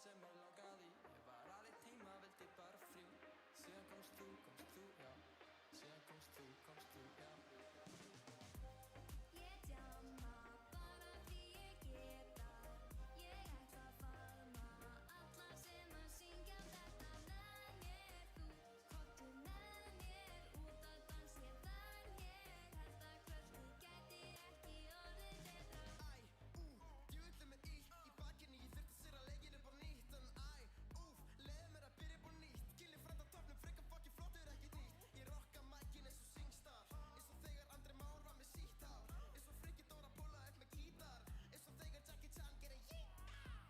sem mig langaði Ég var alveg tíma, vildi bara frí Síðan komst þú, já Síðan komst þú, já Ég djamma bara því ég geta Ég ætla að faðma alla sem að syngja þetta með mér Þú komdu með mér út að dans Ég þarf ég held að kvöldið gæti ekki orðið betra Djöfull mér illt í bakinu Ég þurfti að sýra leikinn upp á nýtt En leiðu mér að byrja upp á nýtt Gilli frænda toppnum, frekar fucking flottur ekki nýtt Ég rocka mækin eins og singstar Eins og þegar Andri Már var með sítt hár Eins og Frikki Dóra Póla upp með gítar Eins og þegar Jackie Chan gera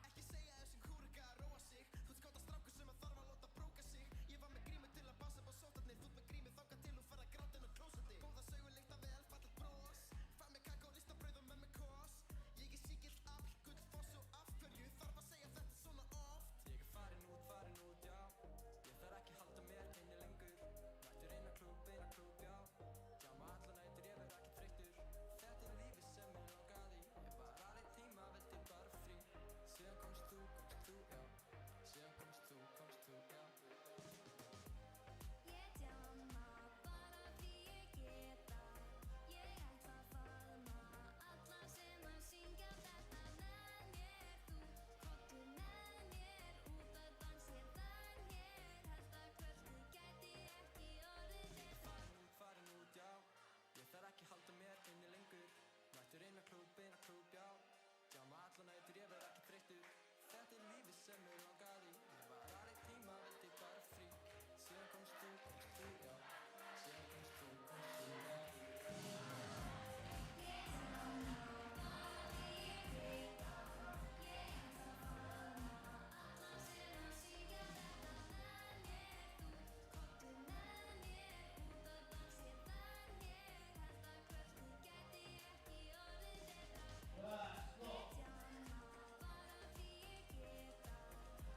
Ekki segja þessum kúrika að róa sig Þú ert skáta strákur sem að þarf að láta bróka sig Ég var með grímu til að passa upp á sótarnir Þú ert með grímu þangað til þú fer að gráta inn á klósetti Góða sögur lykta vel, fallet bros Fæ með kakó, ristabrauð og með mig kos Ég er sígilt afl, gull foss og af hverju Þarf að segja þetta svona oft Ég er farin út, já Ég þarf ekki að halda mér inni lengur Mættur inn á klúbb, já Djamma alla nætur, ég verð ekki þreyttur Þetta er lífið sem mig langaði Ég var alveg tíma, vildi bara frí Síðan komst þú, já Síðan komst þú, já Ég djamma bara því ég geta Ég ætla að faðma alla sem að syngja þetta með mér Þú komdu með mér út að dans Ég þarf ég held að kvöldið gæti ekki orðið betra Farin út, já Ég þarf ekki að halda mér inni lengur Mættur inn á klúbb, já Djamma alla nætur, ég verð ekki þreyttur Þetta er lífið sem mig langaði Ég var alveg tíma, vildi bara frí Síðan komst þú, já Síðan komst þú, já Ég djamma bara því ég geta Ég ætla að faðma alla sem að syngja þetta með mér Þú komdu með mér út að dans Ég þarf ég held að kvöldið gæti ekki orðið betra Ég djamma bara því ég geta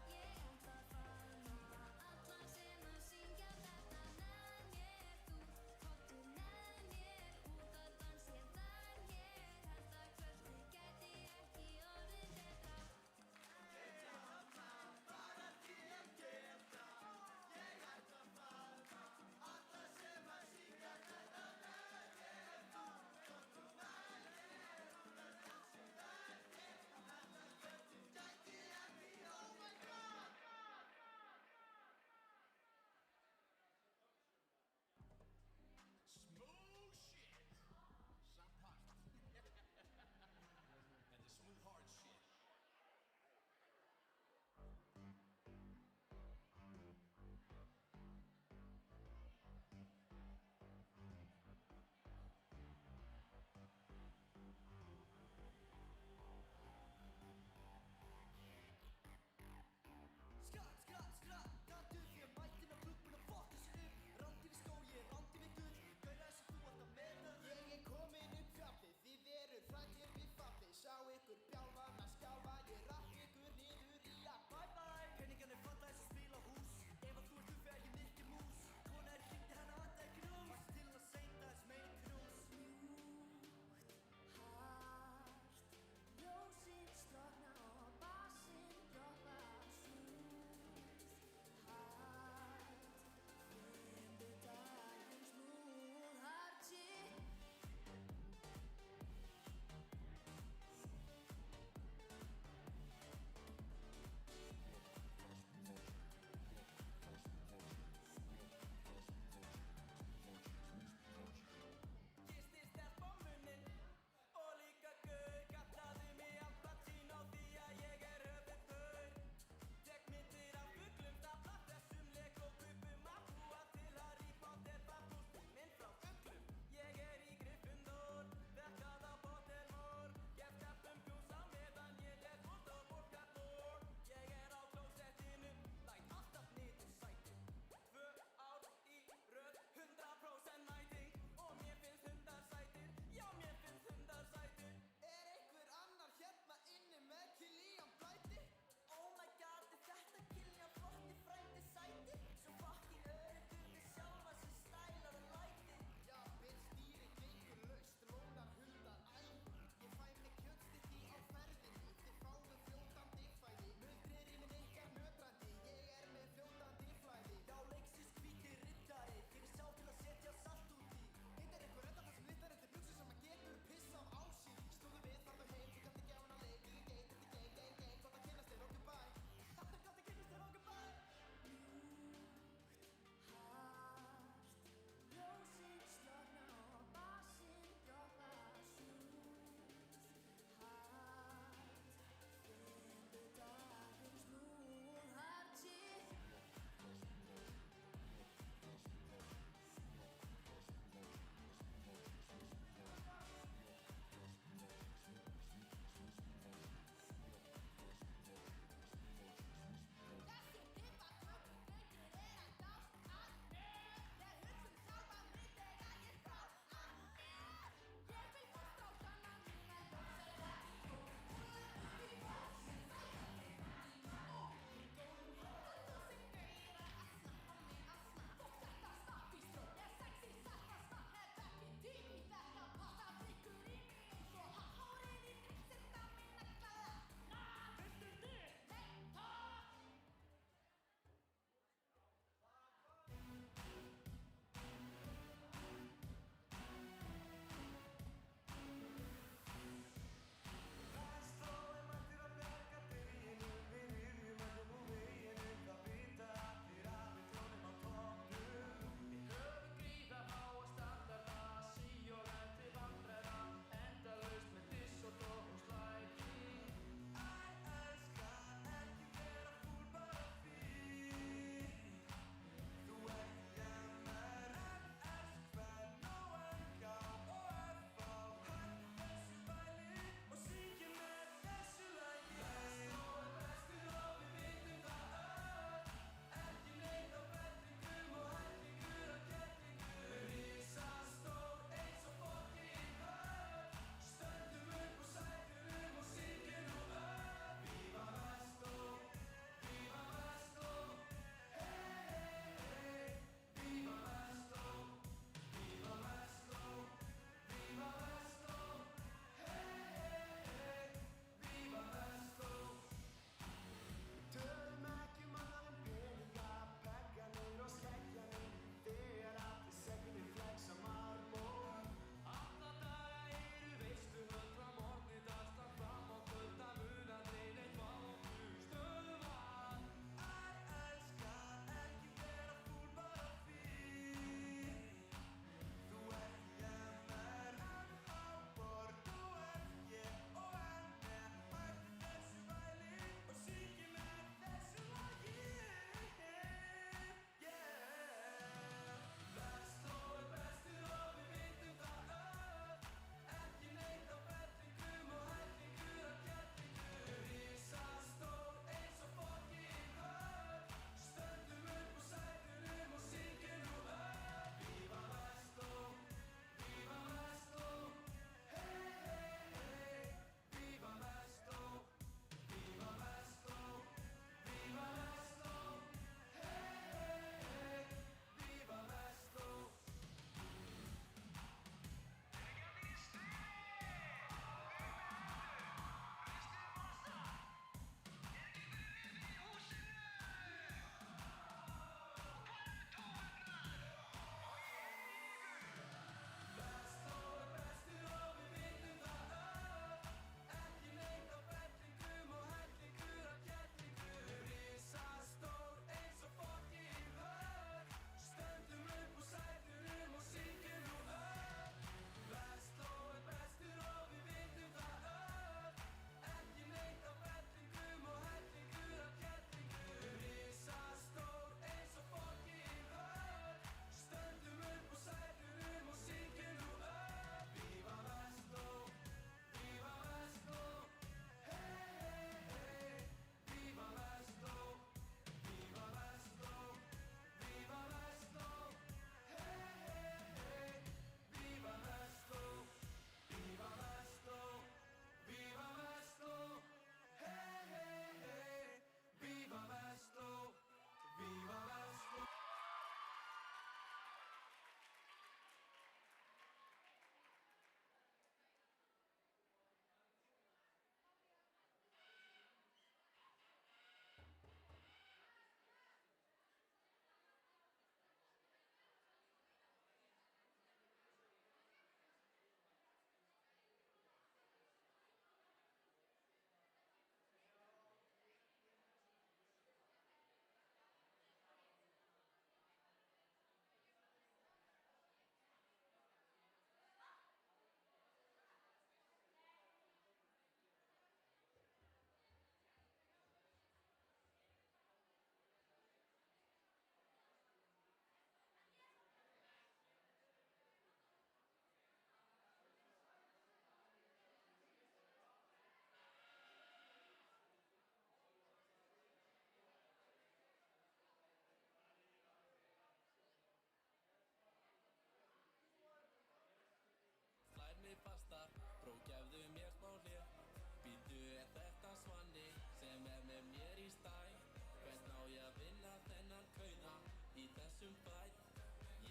þessum fæt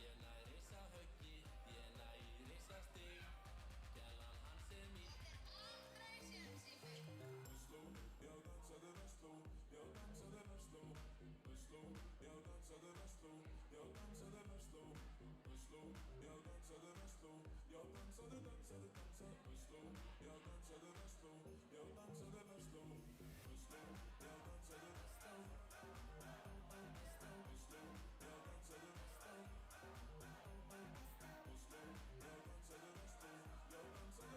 Ég næ risa höggi, ég næ í risa stig Gælan hans mín Vestló, já dansaðu Vestló, já dansaðu Vestló Vestló, já dansaðu Vestló, já dansaðu Vestló Vestló, já dansaðu Vestló, já dansaðu Vestló, já dansaðu Vestló Vestló, já dansaðu Vestló Vestló, já dansaðu Vestló Vestló, já dansaðu Vestló Vestló, já dansaðu Vestló, já dansaðu Vestló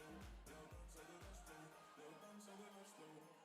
Vestló, já dansaðu Vestló, já dansaðu Vestló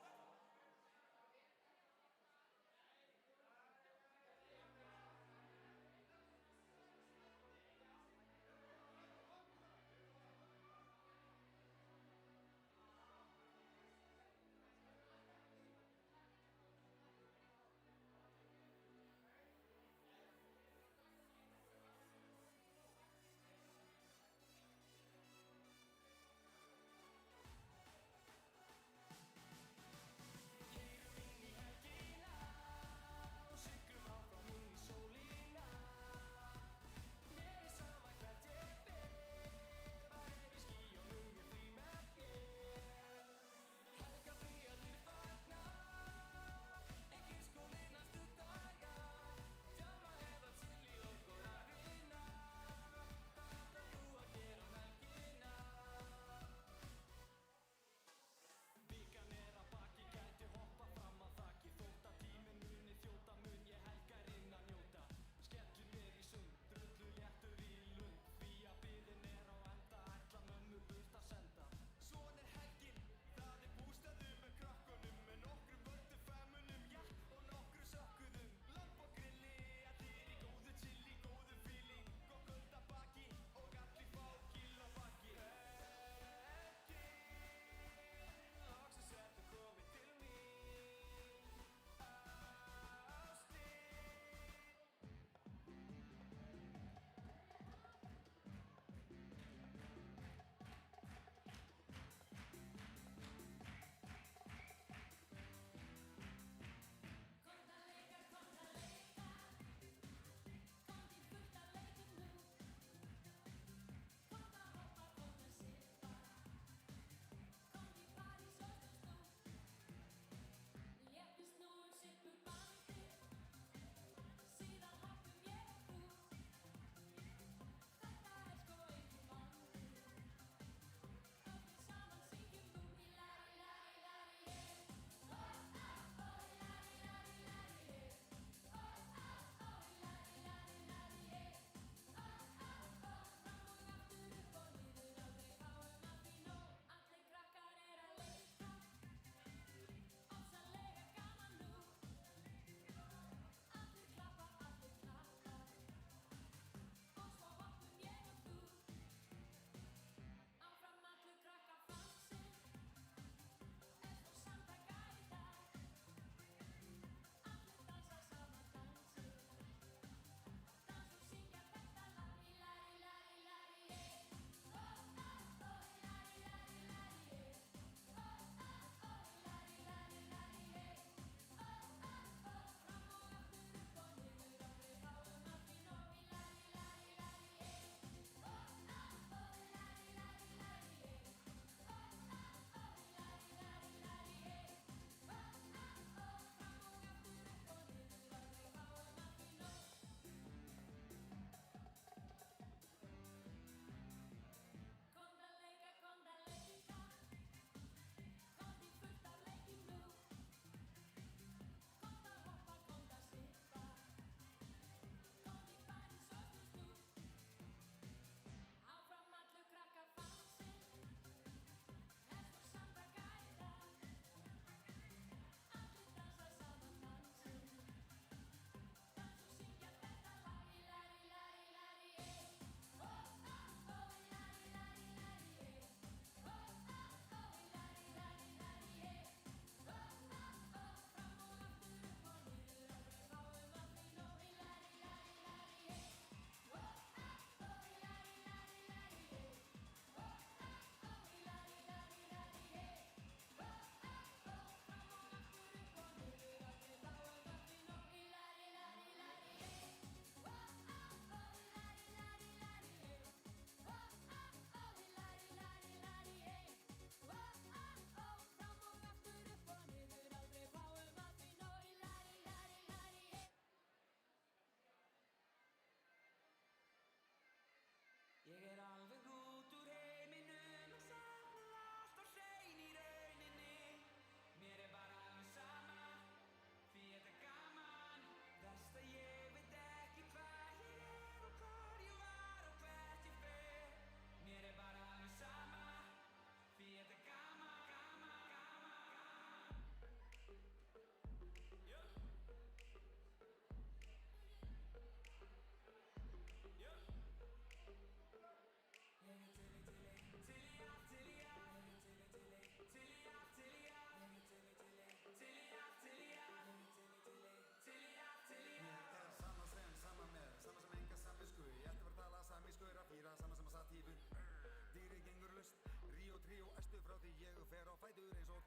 ég fer á fætur eins og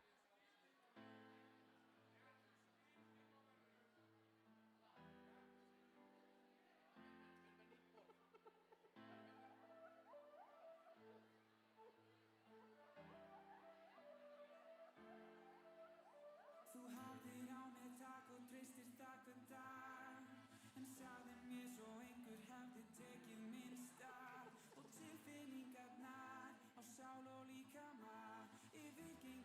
Þú hafðir á mér tak og treystir það hvern dag En sagði mér svo einhver hefði tekið minn stað Og tilfinningarnar á sál og líkama Yfirgengið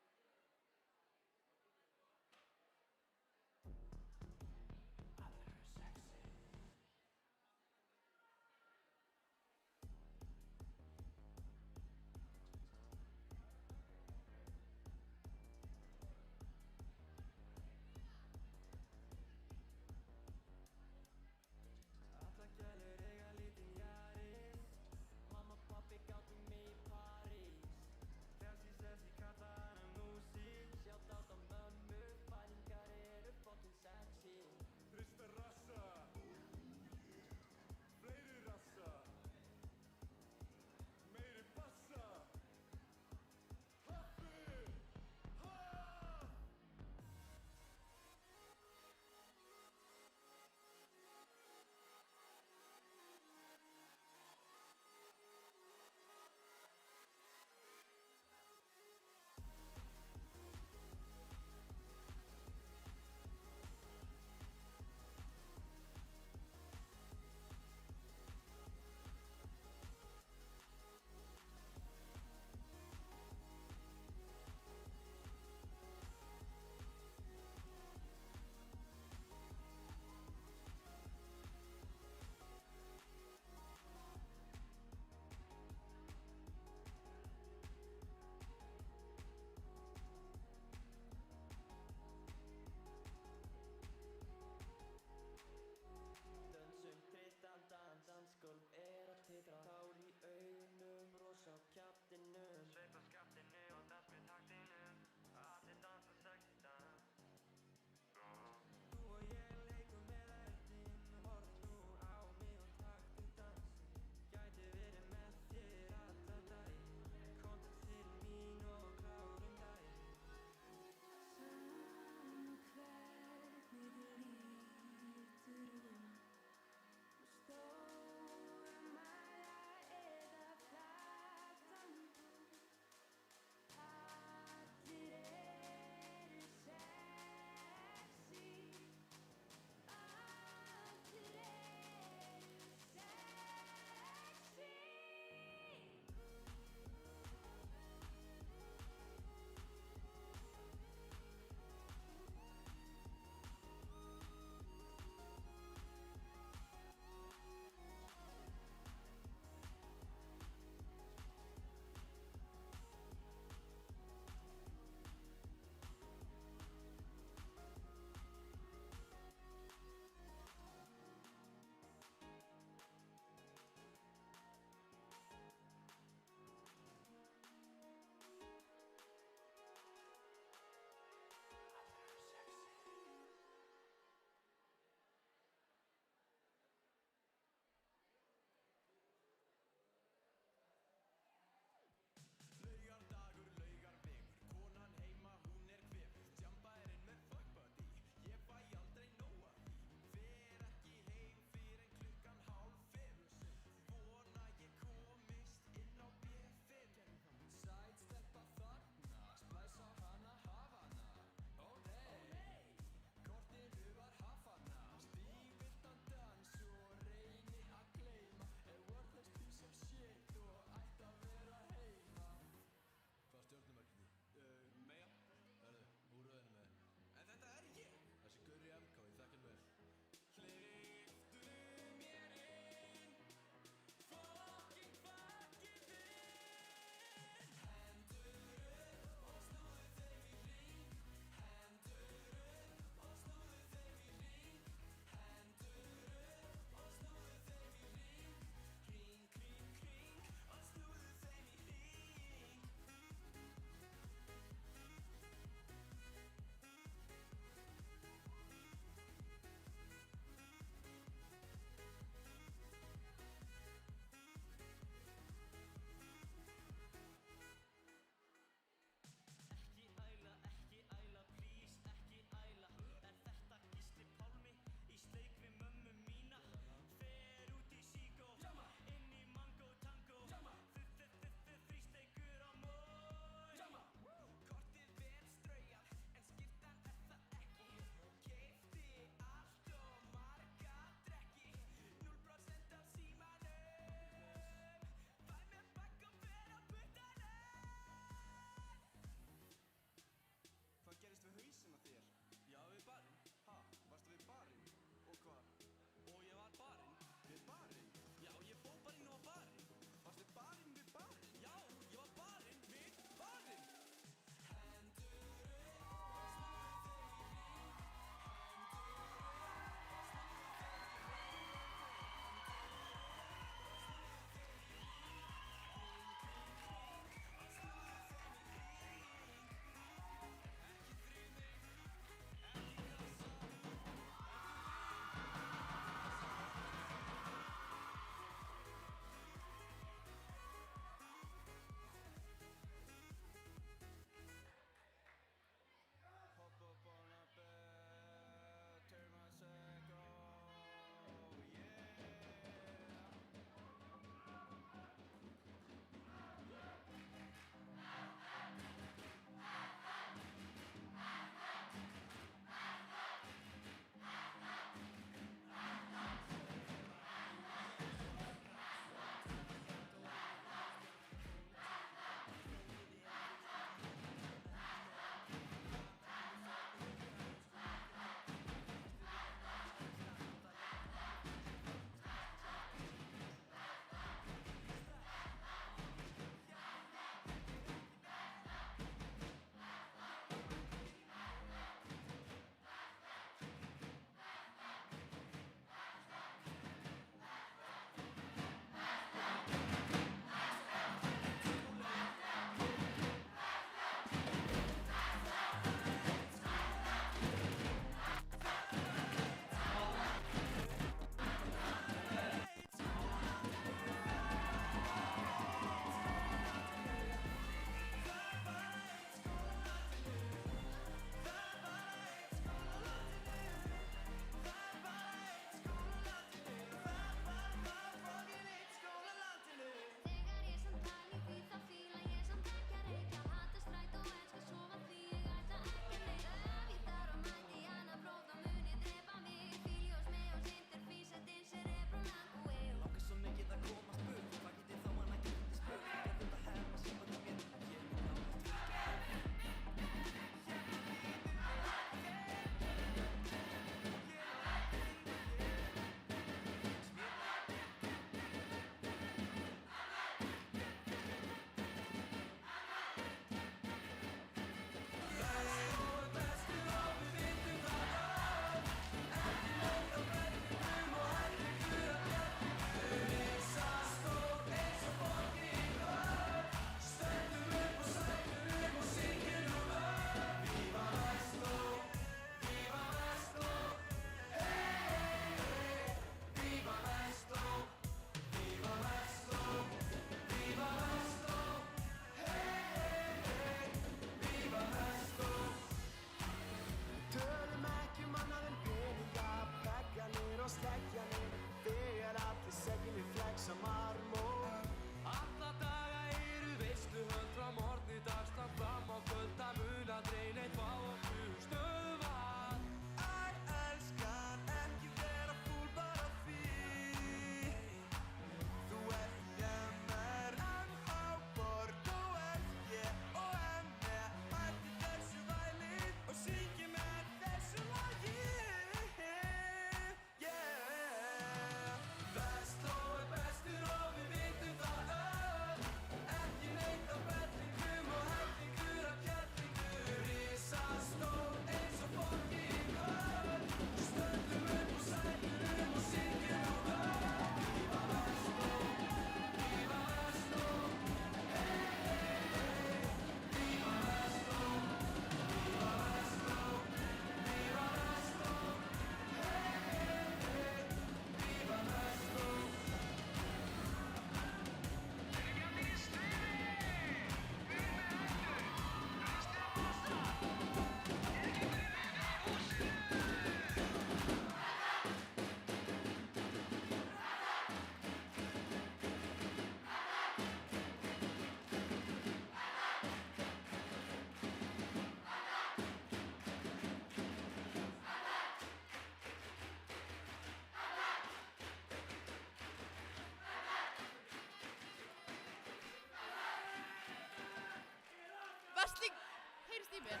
í mér.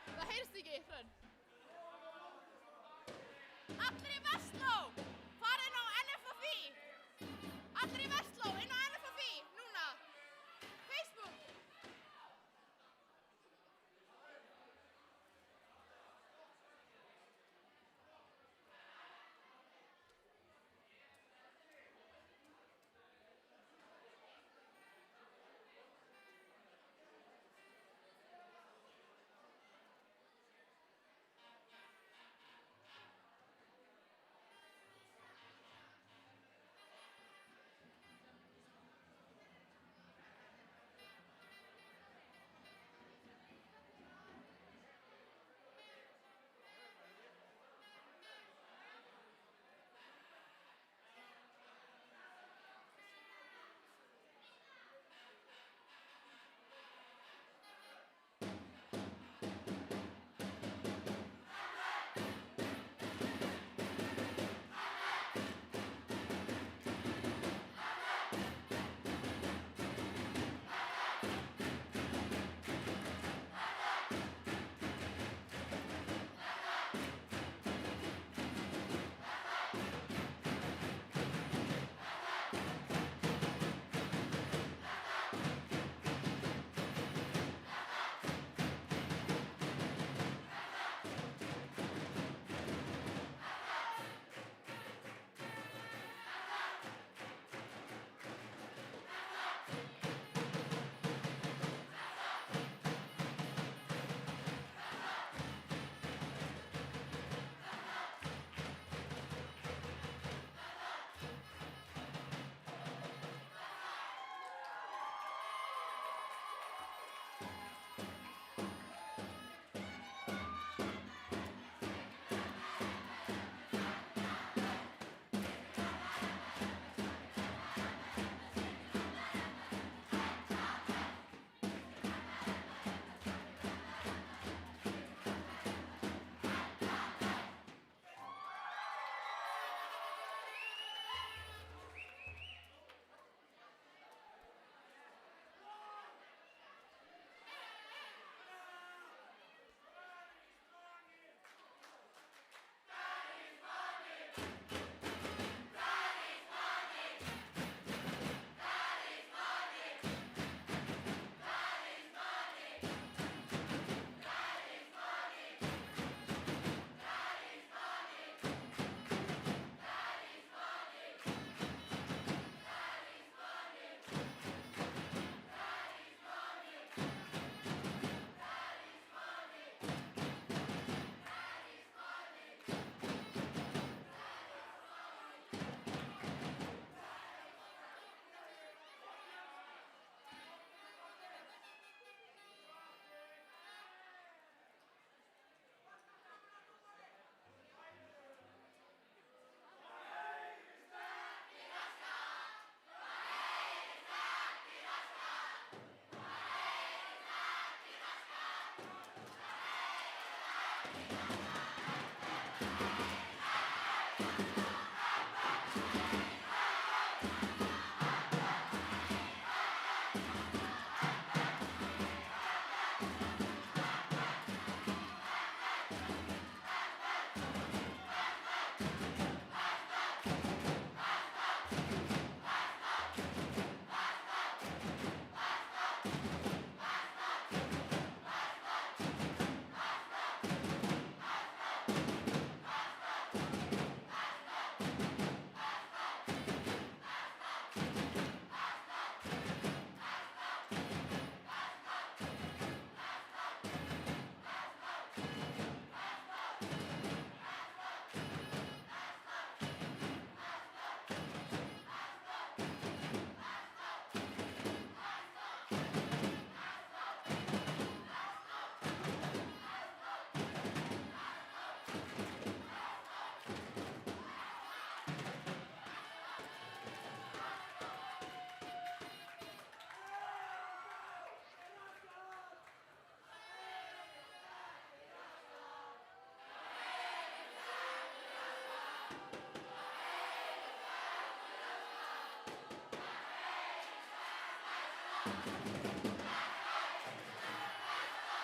Það heyrst ekki, Hrönn. Allir í Versló, farið inn á NFFI. Allir í Versló, inn á NFFI, núna. Facebook.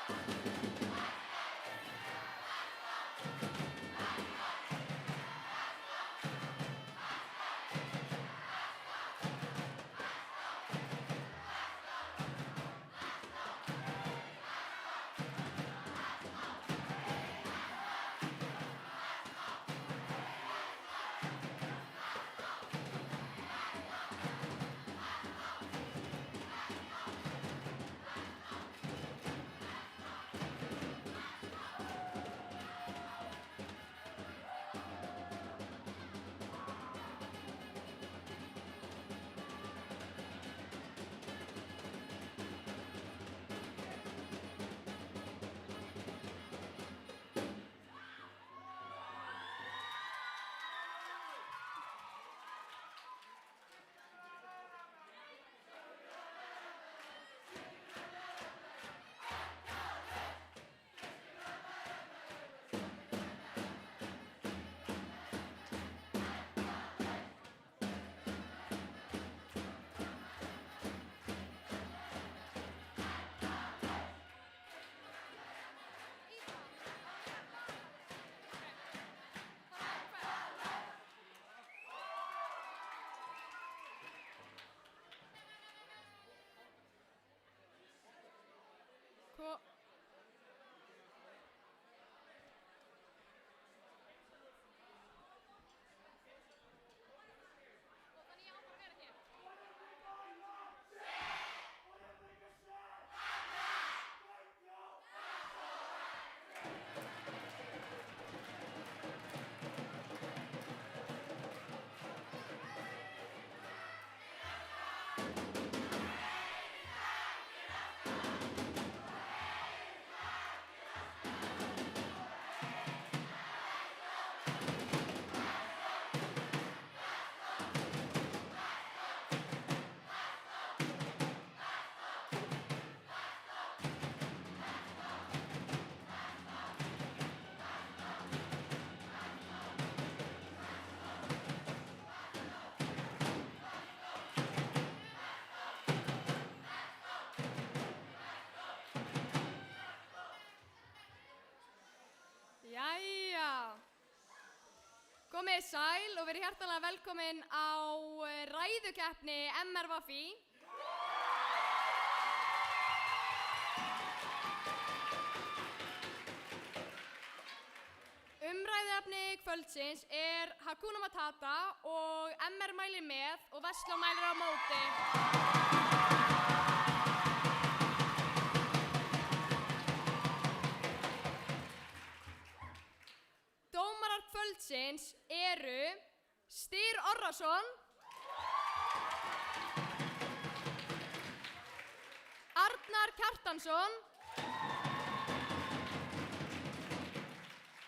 Thank you. Þannig ég á bara að vera hér. Jæja, komið sæl og verið hjartanlega velkomin á ræðukeppni MRVFI. Umræðuefni kvöldsins er Hakuna Matata og MR mælir með og Vestló mælir á móti. Dómarar kvöldsins eru Styr Orrason, Arnar Kjartansson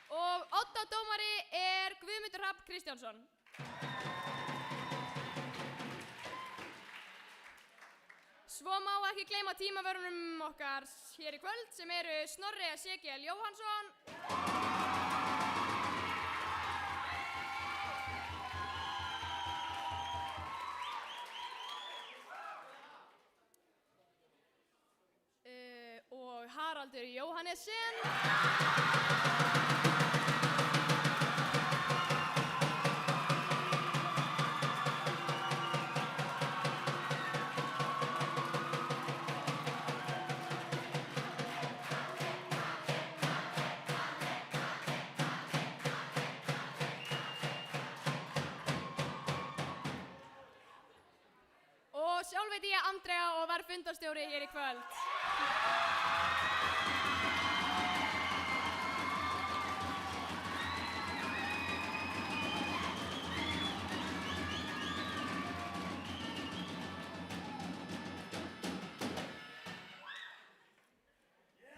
og oddadómari er Guðmundur Hrafn Kristjánsson. Svo má ekki gleyma tímavörunum okkar hér í kvöld sem eru Snorri Ezekiel Jóhannsson, og Haraldur Jóhannesson. Og sjálf veit ég Andrea og verð fundarstjóri hér í kvöld.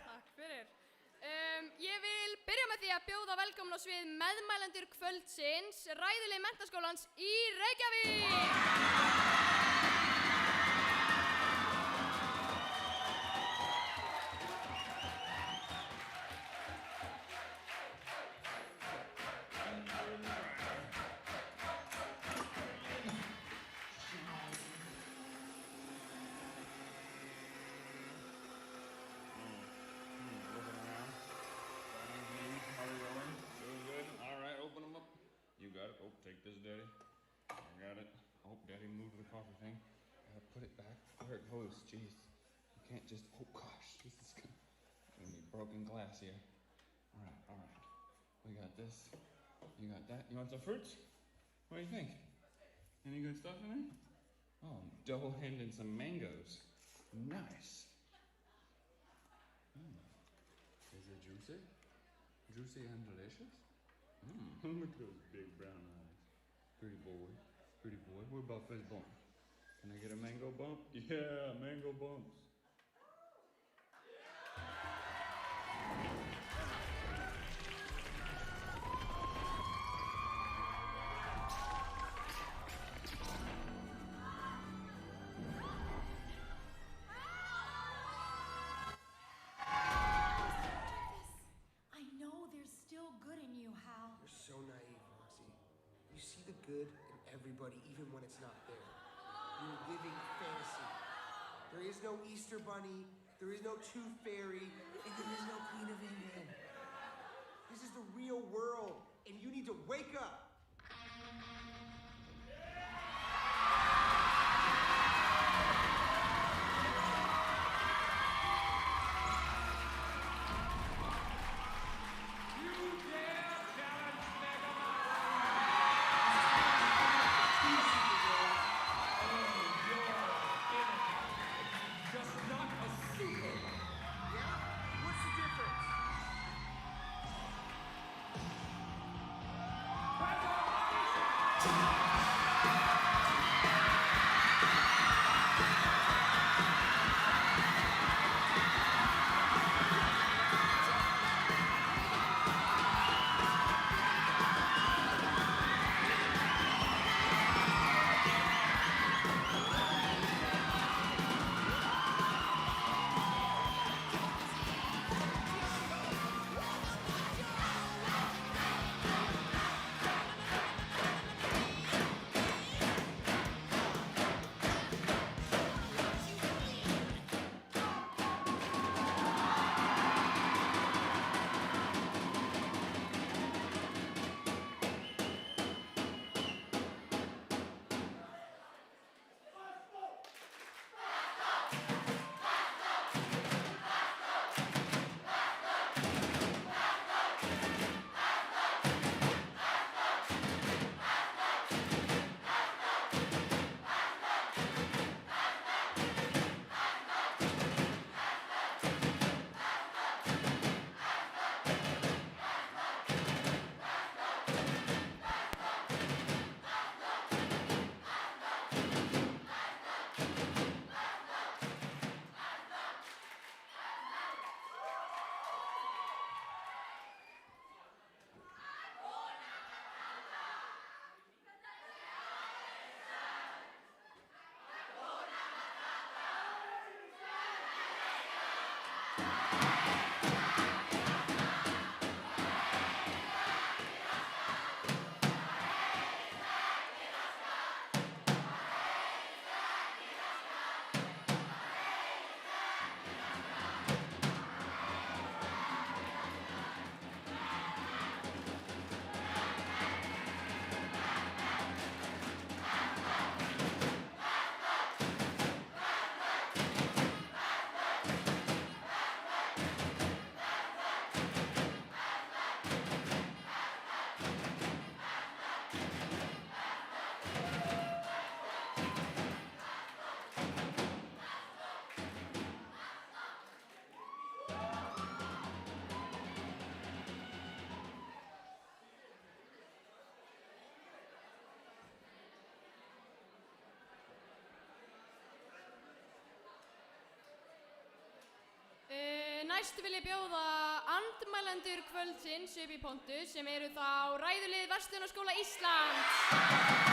Takk fyrir. Ég vil byrja með því að bjóða velkomin á svið meðmælendur kvöldsins, ræðulegi menntaskólans í Reykjavík. Oh, take this, Daddy. I got it. I hope Daddy moved the coffee thing. Put it back where it goes. Jeez. You can't just, oh gosh, this is gonna be broken glass here. All right. We got this. You got that. You want some fruits? What do you think? Any good stuff in there? Oh, I'm double handing some mangoes. Nice. Is it juicy? Juicy and delicious? Look at those big brown eyes. Pretty boy. What about Fizz Bump? Can I get a mango bump? Yeah, mango bumps. I know there's still good in you, Hal. You're so naive, Roxy. You see the good in everybody, even when it's not there. You're living fantasy. There is no Easter Bunny, there is no Tooth Fairy, and there is no Queen of England. This is the real world, and you need to wake up. Næst vil ég bjóða andmælendur kvöldsins upp í pontu sem eru þá ræðulið Verslunarskóla Íslands.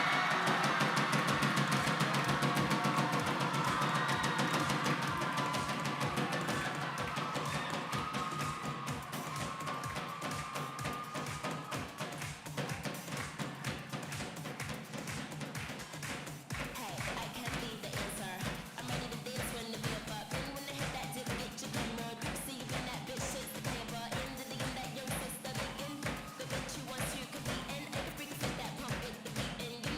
That pump it, the beat, and you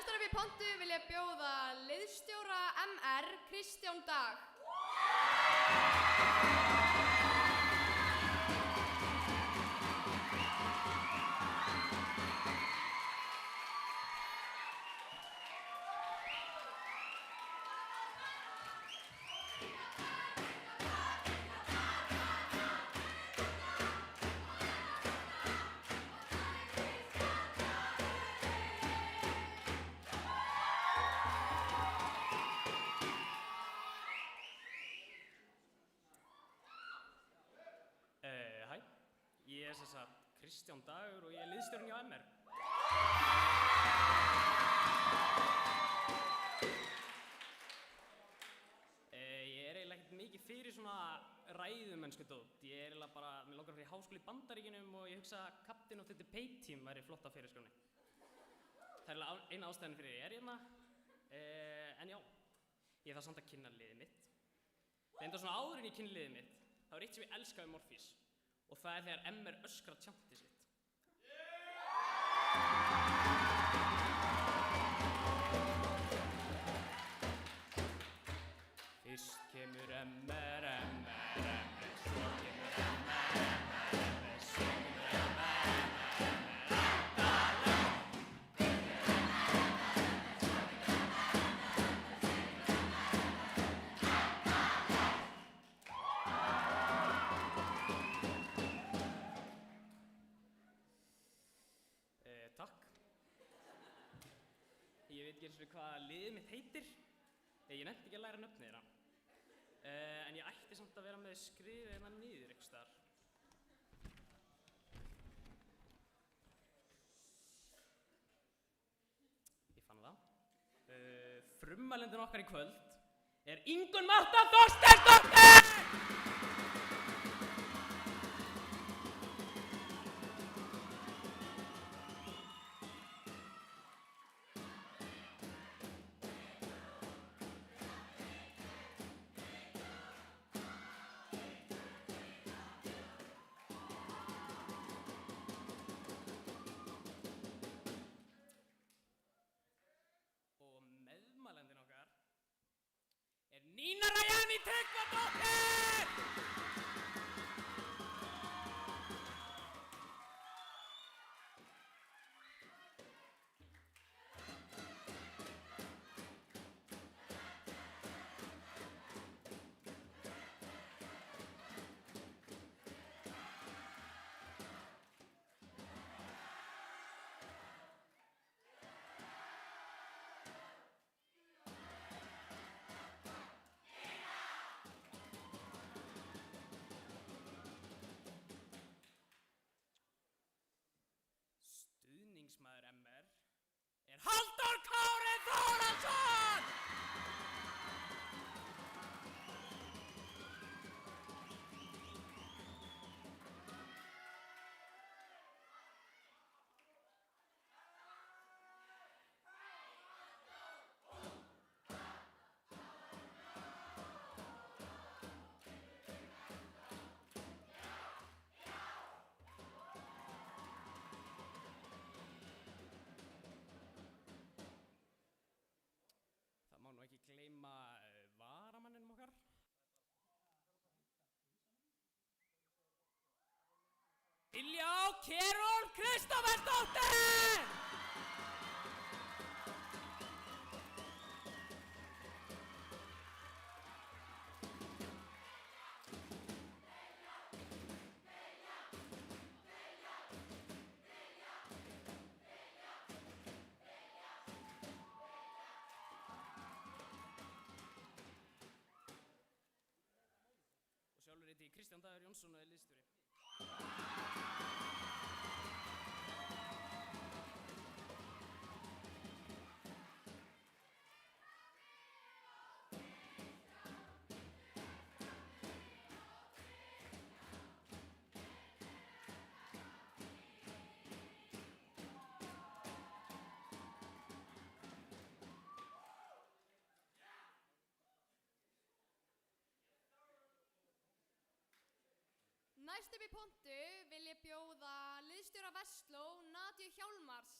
Næstur upp í pontu vil ég bjóða liðsstjóra MR Kristján Dag. Hæ, ég er sem sagt Kristján Dagur og ég er liðsstjórinn hjá MR. Ég er eiginlega ekkert mikið fyrir svona ræðumennsku dót. Ég er eiginlega bara, mér langar að fara í háskóla í Bandaríkjunum og ég hugsa að Captain of the Debate Team væri flott á fyrirskránni. Það er eiginlega eina ástæðan fyrir ég er hérna. En já, ég þarf samt að kynna liðið mitt. Enda svona áður en ég kynni liðið mitt, þá er eitt sem ég elska við Morphís og það er þegar MR öskrar tjantið sitt. Fyrst kemur MR, svo kemur MR, svo kemur MR. Takk. Ég veit ekki eins og hvað liðið mitt heitir. Ég nefndi ekki að læra nöfnið þeirra. En ég ætti samt að vera með skrifið hérna niður einhvers staðar. Ég fann það. Frummælendin okkar í kvöld er Ingunn Marta Þorsteinsdóttir! Meðmælendin okkar er Nína Rajani Tryggvadóttir! Stuðningsmaður MR er Halldór Kári Þórhallsson! Það má nú ekki gleyma varamanninum okkar. Diljá Kerol Kristófersdóttir! Og sjálfur heiti ég Kristján Dagur Jónsson og er liðsstjóri. Næst upp í pontu vil ég bjóða liðsstjóra Vestló Nadíu Hjálmars.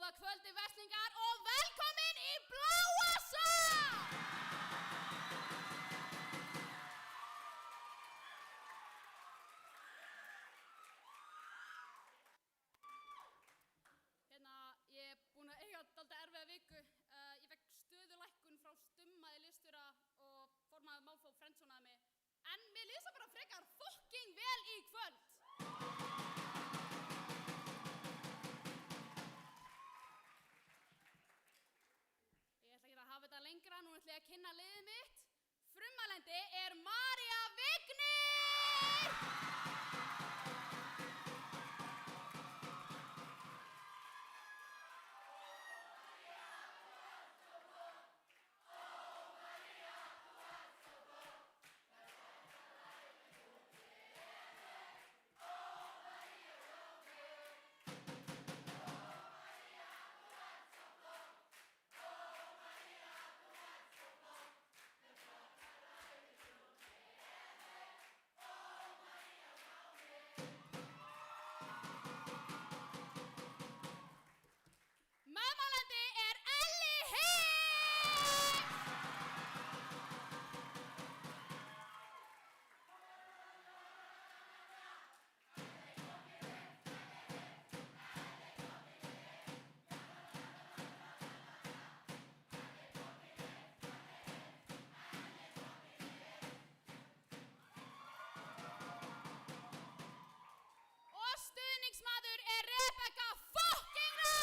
Góða kvöldi verslingar og velkomin í Bláa Sal! Ég er búin að eiga dálítið erfiða viku. Ég fekk stöðulækkun frá stummaði liðsstjóra og formaður Máfó friendzonaði mig. En mér líður bara frekar fucking vel í kvöld. Ég ætla ekki að hafa þetta lengra, nú ætla ég að kynna liðið mitt. Frummælandi er María Vignir! Meðmælandi er Elli Hicks! Og stuðningsmaður er Rebecca fucking Rá!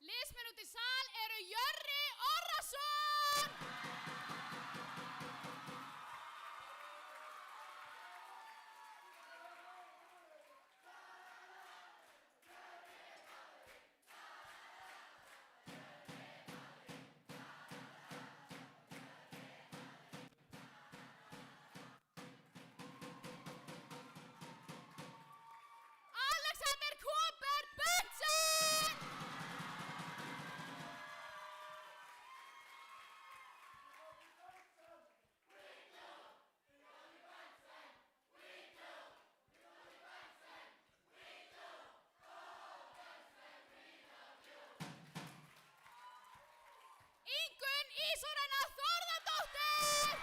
Liðsmenn út í sal eru Jörri Orrason! Alexander Kúper Bentsen! Ingunn Ísorenna Þórðardóttir!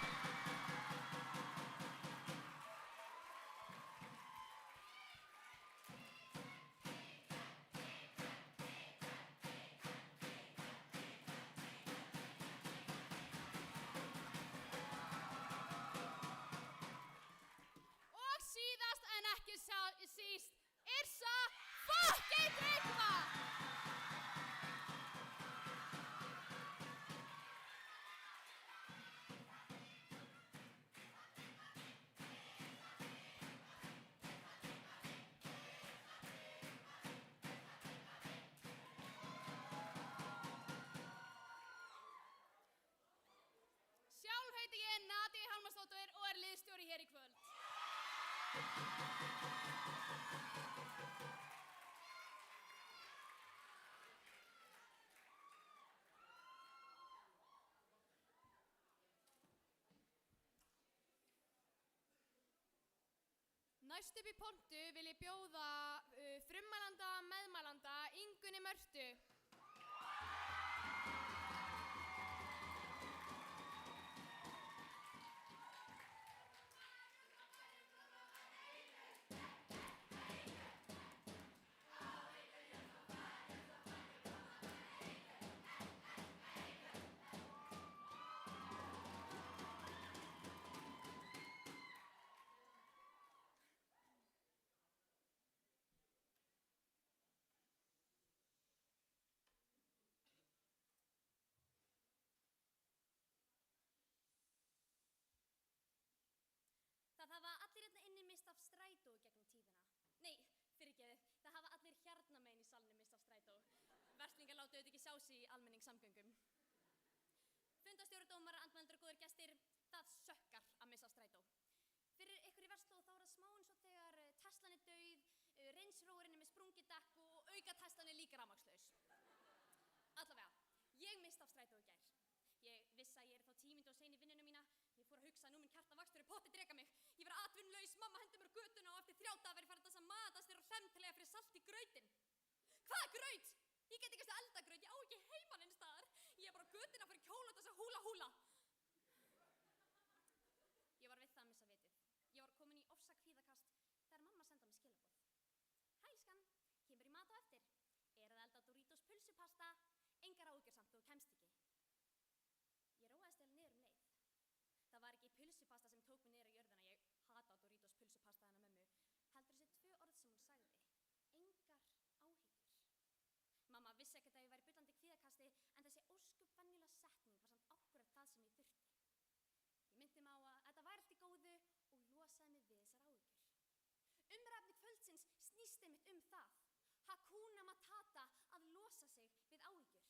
Og síðast en ekki síst, Yrsa fucking Tryggva! Sjálf heiti ég Nadía Hallmarsdóttir og er liðsstjóri hér í kvöld. Næst upp í pontu vil ég bjóða frummælanda, meðmælanda, Ingunni Mörtu. Það hafa allir hérna inni mist af strætó í gegnum tíðina. Nei, fyrirgeðið, það hafa allir hérna megin í salnum mist af strætó. Verslingar láta auðvitað ekki sjá sig í almenningssamgöngum. Fundarstjóri, dómarar, andmælendur og góðir gestir, það sökkar að missa strætó. Fyrir ykkur í Versló þá er það smá eins og þegar Teslan er dauð, Range Roverinn er með sprungið dekk og auka Teslan er líka rafmagnslaus. Allavega, ég missti af strætó í gær. Ég vissi að ég er þá 10 mínútur of sein í vinnuna mína. Ég fór að hugsa að nú minn kjartavaxtur pottið dreka mig. Ég var atvinnulaus, mamma hendi mér á götuna og eftir 3 daga var ég farin að dansa matastir og hremtilega fyrir salt í grautinn. Hvaða graut? Ég get ekki að elda graut, ég á ekki heima neins staðar. Ég er bara á götuna fyrir kjól og dansa húla. Ég var við það að missa vitið. Ég var komin í ofsa kvíðakast þegar mamma senda mig skilaboð. Hæ, skan, kemur í mat á eftir. Er að elda Doritos pulsupasta, engar áhyggjur samt þú kemst ekki. Ég róaðist eða niður leið. Það var ekki pulsupasta sem tók mig niður á jörðina, ég hata Doritos pulsupasta hennar mömmu, heldur þessi 2 orð sem hún sagði, engar áhyggjur. Mamma vissi ekkert að ég væri bullandi kvíðakasti, en þessi óskup venjulega setning var samt akkúrat það sem ég þurfti. Ég myndi mig á að þetta væri allt í góðu og losaði mig við þessar áhyggjur. Umræðefni kvöldsins snýst einmitt það. Hakuna Matata, að losa sig við áhyggjur.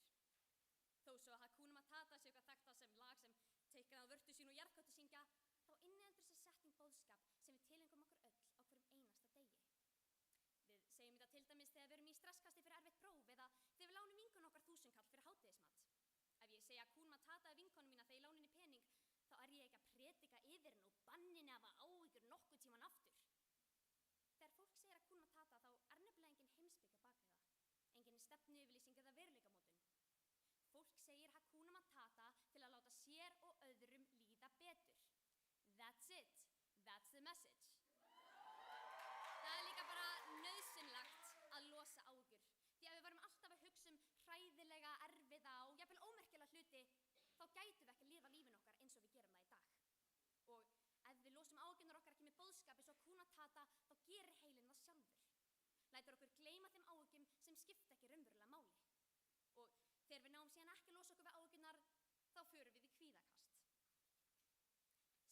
Þó svo að Hakuna Matata sé eitthvað þekkt á sem lag sem teiknar á vörtu sín og jarðköttu syngja, þá inniheldur þessi setning boðskap sem við tilengum okkur öll á hverjum einasta degi. Við segjum þetta til dæmis þegar við erum í stresskasti fyrir erfitt próf eða þegar við lánum vinkonu okkar 1000 kall fyrir hádegismat. Ef ég segja Hakuna Matata við vinkonu mína þegar ég láni henni pening, þá er ég ekki að predika yfir henni og banni henni að hafa áhyggjur nokkuð tíman aftur. Þegar fólk segir Hakuna Matata þá er nefnilega engin heimspeki á bak við það, engin stefnuyfirlýsing eða veruleikamótun. Fólk segir Hakuna Matata til að láta sér og öðrum líða betur. That's it. That's the message. Það er líka bara nauðsynlegt að losa áhyggjur. Því að við varum alltaf að hugsa hræðilega, erfiða og jafnvel ómerkilega hluti, þá gætum við ekki lifa lífin okkar eins og við gerum það í dag. Og ef við losum áhyggjurnar okkar ekki með boðskapi svo Hakuna Matata, þá gerir heilinn það sjálfur. Lætur okkur gleyma þeim áhyggjum sem skipta ekki raunverulega máli. Og þegar við náum síðan ekki að losa okkur við áhyggjurnar, þá förum við í kvíðakast.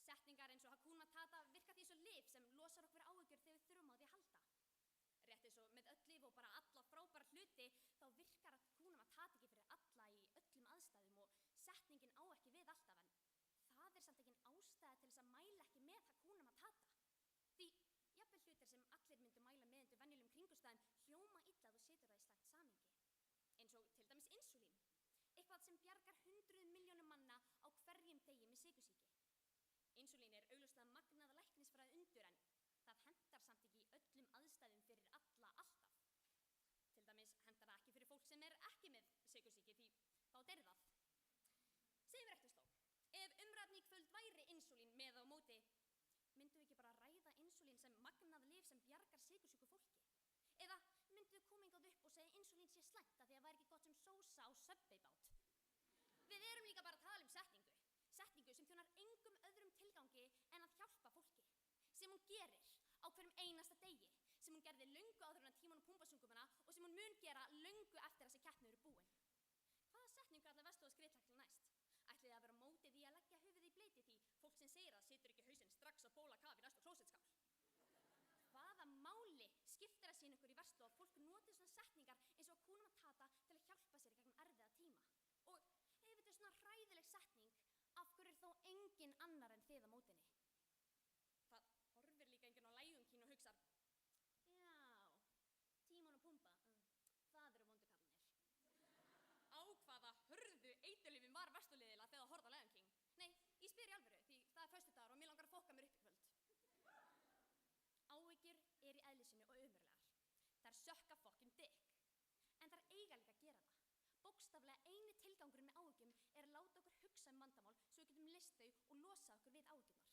Setningar eins og Hakuna Matata virka því svo lyf sem losar okkur við áhyggjur þegar við þurfum á því að halda. Rétt eins og með öll lyf og bara alla frábæra hluti, þá virkar Hakuna Matata ekki fyrir alla í öllum aðstæðum og setningin á ekki við alltaf, en það er samt engin ástæða til þess að mæla ekki með Hakuna Matata. Því jafnvel hlutir sem allir myndu mæla með undir venjulegum kringumstæðum hljóma illa að þú setur það í slakt samhengi. Eins og til dæmis insúlín, eitthvað sem bjargar 100 milljónum manna á hverjum degi með sykursýki. Insúlín er augljóslega magnaða læknisfræði undur, en það hentar samt ekki í öllum aðstæðum fyrir alla alltaf. Til dæmis hentar það ekki fyrir fólk sem er ekki með sykursýki því þá deyr það. Segjum við rektum sló. Ef umræðni í kvöld væri insúlín með á móti, myndum við ekki bara ræða insúlín sem magnað lyf sem bjargar sykursjúku fólki? Eða myndum við koma hingað upp og segja insúlín sé slæmt að því að væri ekki gott sem sósa á Subway-bát? Við erum líka bara að tala setningu sem þjónar engum öðrum tilgangi en að hjálpa fólki, sem hún gerir á hverjum einasta degi, sem hún gerði löngu áður en tíman og pumpasungumana og sem hún mun gera löngu eftir að þessi keppni eru búin. Hvaða setningu ætla Vestló að skriðtakla næst? Ætli það að vera mótið því að leggja höfuðið í bleyti því fólk sem segir það situr ekki hausinn strax á bóla kaf í næstu klósettskál? Hvaða máli skiptir að sína ykkur í Vestló að fólk noti svona setningar eins og Hakuna Matata til að hjálpa sér í gegnum erfiða tíma? Og ef þetta er svona hræðileg setning, af hverju er þó engin annar en þið á mótinni? Það horfir líka enginn á Lion King og hugsar, já, Tímon og Pumba, það eru vondu kallarnir. Á hvaða hörðu eiturlyfjum var Vestlóliðilega þegar það horfði á Lion King? Nei, ég spyr í alvöru því það er föstudagur og mér langar að fokka mér upp í kvöld. Áhyggjur er í eðli sínu og ömurlegar. Þær sökka fokkin dick. En þær eiga líka að gera það. Bókstaflega eini tilgangurinn með áhyggjum er að láta okkur hugsa vandamál svo við getum leyst þau og losa okkur við áhyggjurnar.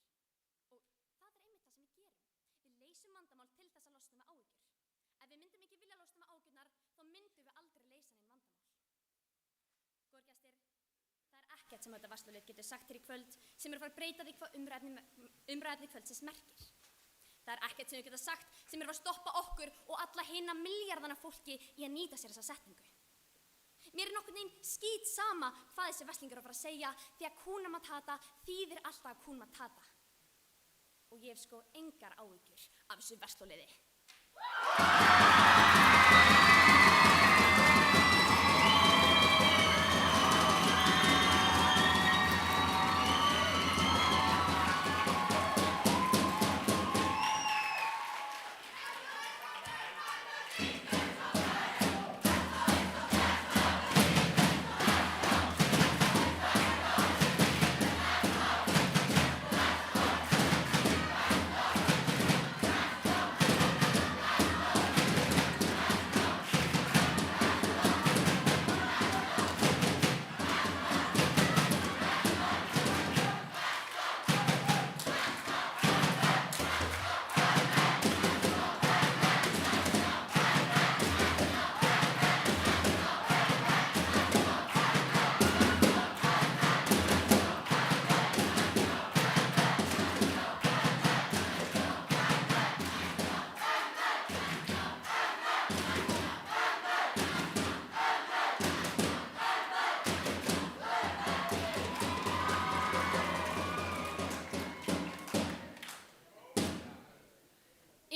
Og það er einmitt það sem við gerum. Við leysum vandamál til þess að losna við áhyggjur. Ef við myndum ekki vilja losna við áhyggjurnar, þá myndum við aldrei leysa nein vandamál. Góðir gestir, það er ekkert sem þetta Vestlólið getur sagt hér í kvöld sem er að fara að breyta því hvað umræðni kvöldsins merkir. Það er ekkert sem við getum sagt sem er að stoppa okkur og alla hina milljarðana fólki í að nýta sér þessa setningu. Mér er nokkurn veginn skít sama hvað þessi verslingur er að fara að segja því að Hakuna Matata þýðir alltaf Hakuna Matata. Og ég hef sko engar áhyggjur af þessu Vestlóliði.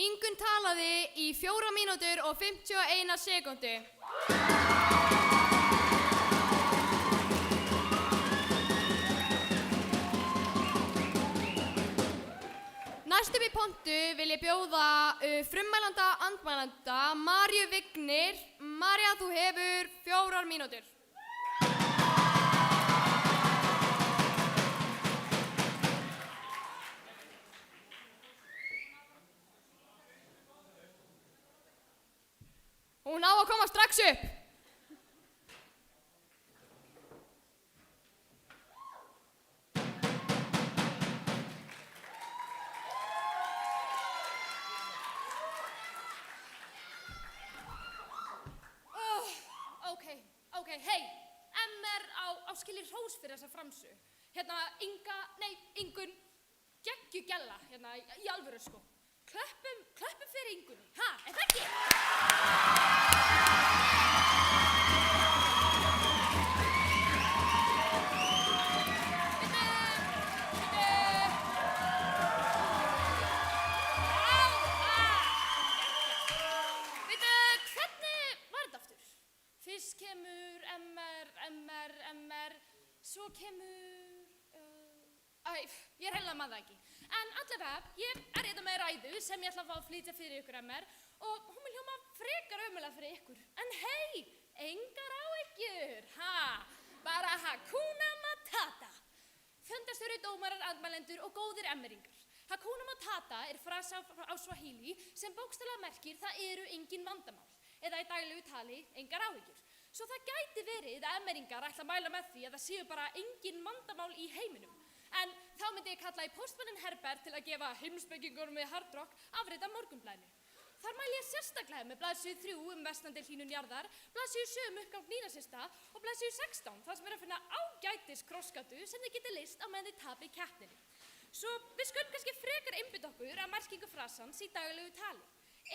Ingunn talaði í 4 mínútur og 51 sekúndu. Næst upp í pontu vil ég bjóða frummælanda andmælanda Maríu Vignir. María, þú hefur 4 mínútur. Hún á að koma strax upp. Ok, hei, MR á skilið hrós fyrir þessa framsu. Hérna, Ingunn, geggju gælla, hérna, í alvöru sko. Klöppum fyrir Ingunni, ha, er það ekki? Fyrst kemur MR, svo kemur, ég hreinlega man það ekki. En allavega, ég er hérna með ræðu sem ég ætla að fá að flytja fyrir ykkur MR og hún vil hljóma frekar ömulega fyrir ykkur. En hei, engar áhyggjur, bara Hakuna Matata. Fundarstjóri, dómarar, andmælendur og góðir MR-ingar. Hakuna Matata er frasa á Swahili sem bókstaflega merkir það eru engin vandamál. Eða í daglegu tali, engar áhyggjur. Svo það gæti verið að MR-ingar ætla að mæla með því að það séu bara engin vandamál í heiminum. En þá myndi ég kalla í póstmanninn Herbert til að gefa heimspekingunum við Hard Rock afrit af Morgunblaðinu. Þar mæli ég sérstaklega með blaðsíðu 3 versnandi hlýnun jarðar, blaðsíðu 7 uppgang nýnasista og blaðsíðu 16 þar sem er að finna ágætis krossgátu sem þið getið leyst á meðan þið tapið keppninni. Svo við skulum kannski frekar einbytta okkur að merkingu frasans í daglegu tali.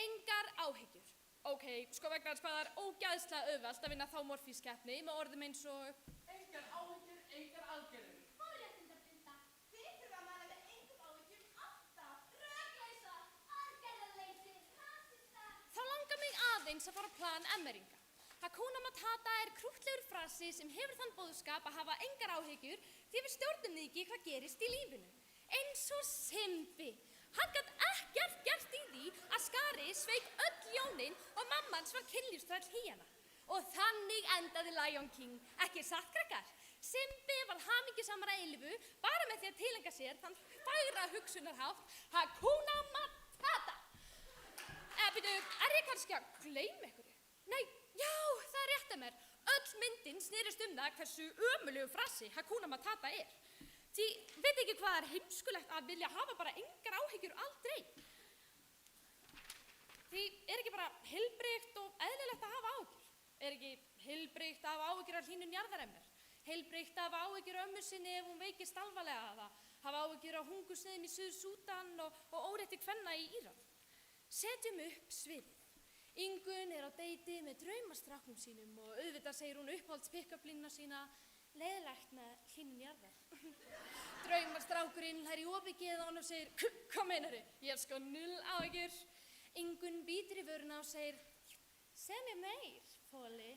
Engar áhyggjur. Ok, sko vegna hvað það er ógæðslega auðvelt að vinna þá morfískeppni með orðum eins og engar áhyggjur, engar aðgerðir. Forréttindablinda, þið þurfa að mæla með engum áhyggjum alltaf. Rökleysa, aðgerðarleysi, rasista. Þá langar mig aðeins að fara á plan MR-inga. Hakuna Matata er krúttlegur frasi sem hefur þann boðskap að hafa engar áhyggjur því við stjórnum því ekki hvað gerist í lífinu. Eins og Simbi. Hann gat ekkert gert í því að Skari sveik öll ljónin og mammans var kynlífsþræll hýjana. Og þannig endaði Lion King, ekki satt krakkar? Simbi var hamingjusamur að eilífu bara með því að tileinka sér þann fagra hugsunarhátt Hakuna Matata. Bíddu, er ég kannski að gleyma einhverju? Nei, já, það er rétt að mér. Öll myndin snerist það hversu ömurlegur frasi Hakuna Matata er. Því veit ekki hvað er heimskulegt að vilja hafa bara engar áhyggjur aldrei. Því er ekki bara heilbrigt og eðlilegt að hafa áhyggjur? Er ekki heilbrigt að hafa áhyggjur af hlýnun jarðar MR? Heilbrigt að hafa áhyggjur af ömmu sinni ef hún veikist alvarlega eða hafa áhyggjur af hungursneyðum í Suður-Súdan og órétti kvenna í Íran? Setjum upp sviðið. Ingunn er á deiti með draumastráknum sínum og auðvitað segir hún uppáhalds pick-up-línuna sína leiðilegt með hlýnun jarðar. Draumastrákurinn hlær í opið á hann og segir, hvað meinarðu? Ég hef sko 0 áhyggjur. Ingunn bítur í vöruna og segir, segð mér meir, Póli.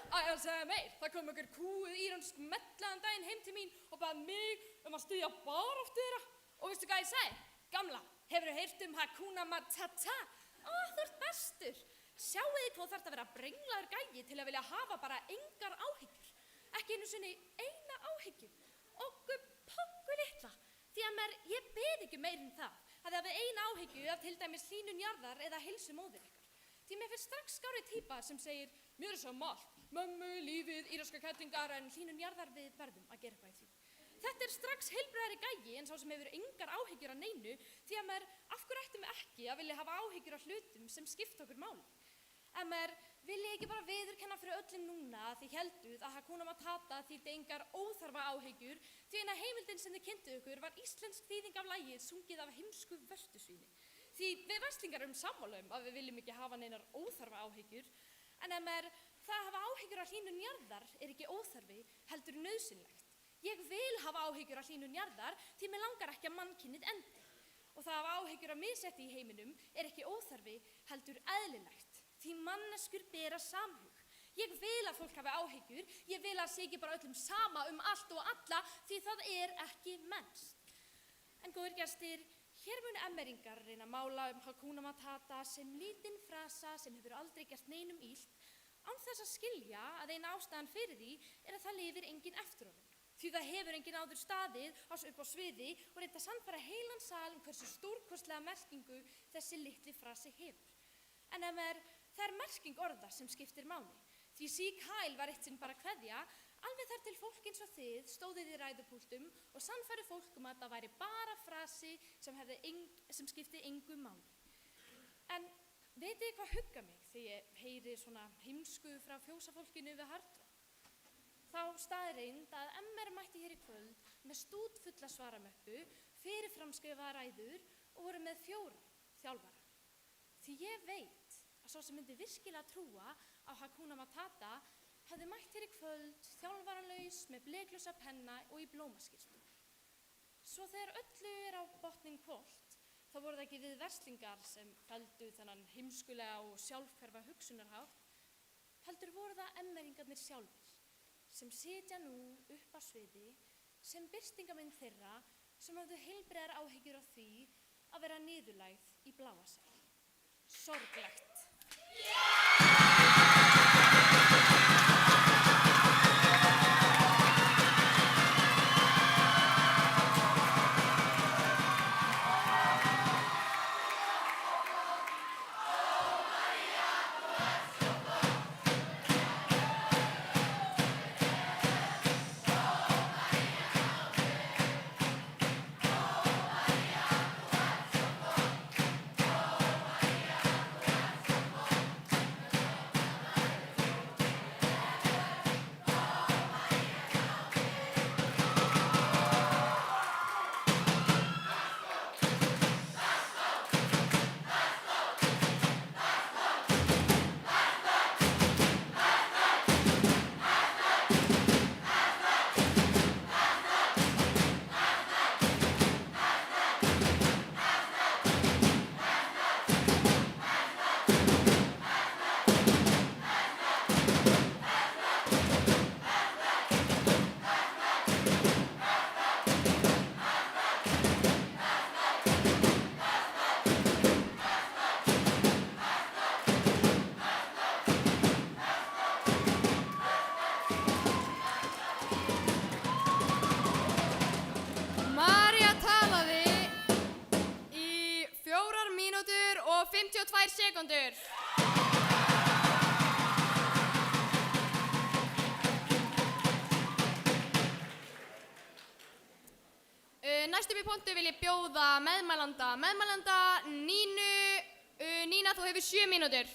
Að segja meir? Það kom einhver kúið írönsk mellaðan daginn heim til mín og bað mig að styðja baráttu þeirra. Og veistu hvað ég segi? Gamla, hefurðu heyrt Hakuna Matata? Þú ert bestur. Sjáu þið hvað þarf að vera brenglaður gæi til að vilja hafa bara engar áhyggjur. Ekki einu sinni eina áhyggju. Okkur pokku litla. Því að ég beð ekki meir en það. Að þið hafið eina áhyggju af til dæmis hlýnun jarðar eða heilsu móður ykkar. Því mér finnst strax skárri típa sem segir, mér er svo malt, mömmu, lífið, íraska kettingar en hlýnun jarðar við verðum að gera eitthvað í því. Þetta er strax heilbrigðari gæi en sá sem hefur engar áhyggjur af neinu því að af hverju ættum við ekki að vilja hafa áhyggjur af hlutum sem skipta okkur máli? Vil ég ekki bara viðurkenna fyrir öllum núna að þið helduð að Hakuna Matata þýddi engar óþarfa áhyggjur því eina heimildin sem þið kynntu ykkur var íslensk þýðing af lagið sungið af heimsku vörtusvíni. Því við verslingar sammála að við viljum ekki hafa neinar óþarfa áhyggjur en það að hafa áhyggjur af hlýnun jarðar er ekki óþarfi heldur nauðsynlegt. Ég vil hafa áhyggjur af hlýnun jarðar því mig langar ekki að mannkynið endi. Og það að hafa áhyggjur af misrétti í heiminum ekki óþarfi, heldur eðlilegt. Því manneskjur bera samhug. Ég vil að fólk hafi áhyggjur, ég vil að sé ekki bara öllum sama allt og alla, því það ekki mennskt. En góðir gestir, hér munu emmeringar reyna að mála Hakuna Matata sem lítinn frasa sem hefur aldrei gert neinum illt, án þess að skilja að eina ástæðan fyrir því að það lifir enginn eftir honum. Því það hefur enginn áður staðið upp á sviði og reynt að sannfæra heilan sal hversu stórkostlega merkingu þessi litli frasi hefur. En það er merking orða sem skiptir máli. Því Sieg Heil var eitt sinn bara kveðja, alveg þar til fólk eins og þið stóðið í ræðupúltum og sannfæru fólk að það væri bara frasi sem skipti engu máli. En veitir þið hvað hugga mig þegar ég heyri svona heimsku frá fjósafólkinu við Hardrock? Þá staðreynd að MR mætti hér í kvöld með stútfulla svaramöppu, fyrirframskrifaðar ræður og voru með 4 þjálfara. Því ég veit að sá sem myndi virkilega trúa á Hakuna Matata hefði mætt hér í kvöld þjálfaralaus með bleklausa penna og í blómaskyrtu. Svo þegar öllu á botninn hvolft, þá voru það ekki við verslingar sem felldu þennan heimskulega og sjálfhverfa hugsunarhátt, heldur voru það emmeringarnir sjálfir, sem sitja nú upp á sviði sem birtingamynd þeirra sem hafðu heilbrigðar áhyggjur af því að vera niðurlægð í Bláasal. Sorglegt. Sekundur. Næst upp í pontu vil ég bjóða meðmælanda Nínu. Nína, þú hefur 7 mínútur.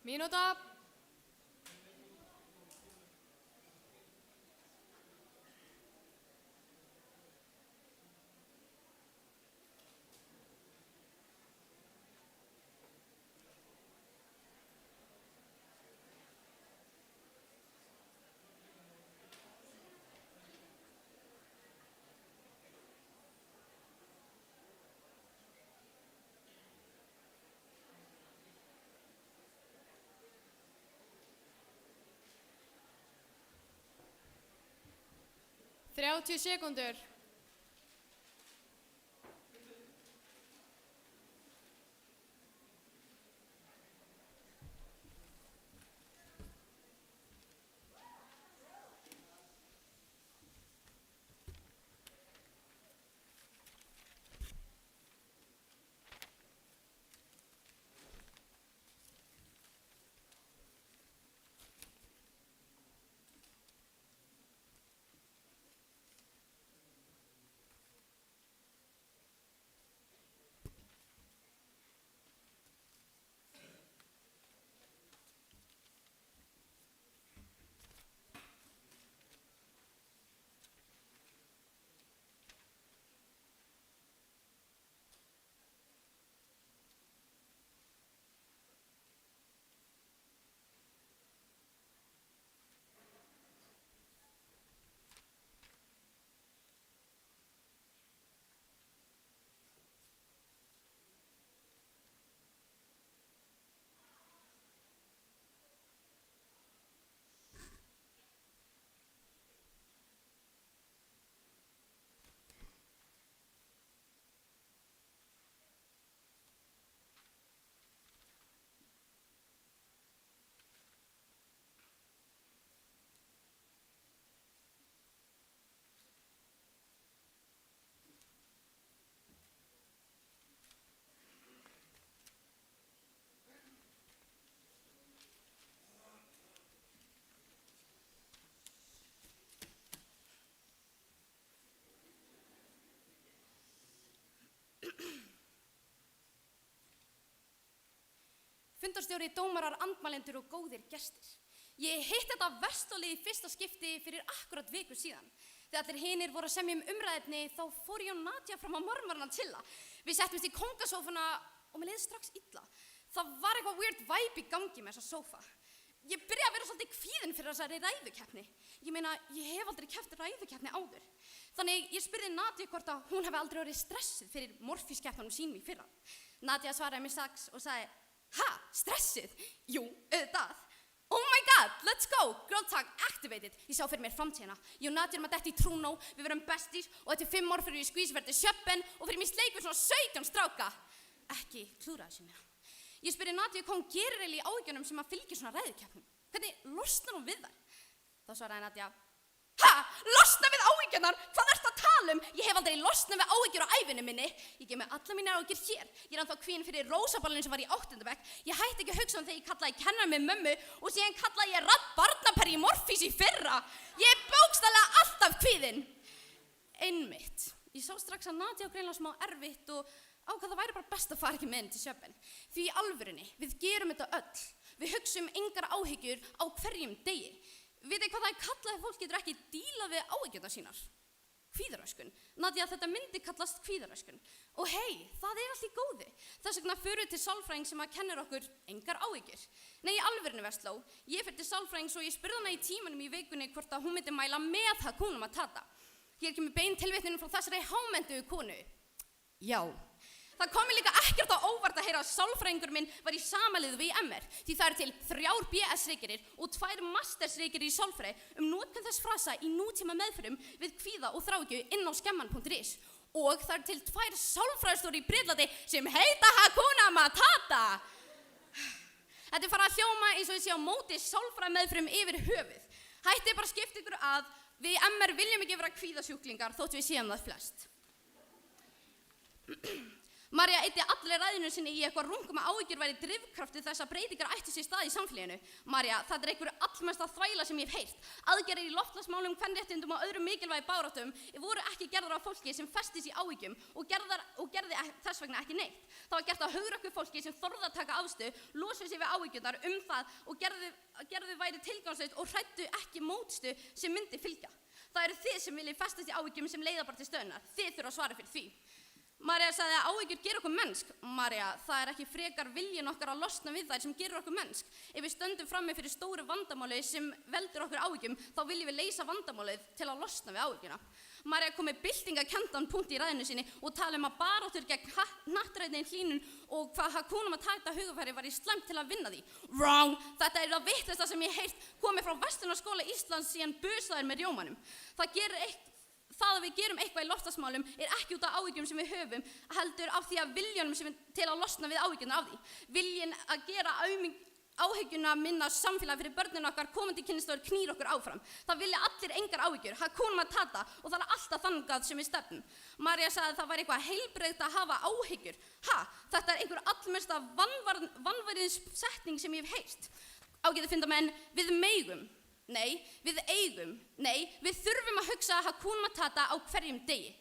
Mínúta. Þrjátíu sekúndur. Fundarstjóri, dómarar, andmælendur og góðir gestir. Ég hitt þetta verslólið í fyrsta skipti fyrir akkurat viku síðan. Þegar allir hinir voru að semja umræðefni þá fór ég og Nadia fram á marmarann að chilla. Við settumst í kóngasófuna og mér leið strax illa. Það var eitthvað weird vibe í gangi með þessa sófa. Ég byrjaði að vera svolítið kvíðin fyrir þessari ræðukeppni. Ég meina, ég hef aldrei keppt ræðukeppni áður. Þannig ég spurði Nadia hvort að hún hefði aldrei verið stressuð fyrir morfískeppnunum sínum í fyrra. Nadia svaraði mér strax og sagði, ha, stressuð? Jú, auðvitað. Oh my god, let's go, girl talk activated. Ég sá fyrir mér framtíðina. Ég og Nadia erum að detta í trúnó, við verum besties og eftir 5 ár fyrir við í skvísverði sjöppen og fyrir mér sleik við svona 17 stráka. Ekki klúra þessu mér. Ég spurði Nadia hvað hún gerir eiginlega í áhyggjunum sem að fylgja svona ræðukeppnum. Hvernig losnar hún við þær? Þá svaraði Nadia, ha, losna við áhyggjunar? Hvað ertu að tala um? Ég hef aldrei losnað við áhyggjur á ævinni minni. Ég gef mig alla mínar áhyggjur hér. Ég er ennþá kvíðin fyrir rósaballinu sem var í 8. bekk. Ég hætti ekki að hugsa þegar ég kallaði kennara með mömmu og síðan kallaði ég radd barnaperri í morfís í fyrra. Ég er bókstaflega alltaf kvíðin. Einmitt. Ég sá strax að Nadia á greinlega smá erfitt og ákvað það væri bara best að fara ekki með henni til sjöppen. Því í alvörunni, við gerum þetta öll. Við hugsum engar áhyggjur á hverjum degi. Vitið hvað það er kallað ef fólk getur ekki dílað við áhyggjurnar sínar? Kvíðaröskun. Nadia, þetta myndi kallast kvíðaröskun. Og hei, það er allt í góðu. Þess vegna förum við til sálfræðing sem að kennir okkur engar áhyggjur. Nei, í alvörunni Vestló, ég fer til sálfræðings og ég spurði hana í tímanum í vikunni hvort að hún myndi mæla með Hakuna Matata. Hér kemur bein tilvitnun frá þessari hámenntuðu konu. Já. Það kom mér líka ekkert á óvart að heyra að sálfræðingur minn var í sama liði við MR því það eru til 3 BS-ritgerðir og 2 mastersritgerðir í sálfræði notkun þess frasa í nútíma meðferðum við kvíða og þráhyggju inn á skemman.is og það eru til 2 sálfræðistjórar í Bretlandi sem heita Hakuna Matata. Þetta er farið að hljóma eins og ég sé á móti sálfræðimeðferðum yfir höfuð. Hættið bara að skipta ykkur að við í MR viljum ekki vera kvíðasjúklingar þótt við séum það flest. María eyddi allri ræðinu sinni í eitthvað rungum að áhyggjur væri drifkraftið þess að breytingar ættu sér stað í samfélaginu. María, þetta einhver allmesta þvæla sem ég hef heyrt. Aðgerðir í loftslagsmálum, kvenréttindum og öðrum mikilvægi baráttum voru ekki gerðar af fólki sem festist í áhyggjum og gerði þess vegna ekki neitt. Það var gert af hugrökku fólki sem þorði að taka afstöðu, losuðu sig við áhyggjurnar það og gerðu væri tilgangslaust og hræddu ekki mótstu sem myndi fylgja. Það eru þið sem viljið festast í áhyggjum sem leiða bara til stöðunar. Þið þurfa að svara fyrir því. María sagði að áhyggjur gera okkur mennsk. María, það ekki frekar viljinn okkar að losna við þær sem gerir okkur mennsk. Ef við stöndum frammi fyrir stóru vandamáli sem veldur okkur áhyggjum, þá viljum við leysa vandamálið til að losna við áhyggjuna. María kom með byltingakenndan punkt í ræðinu sinni og tala um að baráttur gegn hnattrænni hlýnun og hvað Hakuna Matata hugafæri var í slæmt til að vinna því. Wrong! Þetta það vitlausasta sem ég heyrt komið frá Verslunarskóla Íslands síðan busaðir með rjómanum. Það að við gerum eitthvað í loftslagsmálum ekki út af áhyggjum sem við höfum, heldur af því að viljanum sem til að losna við áhyggjuna af því. Viljinn að gera áhyggjuna minna samfélag fyrir börnin okkar, komandi kynslóðir knýr okkur áfram. Það vilja allir engar áhyggjur, Hakuna Matata, og það alltaf þangað sem við stefnum. María sagði að það væri eitthvað heilbrigt að hafa áhyggjur. Þetta einhver allmesta vanværiðssetning sem ég hef heyrt. Ágætu fundarmenn, við megum. Nei, við eigum. Nei, við þurfum að hugsa Hakuna Matata á hverjum degi.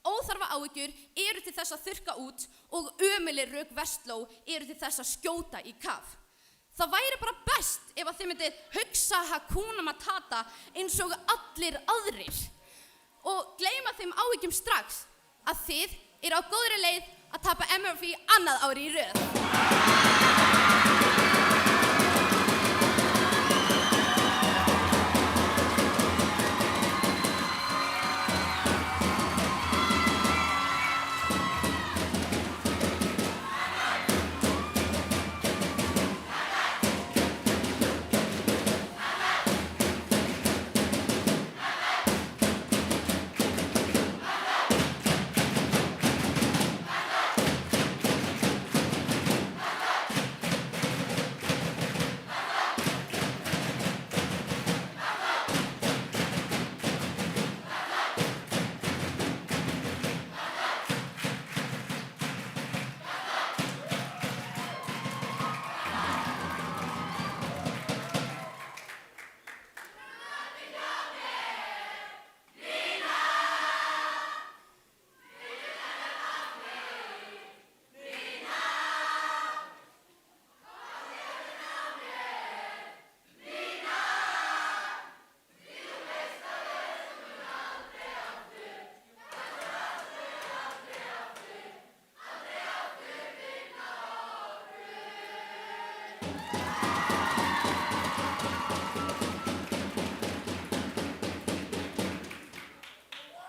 Óþarfa áhyggjur eru til þess að þurrka út og ömuleg rök Vestló eru til þess að skjóta í kaf. Það væri bara best ef að þið myndið hugsa Hakuna Matata eins og allir aðrir og gleyma þeim áhyggjum strax að þið eru á góðri leið að tapa MRF annað ári í röð.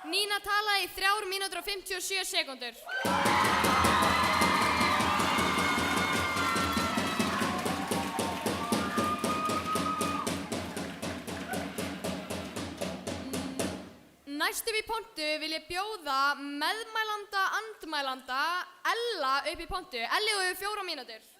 Nína talaði í 3 mínútur og 57 sekúndur. Næst upp í pontu vil ég bjóða meðmælanda, andmælanda, Ella upp í pontu. Elli og hefur 4 mínútur.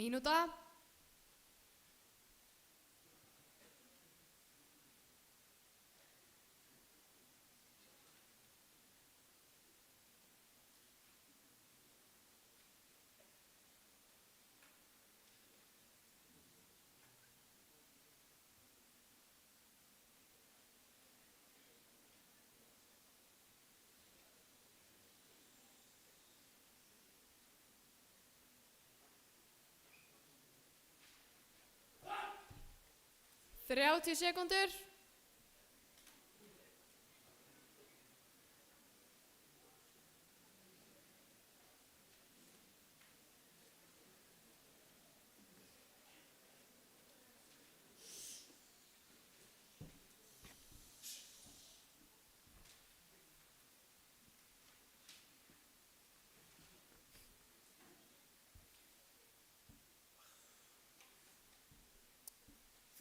Mínúta. Þrjátíu sekúndur.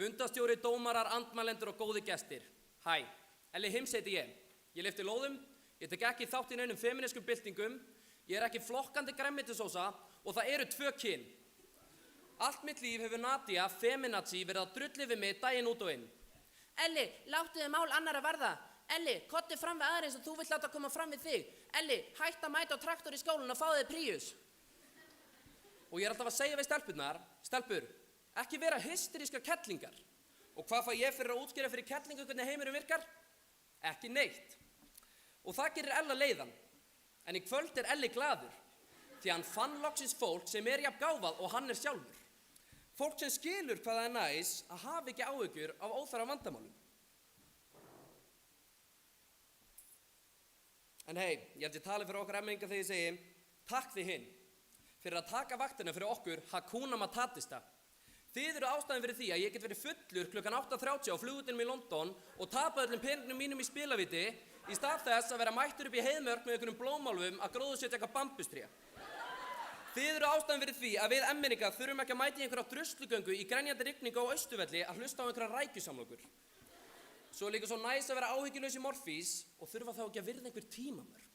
Fundastjóri, dómarar, andmælendur og góði gestir. Hæ, Elli Hims heiti ég. Ég lyfti lóðum, ég tek ekki þátt í neinum feminískum byltingum, ég er ekki flokkandi grænmetisósa og það eru 2 kyn. Allt mitt líf hefur Nadia, feminazi, verið að drulli við mig daginn út og inn. Elli, láttu þið mál annara varða. Elli, kotti fram við aðeins og þú vilt láta koma fram við þig. Elli, hætt að mæta á traktor í skólan og fá þig Prius. Og ég er alltaf að segja við stelpur, ekki vera hysterískar kettlingar. Og hvað fæ ég fyrir að útskýra fyrir kettlingu hvernig heimurum virkar? Ekki neitt. Og það gerir Ella leiðan. En í kvöld er Elli glaður. Því hann fann loksins fólk sem er jafn gáfað og hann er sjálfur. Fólk sem skilur hvað það er næs að hafa ekki áhyggjur af óþarfa vandamálum. En hei, ég held ég tali fyrir okkur emminga þegar ég segi takk þið hinn fyrir að taka vaktina fyrir okkur Hakuna Matatista. Þið eru ástæðan fyrir því að ég get verið fullur klukkan 8:30 á flugvellinum í London og tapa öllum peningum mínum í spilavíti í stað þess að vera mættur upp í Heiðmörk með einhverjum blómálfum að gróðursetja eitthvað bambustré. Þið eru ástæðan fyrir því að við emminningar þurfum ekki að mæta í einhverja druslugöngu í grenjandi rigningu á Austurvelli að hlusta á einhverja rækjusamlokur. Svo er líka svo næs að vera áhyggjulaus í morfís og þurfa þá ekki að virða einhver tímamörk.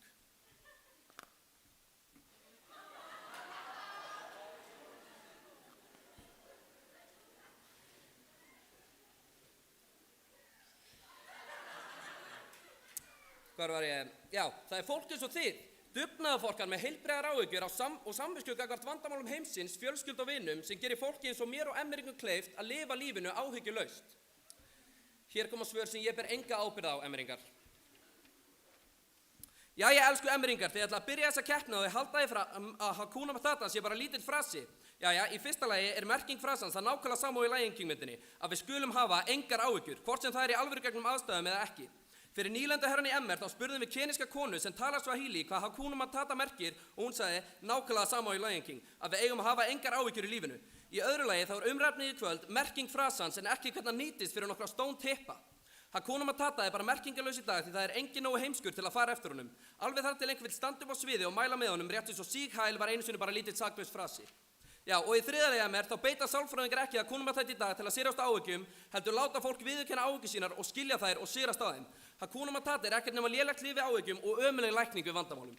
Hvar var ég? Já, það er fólk eins og þið, dugnaðarfólkar með heilbrigðar áhyggjur og samvisku gagnvart vandamálum heimsins, fjölskyldu og vinum sem gerir fólki eins og mér og emmeringum kleift að lifa lífinu áhyggjulaust. Hér koma svör sem ég ber enga ábyrgð á, emmeringar. Jæja, elsku emmeringar, þið ætla að byrja þessa keppni og þið halda því að Hakuna Matata sé bara lítill frasi. Jæja, í fyrsta lagi er merking frasans það nákvæmlega sama og í Lion King myndinni, að við skulum hafa engar áhyggjur, hvort sem það er í alvöru gegnum aðstæðum eða ekki. Fyrir nýlenduherran í MR þá spurðum við keníska konu sem talar Swahili hvað Hakuna Matata merkir og hún sagði nákvæmlega sama og í Lion King, að við eigum að hafa engar áhyggjur í lífinu. Í öðru lagi þá er umræfnið í kvöld merking frasans en ekki hvernig hann nýtist fyrir nokkra stón tippa. Hakuna Matata er bara merkingarlaus í dag því það er engin nógu heimskur til að fara eftir honum. Alveg þar til einhver vill standa upp á sviði og mæla með honum rétt eins og Sieg Heil var einu sinni bara lítill saklaus frasi. Já, og í þriðja lagi MR þá beita sálfræðingar ekki Hakuna Matata í dag til að sigrast á áhyggjum, heldur láta fólk viðurkenna áhyggjur sínar og skilja þær og sigrast á þeim. Hakuna Matata er ekkert nema lélegt líf við áhyggjum og ömurleg lækning við vandamálum.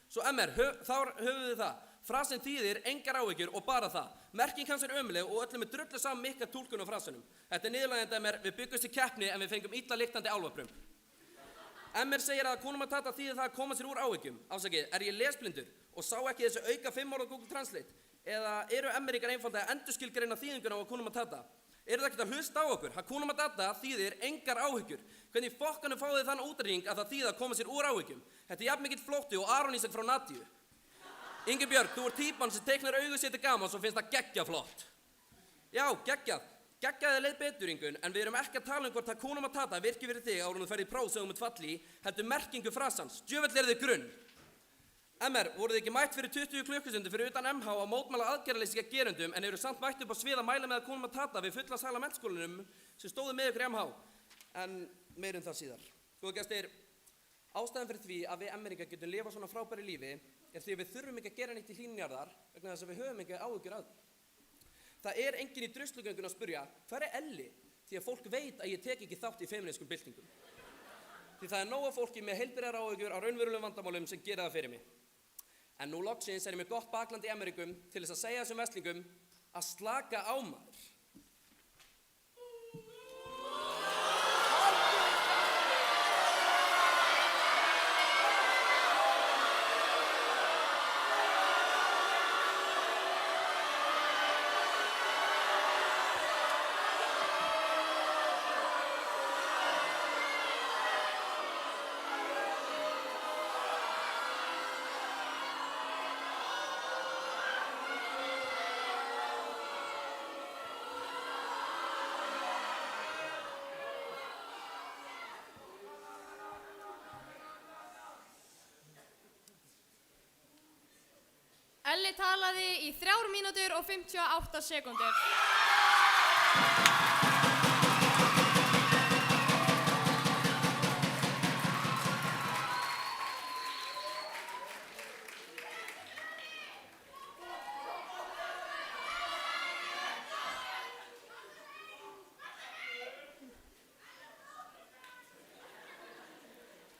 Svo MR, þá höfum við það. Frasin þýðir engar áhyggjur og bara það. Merking hans er ömurleg og öllum er drullu saman mikla túlkun á frasinum. Þetta er niðurlægjandi MR, við byggumst í keppni en við fengum illa lyktandi álfaprump. MR segir að Hakuna Matata þýðir það að koma sér úr áhyggjum. Afsakið, er ég lesblindur og sá ekki þessu auka 5 orð á Google Translate? Eða eru Emmeringar einfaldlega að endurskilgreina þýðinguna á Hakuna Matata? Eru það ekkert að hlusta á okkur? Hakuna Matata þýðir engar áhyggjur. Hvernig í fokkanum fáið þið þann útreikning að það þýðir að koma sér úr áhyggjum? Þetta er jafn mikill flótti og Aron Ísak frá Nadíu. Ingibjörg, þú ert típan sem teiknar augu sér til gamans og finnst það geggjað flott. Já, geggjað. Geggjaði leið betur, Ingun, en við erum ekki að tala um hvort Hakuna Matata virki fyrir þig áður en þú ferð í próf sem þú munt falli í, heldur merkingu frasans. Djöfull eru þið grunn. MR, voruð þið ekki mætt fyrir 20 klukkustundum fyrir utan MH að mótmæla aðgerðarleysi gegn gerendum en eru samt mætt upp á svið að mæla með Hakuna Matata við fulla sala menntaskólanum sem stóðu með ykkur í MH. En meir það síðar. Góðu gestir, ástæðan fyrir því að við Emmeringar getum lifað svona frábæru lífi er því að við þurfum ekki að gera neitt í hlýnjarðar vegna þess að við höfum ekki áhyggjur af því. Það er enginn í druslugöngun að spurja, hvar er Elli? Því að fólk veit að ég tek ekki þátt í feminískum byltingum. Því það er nóg af fólki með heilbrigðar áhyggjur á raunverulegum vandamálum sem gera það fyrir mig. En nú loksins er ég með gott bakland í Emmerinkum til þess að segja þessum veslingum að slaka á maður. Elli talaði í 3 mínútur og 58 sekúndur.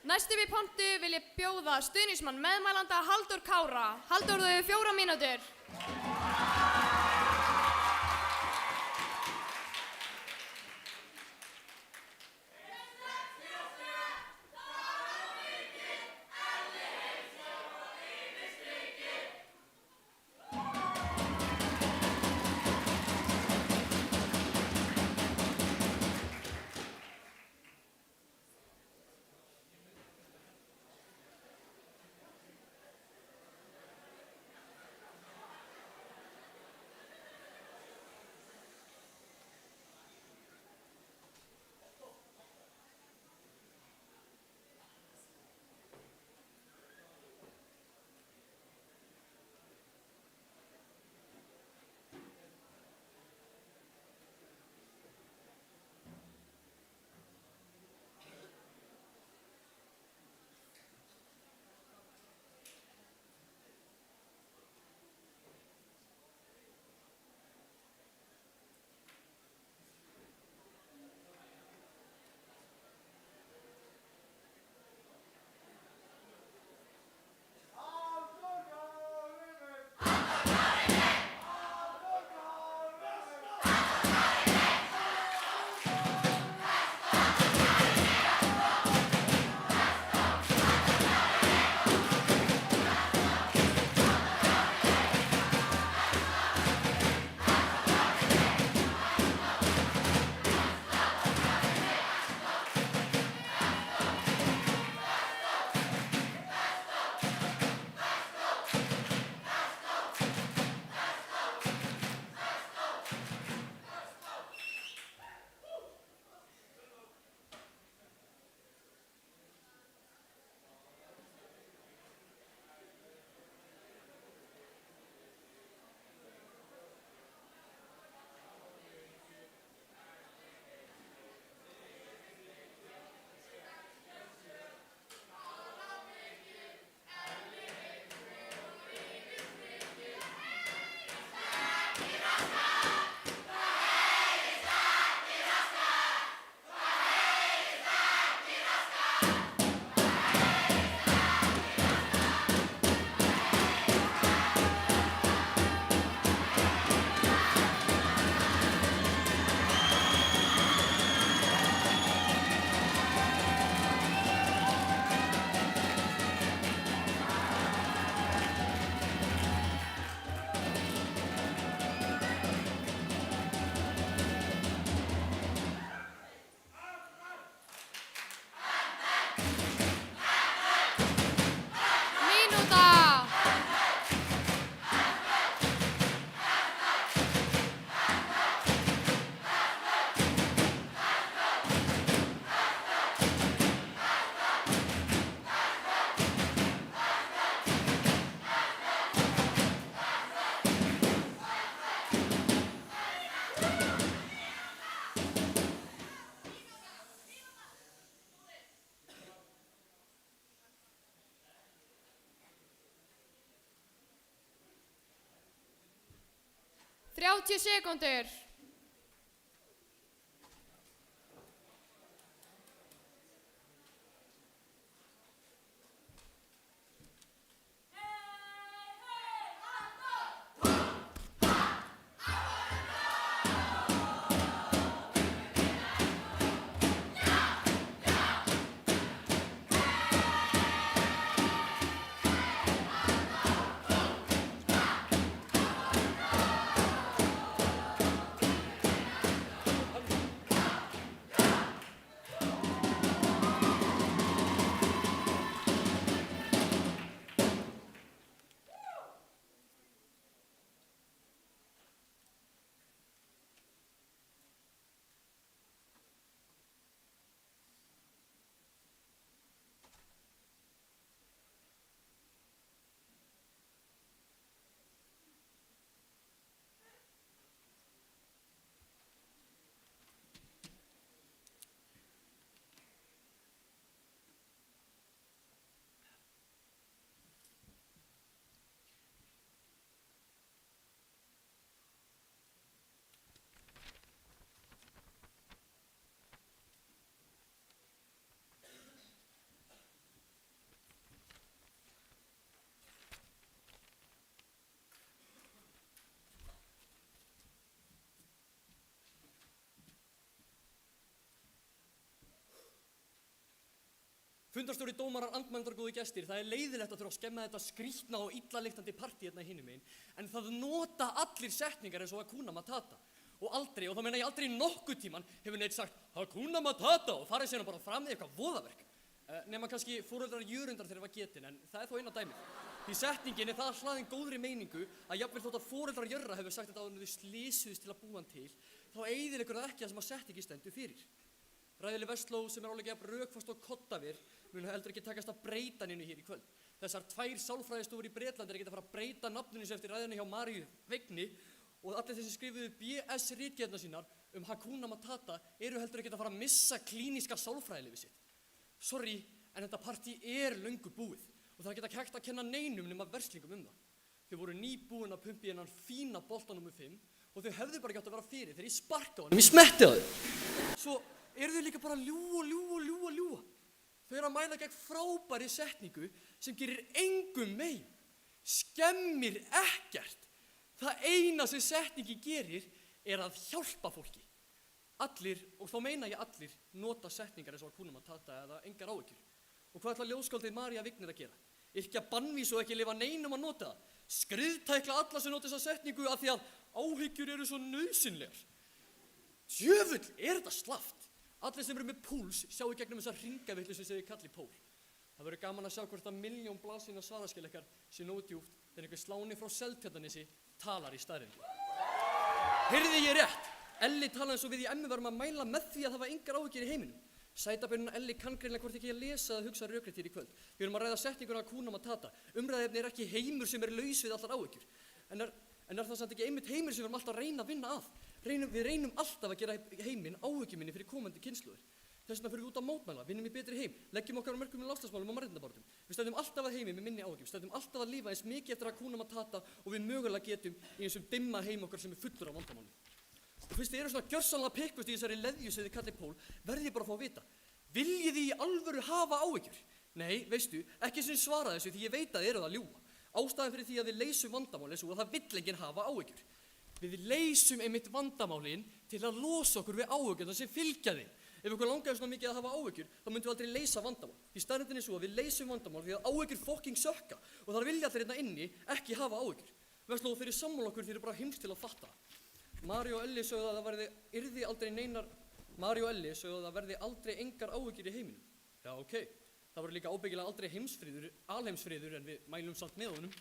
Næst upp í pontu vil ég bjóða stuðningsmann meðmælanda Halldór Kára. Halldór, þú hefur 4 mínútur. Þrjátíu sekúndur. Fundarstjóri, dómarar, andmælandar og góði gestir, það leiðilegt að þurfa að skemma þetta skrýtna og illaliktandi partí hérna hinum megin, en það nota allir setningar eins og Hakuna Matata. Og aldrei, og þá meina ég aldrei nokkuð tíman, hefur neitt sagt Hakuna Matata og farið síðan bara fram með eitthvað voðaverk. Nema kannski foreldrar Jörundar þegar það var getin, en það þó eina dæmið. Því setningin það hlaðin góðri meiningu að jafnvel þótt að foreldrar Jörra hefur sagt þetta áður en þau slísuðust til að búa hann til, þá eyðileggur það ekki það sem að setningi stendur fyrir. Ræðileg Vestló sem álíka jafn rökfast og koddavir mun heldur ekki takast að breyta neinu hér í kvöld. Þessar 2 sálfræðistofur í Bretlandi ekki að fara að breyta nafninu sem eftir ræðinu hjá Maríu Vigni og allir þessi skrifuðu BS ritgerðnar sínar Hakuna Matata eru heldur ekki að fara að missa klíníska sálfræðilífið sitt. Sorry, en þetta partí löngu búið og það geta hægt að kenna neinum nema verslingum það. Þau voru nýbúin að pumpi hennan fína bolta nr. 5 og þau hefðu bara gætt að vera fyrir þegar ég sparka á hann. Ég smetti á þau. Svo eru þau líka bara að ljúga. Þau eru að mæla gegn frábæri setningu sem gerir engum megin. Skemmir ekkert. Það eina sem setningi gerir að hjálpa fólki. Allir, og þá meina ég allir, nota setningar eins og Hakuna Matata eða engar áhyggjur. Og hvað ætla ljóðskáldið María Vignir að gera? Yrkja bannvís og ekki lifa neinum að nota það. Skriðtækla alla sem nota þessa setningu af því að áhyggjur eru svo nauðsynlegar. Djöfull, þetta slaft? Allir sem eru með púls sjá í gegnum þessa hringavillu sem segir kalli pól. Það verður gaman að sjá hvort að 1.000.000 blaðsíðna svaraskjaleikar sé nógu djúpt þegar einhver sláni frá Seltjarnarnesi talar í staðreyndum. Heyrði ég rétt? Elli talaði eins og við í MI varum að mæla með því að það var engar áhyggjur í heiminum. Sætabjörnuna Elli kann greinilega hvort ekki að lesa eða hugsa rökrétt hér í kvöld. Við erum að ræða setninguna Hakuna Matata. Umræðefni ekki heimur sem laus við allar áhyggjur. En það samt ekki einmitt heimur sem við erum alltaf að reyna að vinna að? Við reynum alltaf að gera heiminn áhyggjuminni fyrir komandi kynslóðir. Þess vegna fyrir við út að mótmæla, vinnum í betri heim, leggjum okkar á mörkum í loftslagsmálum og mannréttindabaráttum. Við stefnum alltaf að heimi með minni áhyggjum, stefnum alltaf að lifa eins mikið eftir Hakuna Matata og við mögulega getum í einsum dimma heim okkar sem fullur af vandamálum. Og fyrst þið eru svona gjörsamlega pikkust í þessari leðju sem þið kallið pól, verði ég bara að fá að vita. Viljið þið í alvöru hafa áhyggjur? Nei, veistu, ekki sem svara þessu því ég veit að þið eruð að ljúga. Ástæðan fyrir því að við leysum vandamál er svo að það vill enginn hafa áhyggjur. Við leysum einmitt vandamálin til að losa okkur við áhyggjurnar sem fylgja þeim. Ef okkur langaði svona mikið að hafa áhyggjur, þá myndum við aldrei leysa vandamál. Því staðreyndin er svo að við leysum vandamál því að áhyggjur fucking sökka og það vilja allir hérna inni ekki hafa áhyggjur. Vestló, þeir eru sammála okkur, þeir eru bara heims til að fatta. Mari og Elli sögðu að það verði aldrei engar áhyggjur í heiminum. Já, ok. Það verður líka ábyggilega aldrei alheimsfriður en við mælum samt með honum.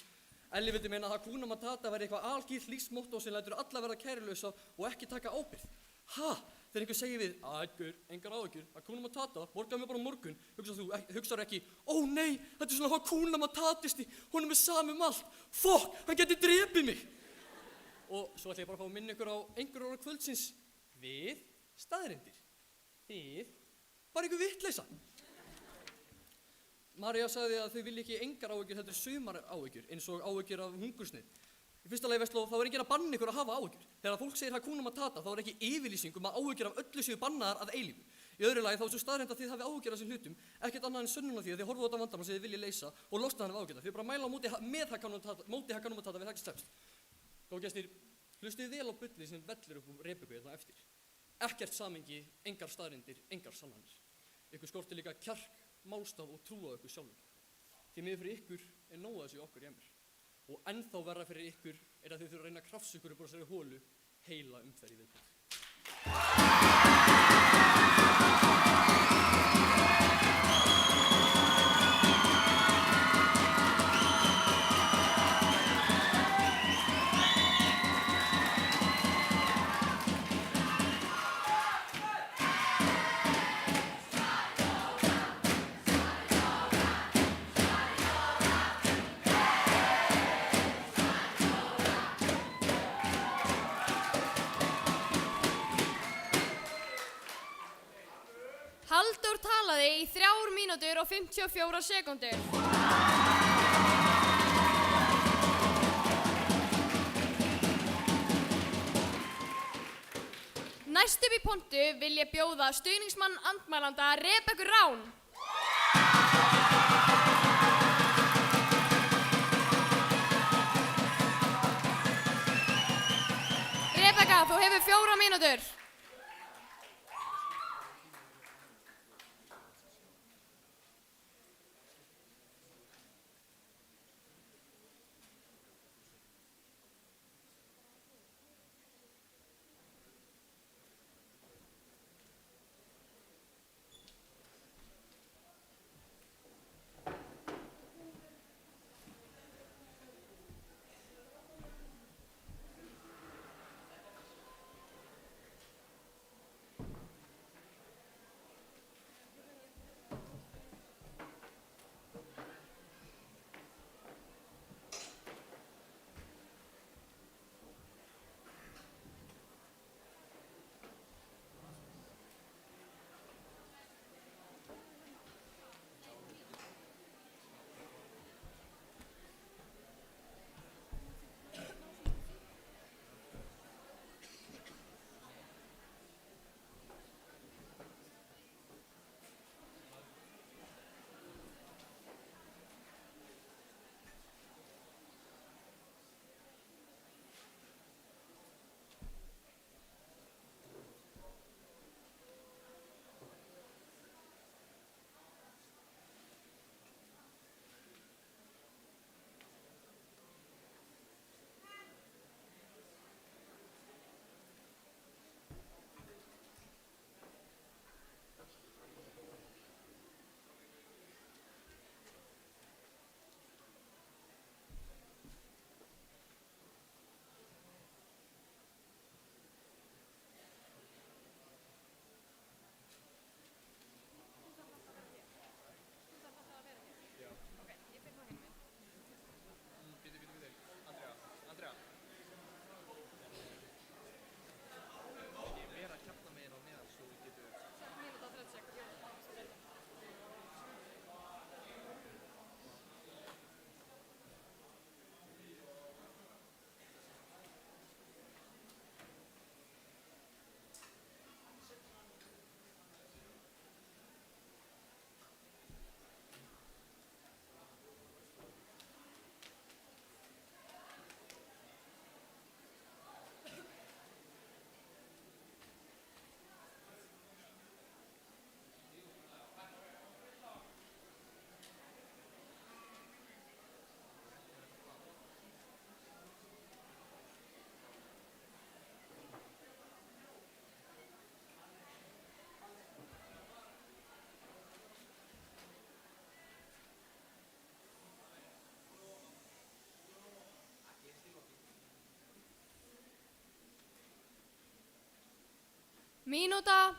Elli vildi meina að Hakuna Matata verði eitthvað algilt lífsmotto sem lætur alla verða kærulausa og ekki taka ábyrgð. Þegar einhver segir við, engar áhyggjur, Hakuna Matata, borgaðu mig bara morgun, hugsar ekki, ó nei, þetta er svona Hakuna Matatisti, honum er sami allt, fokk, hann geti drepið mig. Og svo ætla ég bara að fá að minna ykkur á einhver ára kvöldsins, við staðreyndir, þið, bara einhver vitleysa. María sagði að þau vilja ekki engar áhyggjur, heldur sumar áhyggjur, eins og áhyggjur af hungursneyð. Í fyrsta lagi Vestló, þá enginn að banna ykkur að hafa áhyggjur. Þegar fólk segir Hakuna Matata, þá ekki yfirlýsing að áhyggjur af öllu séu bannaðar að eilífu. Í öðru lagi þá er svo staðreynd að þið hafi áhyggjur af þessum hlutum, ekkert annað en sönnun á því að þið horfðu á þetta vandamál sem þið viljið leysa og losna hann af áhyggjurnar. Þið bara að mæla móti Hakuna Matata við það ekki stefst. Góðu gestir, hlustið vel á bullið sem vellur upp Rebekku hérna eftir. Ekkert samhengi, engar staðreyndir, engar sannanir. Ykkur skortir líka kjark, málstað og trú á ykkur sjálfum. Því miður fyrir ykkur nóg að þessu okkur í MR. Og ennþá verra fyrir ykkur að þið þurfa að reyna að krafsa ykkur upp á þessari holu heila umferð í viðbót. Halldór talaði í 3 mínútur og 54 sekúndur. Næst upp í pontu vil ég bjóða stuðningsmann andmælanda Rebekku Rán. Rebekka, þú hefur 4 mínútur. Mínúta.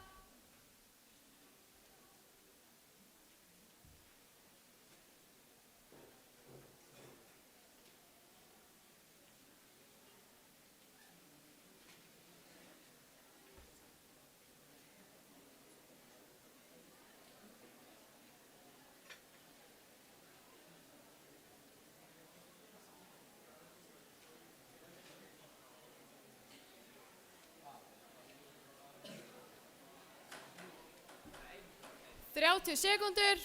Þrjátíu sekúndur.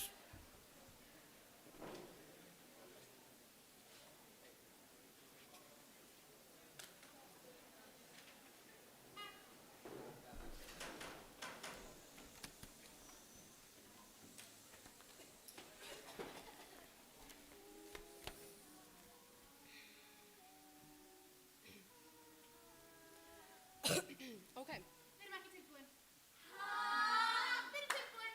Ok. Við erum ekki tilbúin. Við erum tilbúin.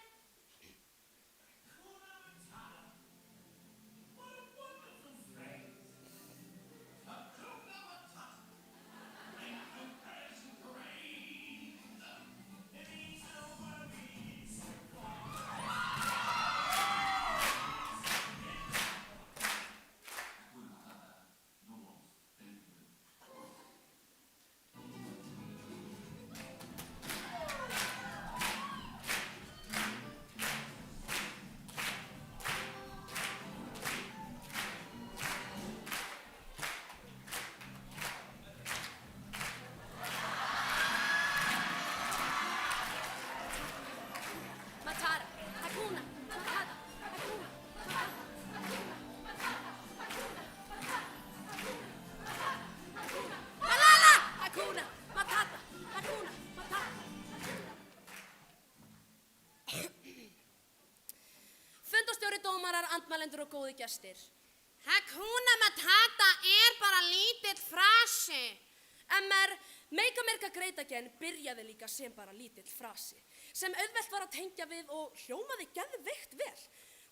Matata, Hakuna, Matata, Hakuna, Malala, Hakuna, Matata, Hakuna, Matata. Fundastjóri, dómarar, andmælendur og góði gestir. Hakuna Matata bara lítill frasi. MR, Make America Great Again byrjaði líka sem bara lítill frasi, sem auðvelt var að tengja við og hljómaði geðveikt vel.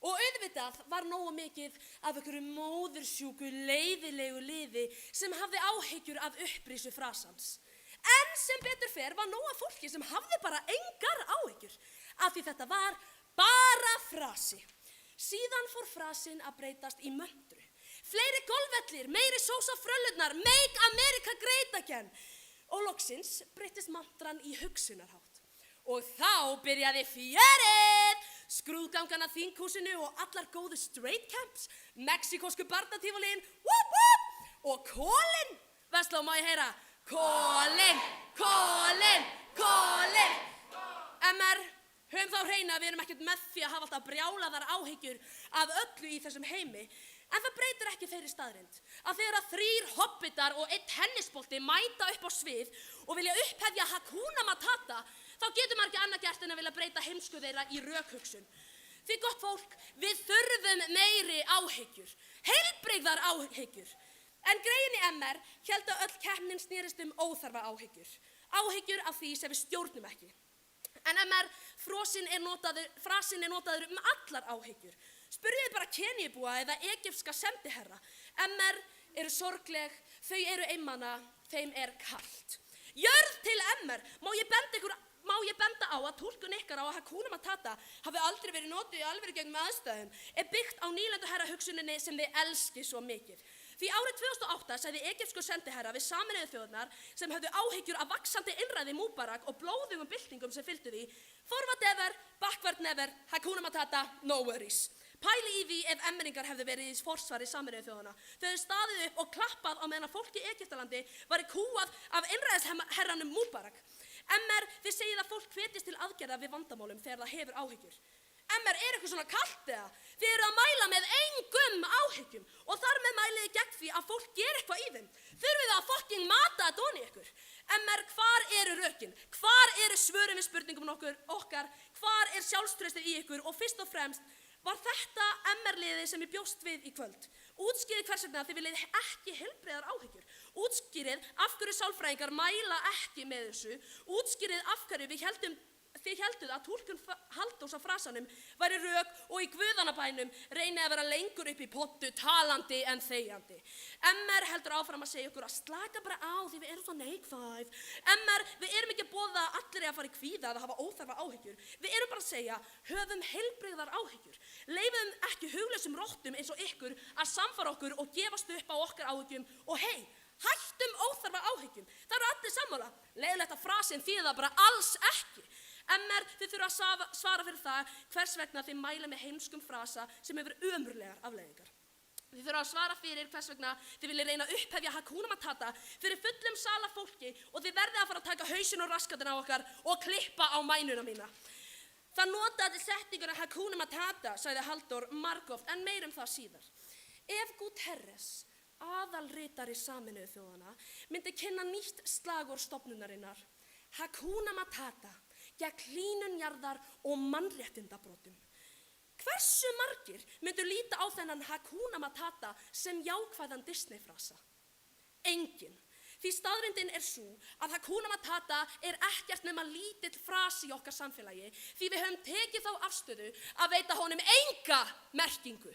Og auðvitað var nógu mikið af einhverju móðursjúku, leiðilegu liði sem hafði áhyggjur af upprísu frasans. En sem betur fer var nóg af fólki sem hafði bara engar áhyggjur, af því þetta var bara frasi. Síðan fór frasin að breytast í möntru. Fleiri golfvellir, meiri sós á fröllurnar, Make America Great Again. Og loksins breyttist mantran í hugsunarhátt. Og þá byrjaði fjörið, skrúðgangan að þinghúsinu og allar góðu straight camps, mexikósku barnatífólin, whoop whoop, og kólin. Vestló, má ég heyra? Kólin, kólin, kólin. MR, höfum þá hreina, við erum ekkert með því að hafa alltaf brjálaðar áhyggjur af öllu í þessum heimi. En það breytir ekki þeirri staðreynd að þegar að 3 hobbitar og 1 tennisbolti mæta upp á svið og vilja upphefja Hakuna Matata, þá getur maður ekki annað gert en að vilja breyta heimsku þeirra í rökhugsun. Því gott fólk, við þurfum meiri áhyggjur, heilbrigðar áhyggjur. En greyin í MR hélt að öll keppnin snerist óþarfa áhyggjur. Áhyggjur af því sem við stjórnum ekki. En MR, frasinn er notaður allar áhyggjur. Spurðið bara Kenýbúa eða egypska sendiherra. MR eru sorgleg, þau eru einmana, þeim er kalt. Jörð til MR, má ég benda á að túlkun ykkar á að Hakuna Matata hafi aldrei verið notuð í alvöru gegnum aðstæðum, er byggt á nýlenduherra hugsuninni sem þið elskið svo mikið. Því árið 2008 sagði egypskur sendiherra við Sameinuðu þjóðirnar sem höfðu áhyggjur af vaxandi innræði Mubarak og blóðugum byltingum sem fylgdu því: Forward ever, backward never, Hakuna Matata, no worries. Pæli í því ef emmeringar hefðu verið í forsvari Sameinuðu þjóðanna. Þau hefðu staðið upp og klappað á meðan fólk í Egyptalandi væri kúað af innræðisherranum Mubarak. MR, þið segið að fólk hvetjist til aðgerða við vandamálum þegar það hefur áhyggjur. MR, er eitthvað svona kalt eða? Þið eru að mæla með engum áhyggjum og þar með mæliði gegn því að fólk ger eitthvað í þeim. Þurfið það að fucking mata að dóni ykkur? MR, hvar eru rökin? Hvar eru svörin við spurningum okkar? Hvar er sjálfstraustið í ykkur? Og fyrst og fremst, var þetta MR-liðið sem ég bjóst við í kvöld? Útskýrið hvers vegna þið viljið ekki heilbrigðar áhyggjur. Útskýrið af hverju sálfræðingar mæla ekki með þessu. Útskýrið af hverju við héldum þið helduð að túlkun Halldórs á frasanum væri rök og í guðanabænum reyni að vera lengur upp í pontu talandi en þegjandi. MR heldur áfram að segja okkur að slaka bara á því við erum svo neikvæð. MR, við erum ekki að boða að allir að fara í kvíða eða hafa óþarfa áhyggjur. Við erum bara að segja, höfum heilbrigðar áhyggjur. Leifum ekki huglausum rottum eins og ykkur að samfara okkur og gefast upp á okkar áhyggjum og hei, hættum óþarfa áhyggjum. Það eru allir sammála. Leiðilegt að frasinn þýðir það bara alls ekki. MR, þið þurfa að svara fyrir það hvers vegna þið mæla með heimskum frasa sem hefur ömurlegar afleiðingar. Þið þurfa að svara fyrir hvers vegna þið viljið reyna að upphefja Hakuna Matata fyrir fullum sala fólki og þið verðið að fara að taka hausinn og raskatina á okkar og klippa á mænuna mína. Það notaði setninguna Hakuna Matata, sagði Halldór margoft, en meir það síðar. Ef Guterres, aðalritari Sameinuðu þjóðanna, myndi kynna nýtt slagorð stofnunarinnar, Hakuna Matata, gegn hlýnun jarðar og mannréttindabrotum. Hversu margir myndu líta á þennan Hakuna Matata sem jákvæðan Disney-frasa? Enginn. Því staðreyndin sú að Hakuna Matata ekkert nema lítill frasi í okkar samfélagi því við höfum tekið þá afstöðu að veita honum enga merkingu.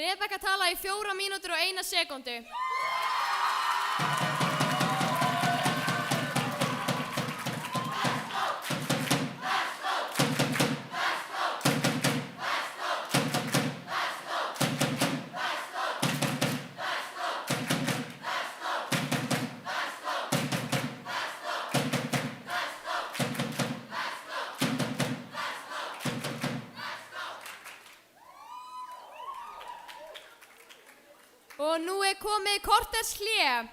Rebekka tala í 4 mínútur og 1 sekúndu. Og nú komið korters hlé.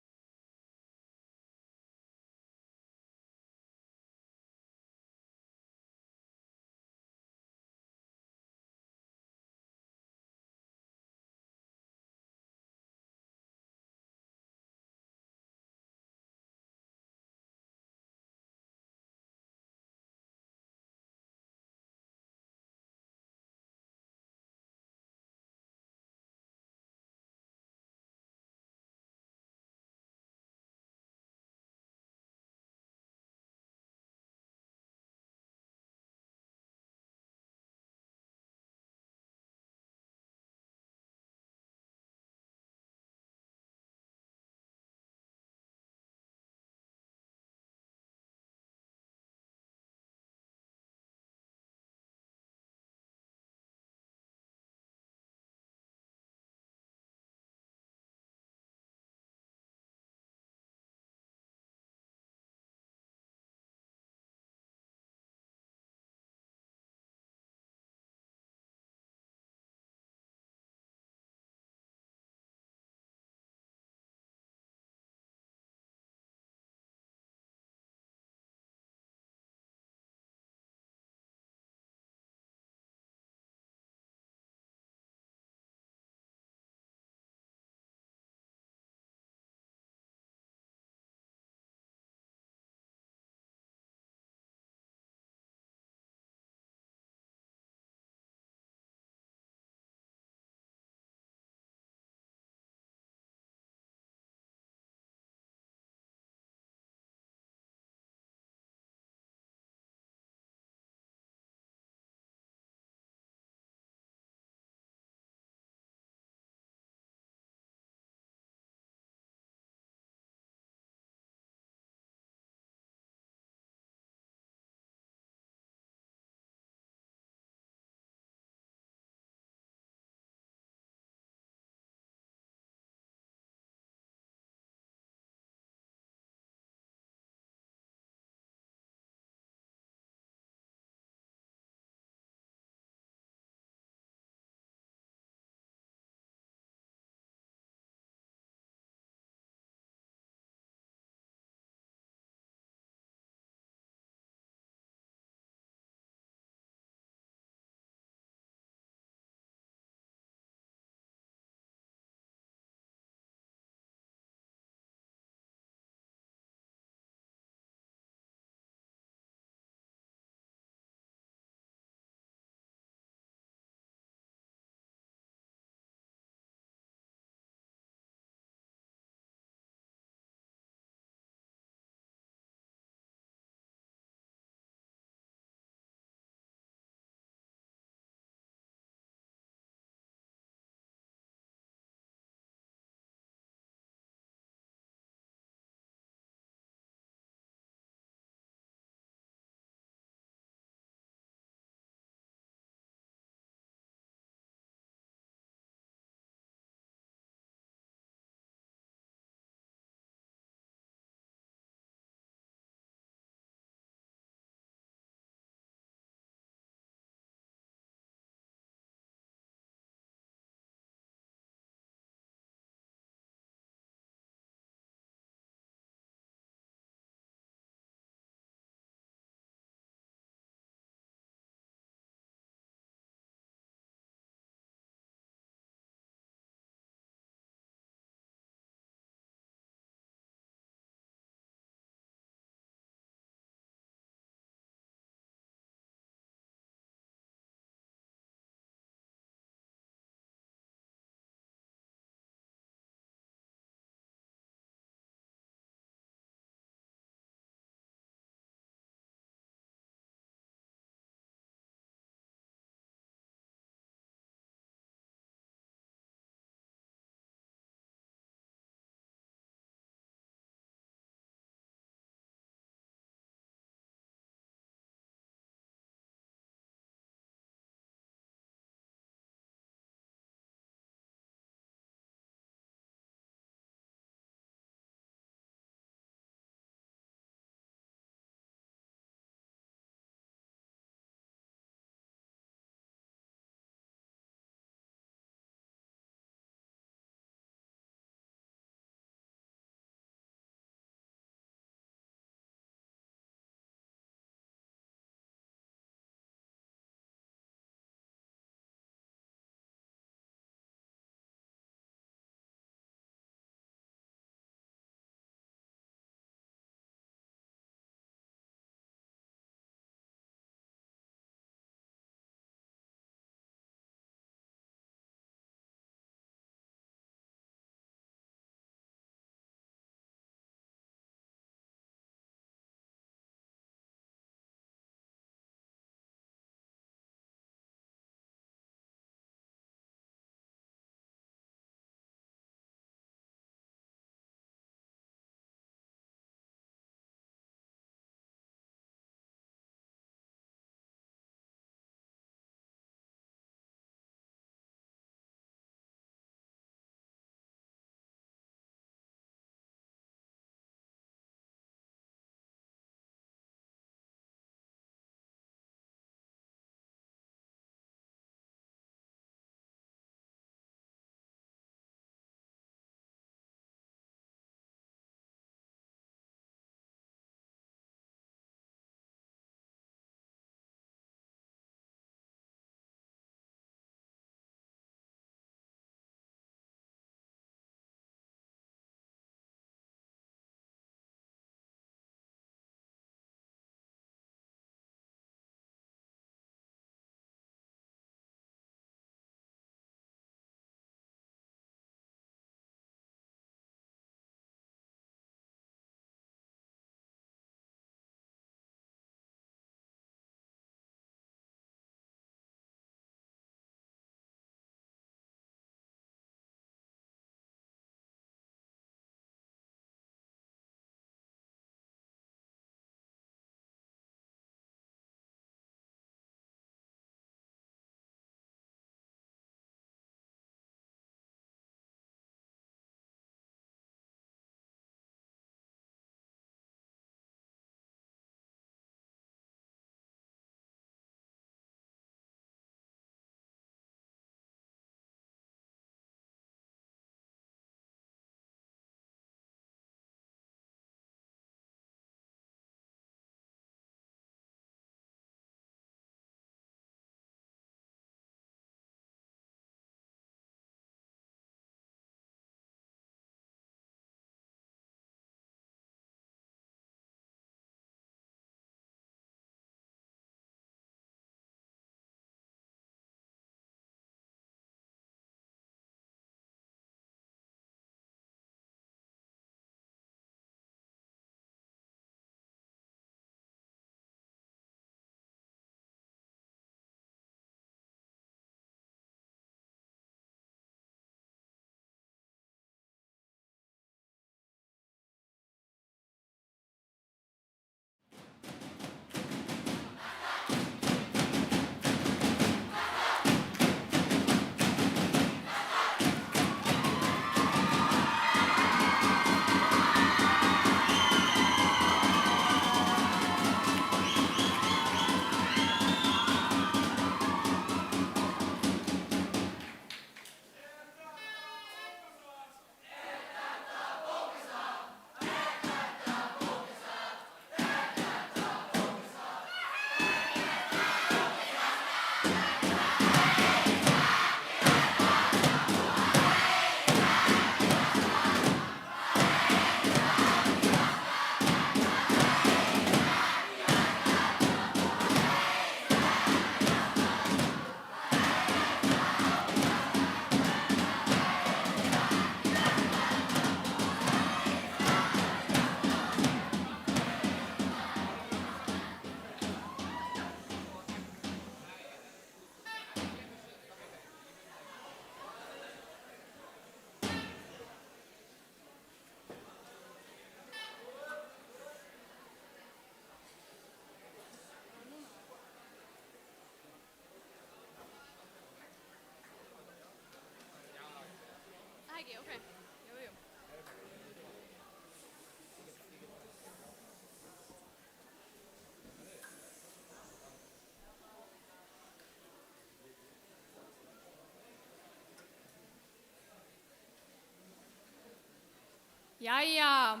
Jæja.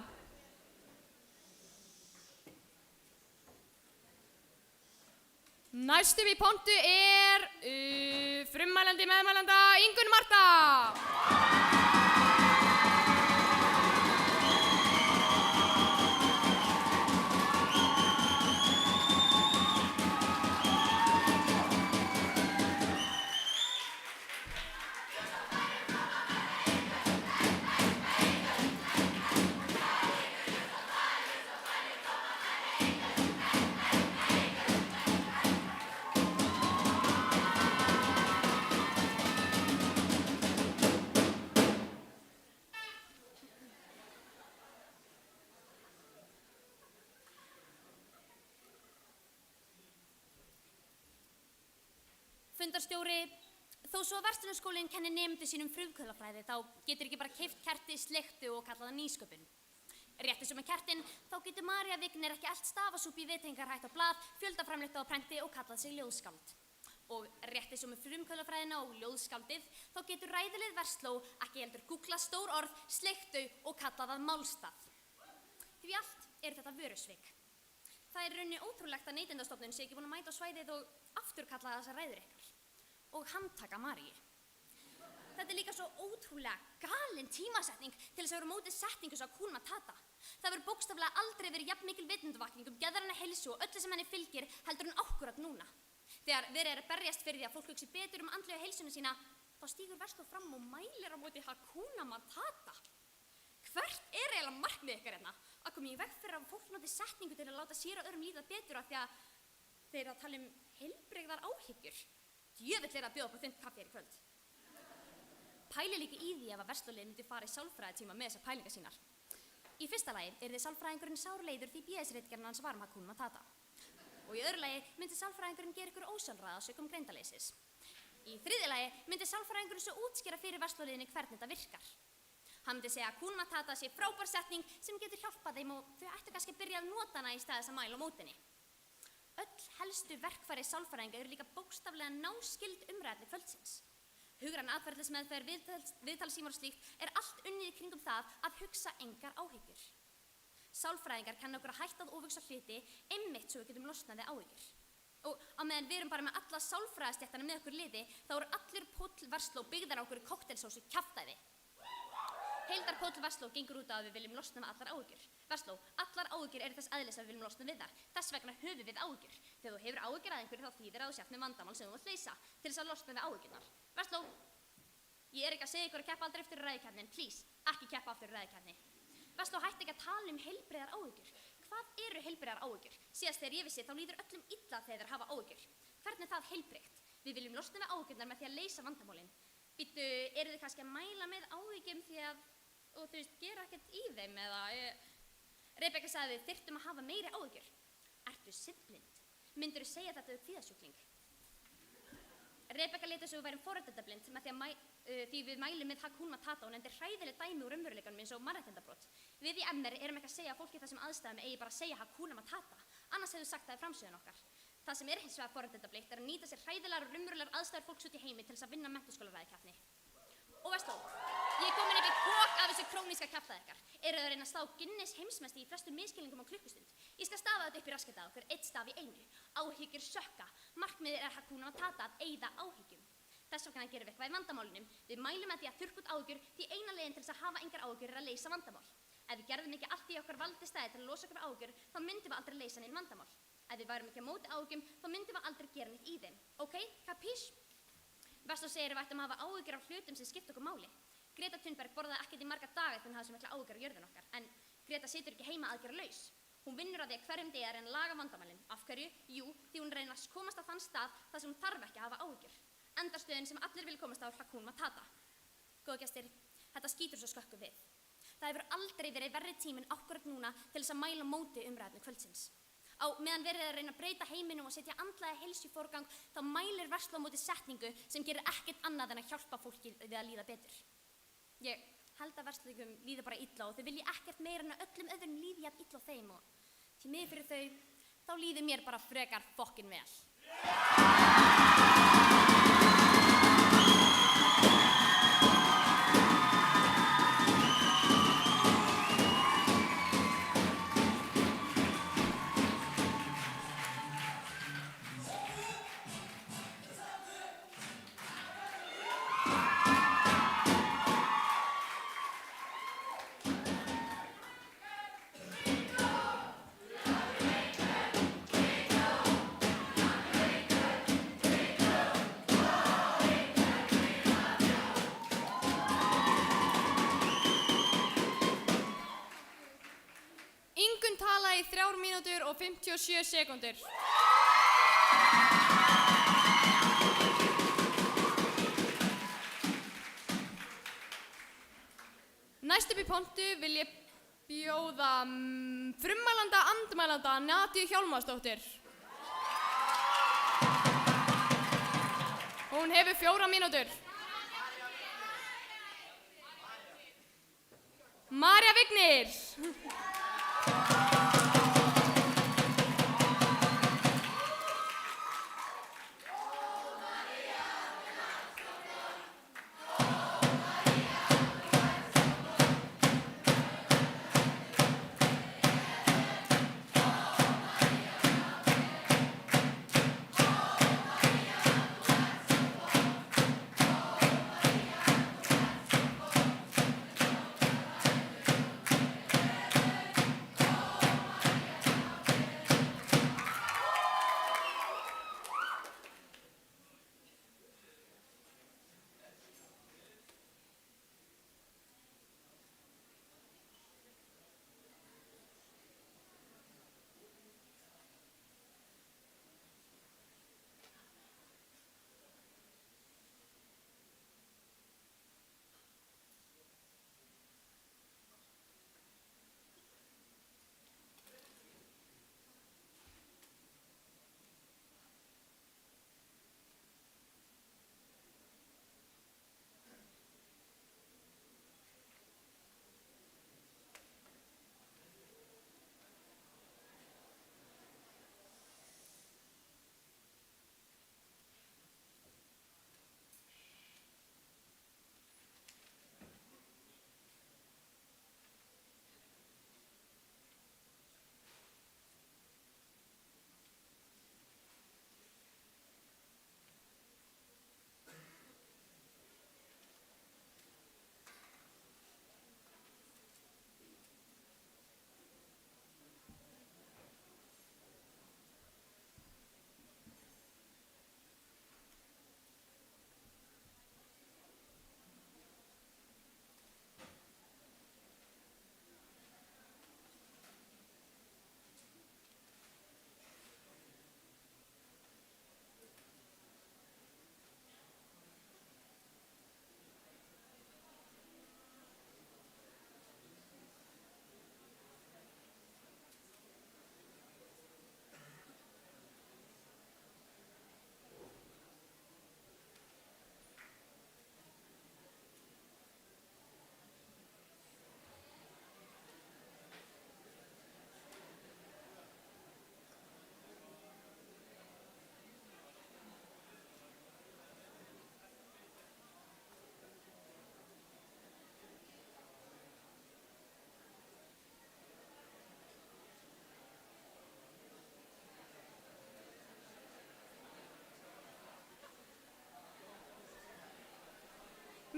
Næst upp í pontu er frummælandi meðmælanda Ingunn Marta. Fundarstjóri, þó svo að verslunarskólinn kenni nemendum sínum frumkvöðlafræði þá getur ekki bara keypt kerti, sleiktu og kallað það nýsköpun. Rétt eins og með kertin, þá getur María Vignir ekki allt stafasúpi í viðtengar hægt á blað, fjöldaframleitt á prenti og kallað sig ljóðskáld. Og rétt eins og með frumkvöðlafræðina og ljóðskáldið, þá getur ræðileg versló ekki heldur googlað stór orð, sleiktu og kallað það málstað. Því allt er þetta vörusvik. Það er rauninni ótrúlegt að Neytendastofnun sé ekki búin að mæta á svæðið og afturkalla þessar ræður ykkar. Og handtaka Maríu. Þetta er líka svo ótrúlega galin tímasetning til þess að vera mótið setningu svo að Hakuna Matata. Það verður bókstaflega aldrei verið jafn mikil vitundavakning geðræna heilsu og öllu sem henni fylgir heldur en akkúrat núna. Þegar verið er að berjast fyrir því að fólk hugsi betur andlega heilsuna sína, þá stígur Versló fram og mælir á móti Hakuna Matata. Hvert er eiginlega markmið ykkar hérna? Að koma í veg fyrir að fólk noti setningu til að láta sér og öðrum líða betur af því að þeir eru að tala heilbrigðar áhyggjur. Djöfull er að bjóða upp á þunnt kaffi í kvöld. Pæli líka í því ef að Verslólið myndi fara í sálfræðitíma með þessar pælingar sínar. Í fyrsta lagi yrði sálfræðingurinn sárleiður því BS-ritgerðin hans var Hakuna Matata. Og í öðru lagi myndi sálfræðingurinn gera ykkur ósjálfráða sökum greindarleysis. Í þriðja lagi myndi sálfræðingurinn svo útskýra fyrir Verslóliðinni hvernig þetta virkar. Hann myndi segja að Hakuna Matata sé frábær setning sem getur hjálpað þeim og þau ættu kannski að byrja að nota hana í stað þess að mæla á mótinni. Öll helstu verkfæri sálfræðinga eru líka bókstaflega náskyld umræðni kvöldsins. Hugræn atferlismeðferð, viðtalsímar og slíkt er allt unnið í kringum það að hugsa engar áhyggjur. Sálfræðingar kenna okkur að hætta að ofhugsa hluti einmitt svo við getum losnað við áhyggjur. Og á meðan við erum bara með alla sálfræðastéttana með okkur liði þá eru allir Póll Versló byggðar á okkur koktelsósu kjaftæði. Heildar Póll Versló gengur út á að við viljum losna við allar áhyggjur. Versló, allar áhyggjur eru þess eðlis að við viljum losna við þar. Þess vegna höfum við áhyggjur. Þegar þú hefur áhyggjur að einhverju þá þýðir að þú sért með vandamál sem þú vilt leysa til þess að losna við áhyggjurnar. Versló, ég er ekki að segja ykkur að keppa aldrei aftur í ræðukeppni, en please, ekki keppa aftur í ræðukeppni. Versló, hætti ekki að tala heilbrigðar áhyggjur. Hvað eru heilbrigðar áhyggjur? Síðast þegar ég vissi þá líður öllum illa þegar þeir hafa áhyggjur. Hvernig er það heilbrigt? Við viljum losna við áhyggjurnar með því að leysa vandamálin. Bíddu, eru þið kannski að mæla með áhyggjum því að og þú veist, gera ekkert í þeim eða Rebekka sagði við þyrftum að hafa meiri áhyggjur. Ertu siðblind? Myndirðu segja þetta við kvíðasjúkling? Rebekka lét þessu við værum forréttindablind með því við mælum með Hakuna Matata og nefndir hræðileg dæmi úr raunveruleikanum eins og mannréttindabrot. Við í MR erum ekki að segja að fólki í þessum aðstæðum eigi bara að segja Hakuna Matata, annars hefðu sagt það í framsögun okkar. Það sem er hins vegar forréttindablind er að nýta sér hræðilegar og raunverulegar aðstæður fólks út í heimi til þess að vinna menntaskólaræðikeppni. Og Versló, ég er komin upp í kok af þessu króníska kjaftæði ykkar. Eru þau að reyna að slá Guinness heimsmesti í flestum miskilningum á klukkustund? Ég skal stafa þetta upp í raskatað okkur, einn staf í einu. Áhyggjur sökka. Markmiðið er Hakuna Matata að eyða áhyggjum. Þess vegna gerum við eitthvað í vandamálunum. Við mælum með því að þurrka út áhyggjur því eina leiðin til þess að hafa engar áhyggjur er að leysa vandamál. Ef við gerðum ekki allt í okkar valdi stæði til að losa okkur áhyggjur, þá myndum við aldrei leysa nein vandamál. Ef við værum ekki á móti áhyggjum, þá myndum við aldrei gera neitt í þeim. Ok, kapís? Versló segir við ættum að hafa áhyggjur af hlutum sem skipta okkur máli. Greta Thunberg borðaði ekkert í marga daga þegar hún hafði svo mikla áhyggjur á jörðinni okkar, en Greta situr ekki heima aðgerðalaus. Hún vinnur að því að hverjum degi að reyna að laga vandamálin. Af hverju? Jú, því hún reynir að komast á þann stað þar sem hún þarf ekki að hafa áhyggjur. Endarstöðin sem allir vilja komast á er Hakuna Matata. Góða gestir, þetta skýtur svo skökku við. Það hefur aldrei verið verri tíminn akkúrat núna til þess að mæla móti umræðni kvöldsins. Á meðan verið að reyna að breyta heiminum og setja andlega heilsu í forgang, þá mælir Versló móti setningu sem gerir ekkert annað en að hjálpa fólki við að líða betur. Ég held að Verslóingum líði bara illa og þau vilja ekkert meira en að öllum öðrum líði jafn illa á þeim og því miður fyrir þau, þá líði mér bara frekar fokkin vel. og 57 sekúndur. Næst upp í pontu vil ég bjóða frummælanda andmælanda Nadíu Hjálmarsdóttir. Hún hefur 4 mínútur. Marja Vignir.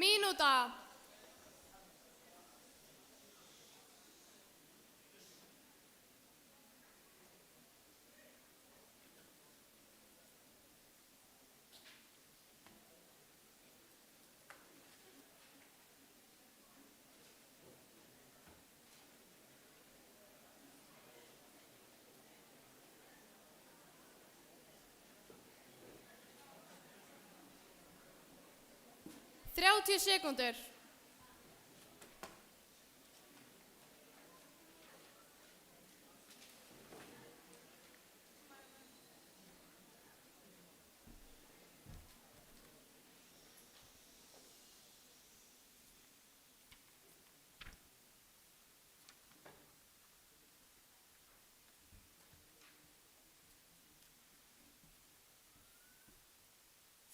Mínúta. Þrjátíu sekúndur.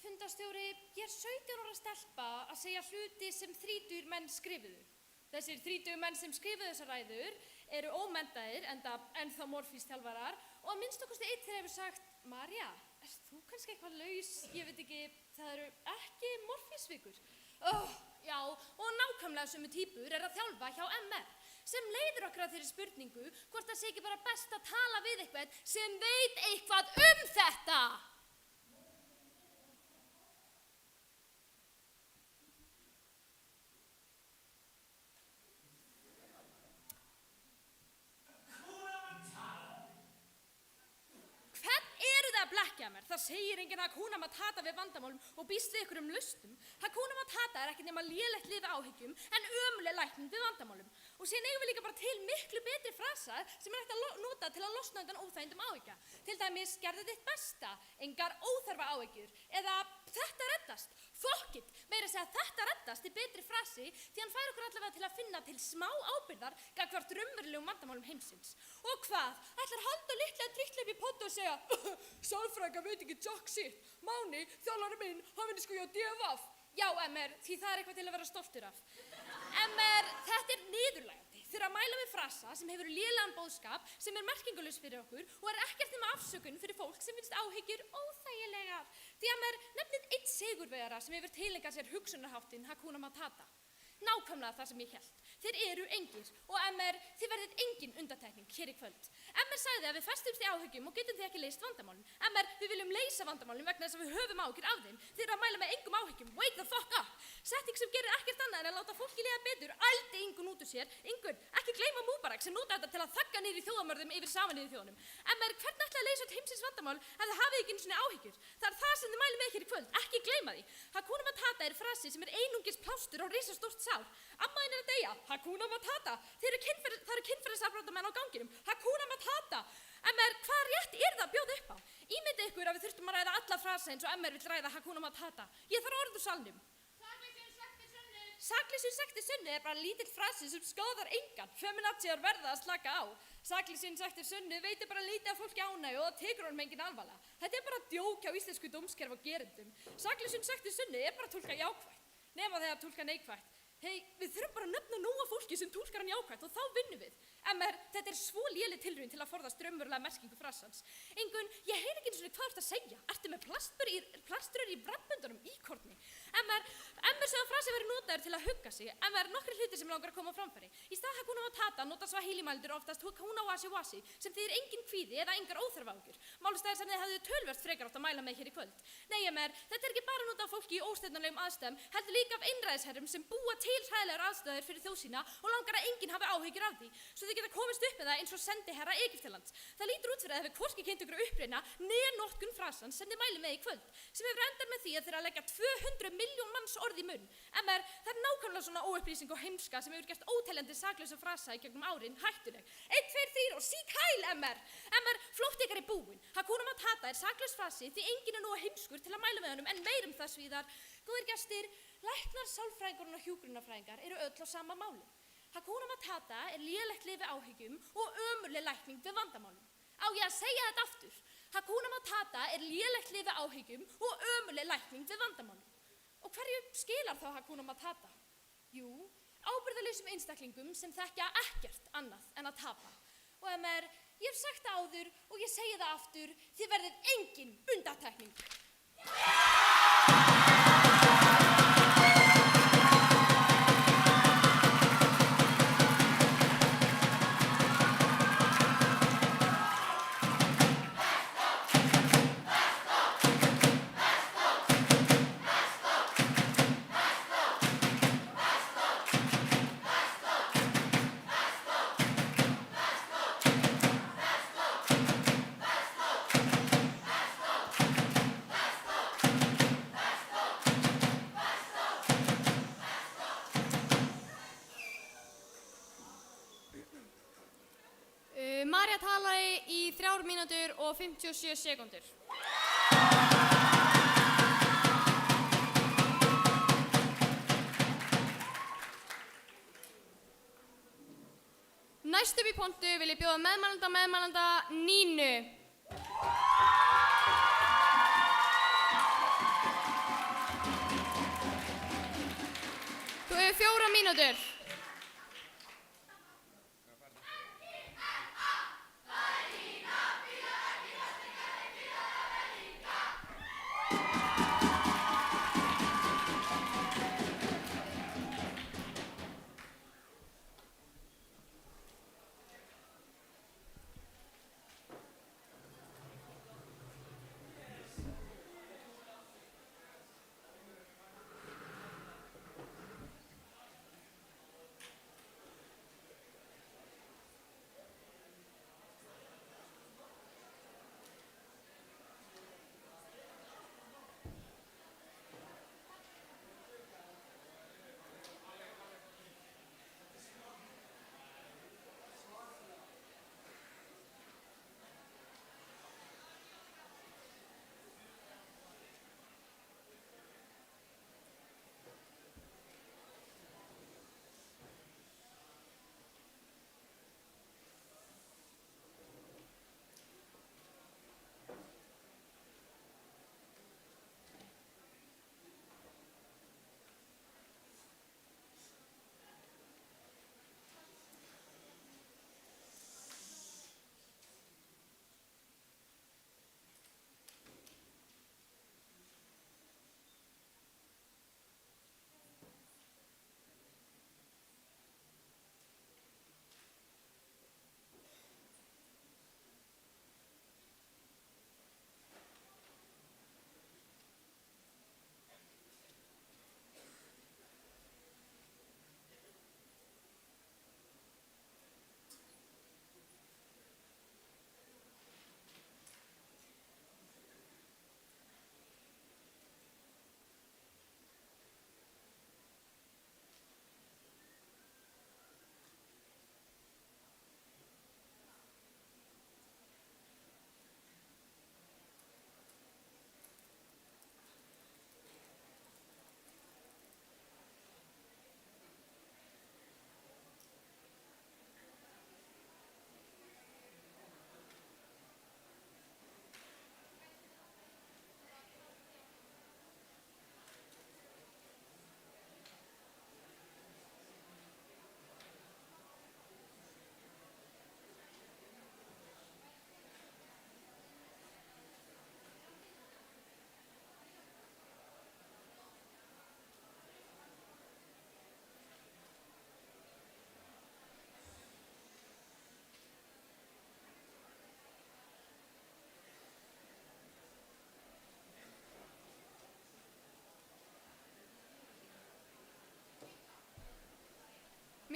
Fundarstjóri, ég er 17 ára stelpa að segja hluti sem 30 menn skrifuðu. Þessir 30 menn sem skrifuðu þessar ræður eru ómenntaðir ennþá morfísþjálfarar og að minnsta kosti einn þeirra hefur sagt: Marja, ert þú kannski eitthvað laus? Ég veit ekki, það eru ekki morfísvikur. Já, og nákvæmlega sömu típur er að þjálfa hjá MR, sem leiðir okkur að þeirri spurningu hvort það sé ekki bara best að tala við eitthvað sem veit eitthvað þetta. mér. Það segir enginn Hakuna Matata við vandamálum og býst við ykkur lausnum. Hakuna Matata er ekki nema lélegt lið við áhyggjum en ömuleg lækning við vandamálum. Og síðan eigum við líka bara til miklu betri frasa sem er hægt að nota til að losna undan óþægindum áhyggja. Til dæmis gerðu þitt besta, engar óþarfa áhyggjur, eða þetta reddast. Fuck it, meira að segja þetta reddast er betri frasi því hann fær okkur allavega til að finna til smá ábyrgðar gagnvart raunverulegum vandamálum heimsins. Og hvað? Ætlar Halldór litla að trítla upp í poddu og segja sálfræðingar veit ekki jack shit. Máni, þjálfari minn, hann vinni sko hjá DFF. Já, MR, því það er eitthvað til að vera stoltur af. MR, þetta er niðurlægjandi. Þið eru að mæla með frasa sem hefur lélegan boðskap sem er merkingarlaus fyrir okkur og er ekkert nema afsökun fyrir fólk sem finnst áhyggjur óþægilegar. Því MR, nefnið einn sigurvegara sem hefur tileinkað sér hugsunarháttinn Hakuna Matata. Nákvæmlega það sem ég hélt. Þeir eru engir og MR, þið verðið engin undantekning hér í kvöld. MR sagði að við festumst í áhyggjum og getum þið ekki leyst vandamálin. MR, við viljum leysa vandamálin vegna þess að við höfum áhyggjur af þeim. Þið eru að mæla með engum áhyggjum. Wake the fuck up! Setting sem gerir ekkert annað en að láta fólki líða betur, ældi Ingun út úr sér. Ingun, ekki gleyma Mubarak sem nota þetta til að þagga niður í þjóðamörðum yfir Sameinuðu þjóðunum. MR, hvernig ætla að leysa öll heimsins vandamál ef þið hafið ekki einu sinni áhyggjur? Það er það sem þið mælið með hér í kvöld, ekki gleyma því. Hakuna Matata er frasi sem er einungis plástur á risastórt sár. Amma þín er að deyja, Hakuna Matata. Það eru kynferðisafbrotamenn á ganginum, Hakuna Matata. MR, hvað rétt er það að bjóða upp á? Ímyndið ykkur að við þurftum að ræða alla frasa eins og MR vill ræða Hakuna Matata. Ég þarf orð úr salnum. Sakleysi sekti sunni er bara lítill frasi sem skadar engan. Feminazíar verða að slaka á. Sakleysi sekti sunni veitir bara lítið af fólki ánægju og það tekur honum enginn alvarlega. Þetta er bara djók hjá íslensku dómskerfi og gerendum. Sakleysi sekti sunni er bara að túlka jákvætt, nema þegar að túlka neikvætt. Hei, við þurfum bara að nefna nóga fólki sem túlkar hann jákvætt og þá vinnum við. MR, þetta er svo léleg tilraun til að forðast raunverulega merkingu frasans. Ingun, ég heyri ekki einu sinni hvað þú ert að segja. Ertu með plasturur í brandböndunum íkorni? MR sem að frasi verið notaður til að hugga sig. MR, nokkri hlutir sem langar að koma á framfæri. Í stað Hakuna Matata nota Swahili-mældur oftast Hakuna Wasi-Wasi sem þýðir engin kvíði eða engar óþarfaáhyggjur. Málstæðir sem þið hefðu töluvert frekar átt að mæla með hér í kvöld. Nei, MR, þetta er ekki bara notað af fólki í óstefnulegum aðstæðum, heldur líka af einræðisherrum sem búa til hræðilegar aðstæður fyrir þjóð sína og langar að enginn hafi áhyggjur af því, svo þau geta komist upp með það eins og sendiherra Egyptalands. Það lítur út fyrir að við hvorki kynnt ykkur uppreina né notkun frasans sem þið mælið með í kvöld, sem hefur endað með því að þeir að leggja 200 milljón manns orð í munn. MR, það er nákvæmlega svona óupplýsing og heimska sem hefur gert óteljandi saklausa frasa í gegnum árin hættuleg. 1, 2, 3 og sík hæl, MR! MR, flótt ykkar er búinn. Hakuna Matata er saklaus frasi því enginn er nógu heimskur til að mæla með honum en meirum það svíðar. Góðir gestir, læknar, sálfræðingar og hjúkrunarfræðingar eru öll á sama máli. Hakuna Matata er lélegt lið við áhyggjum og ömurleg lækning við vandamálum. Á ég að segja þetta aftur. Hakuna Matata er lélegt lið við áhyggjum og ömurleg lækning við vandamálum. Og hverju skilar þá Hakuna Matata? Jú, ábyrgðarlausum einstaklingum sem þekkja ekkert annað en að tapa. Og MR, ég hef sagt það áður og ég segi það aftur, þið verðið engin undantekning. Marja talaði í 3 mínútur og 57 sekúndur. Næst upp í pontu vil ég bjóða meðmælanda Nínu. Þú hefur 4 mínútur.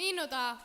Mínúta.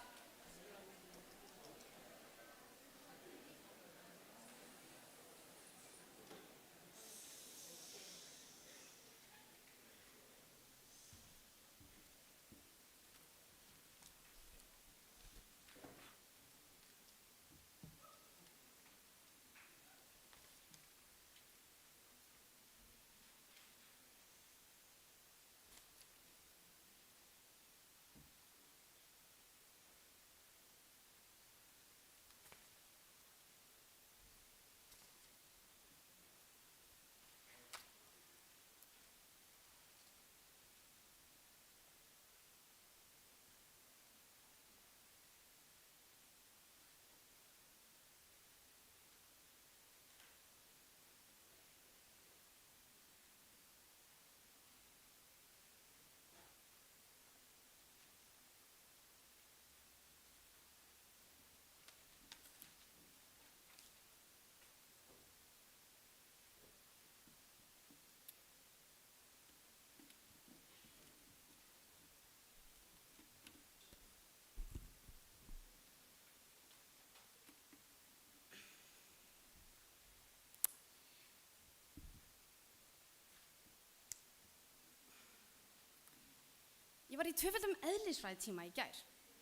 Ég var í tvöföldum eðlisfræði tíma í gær.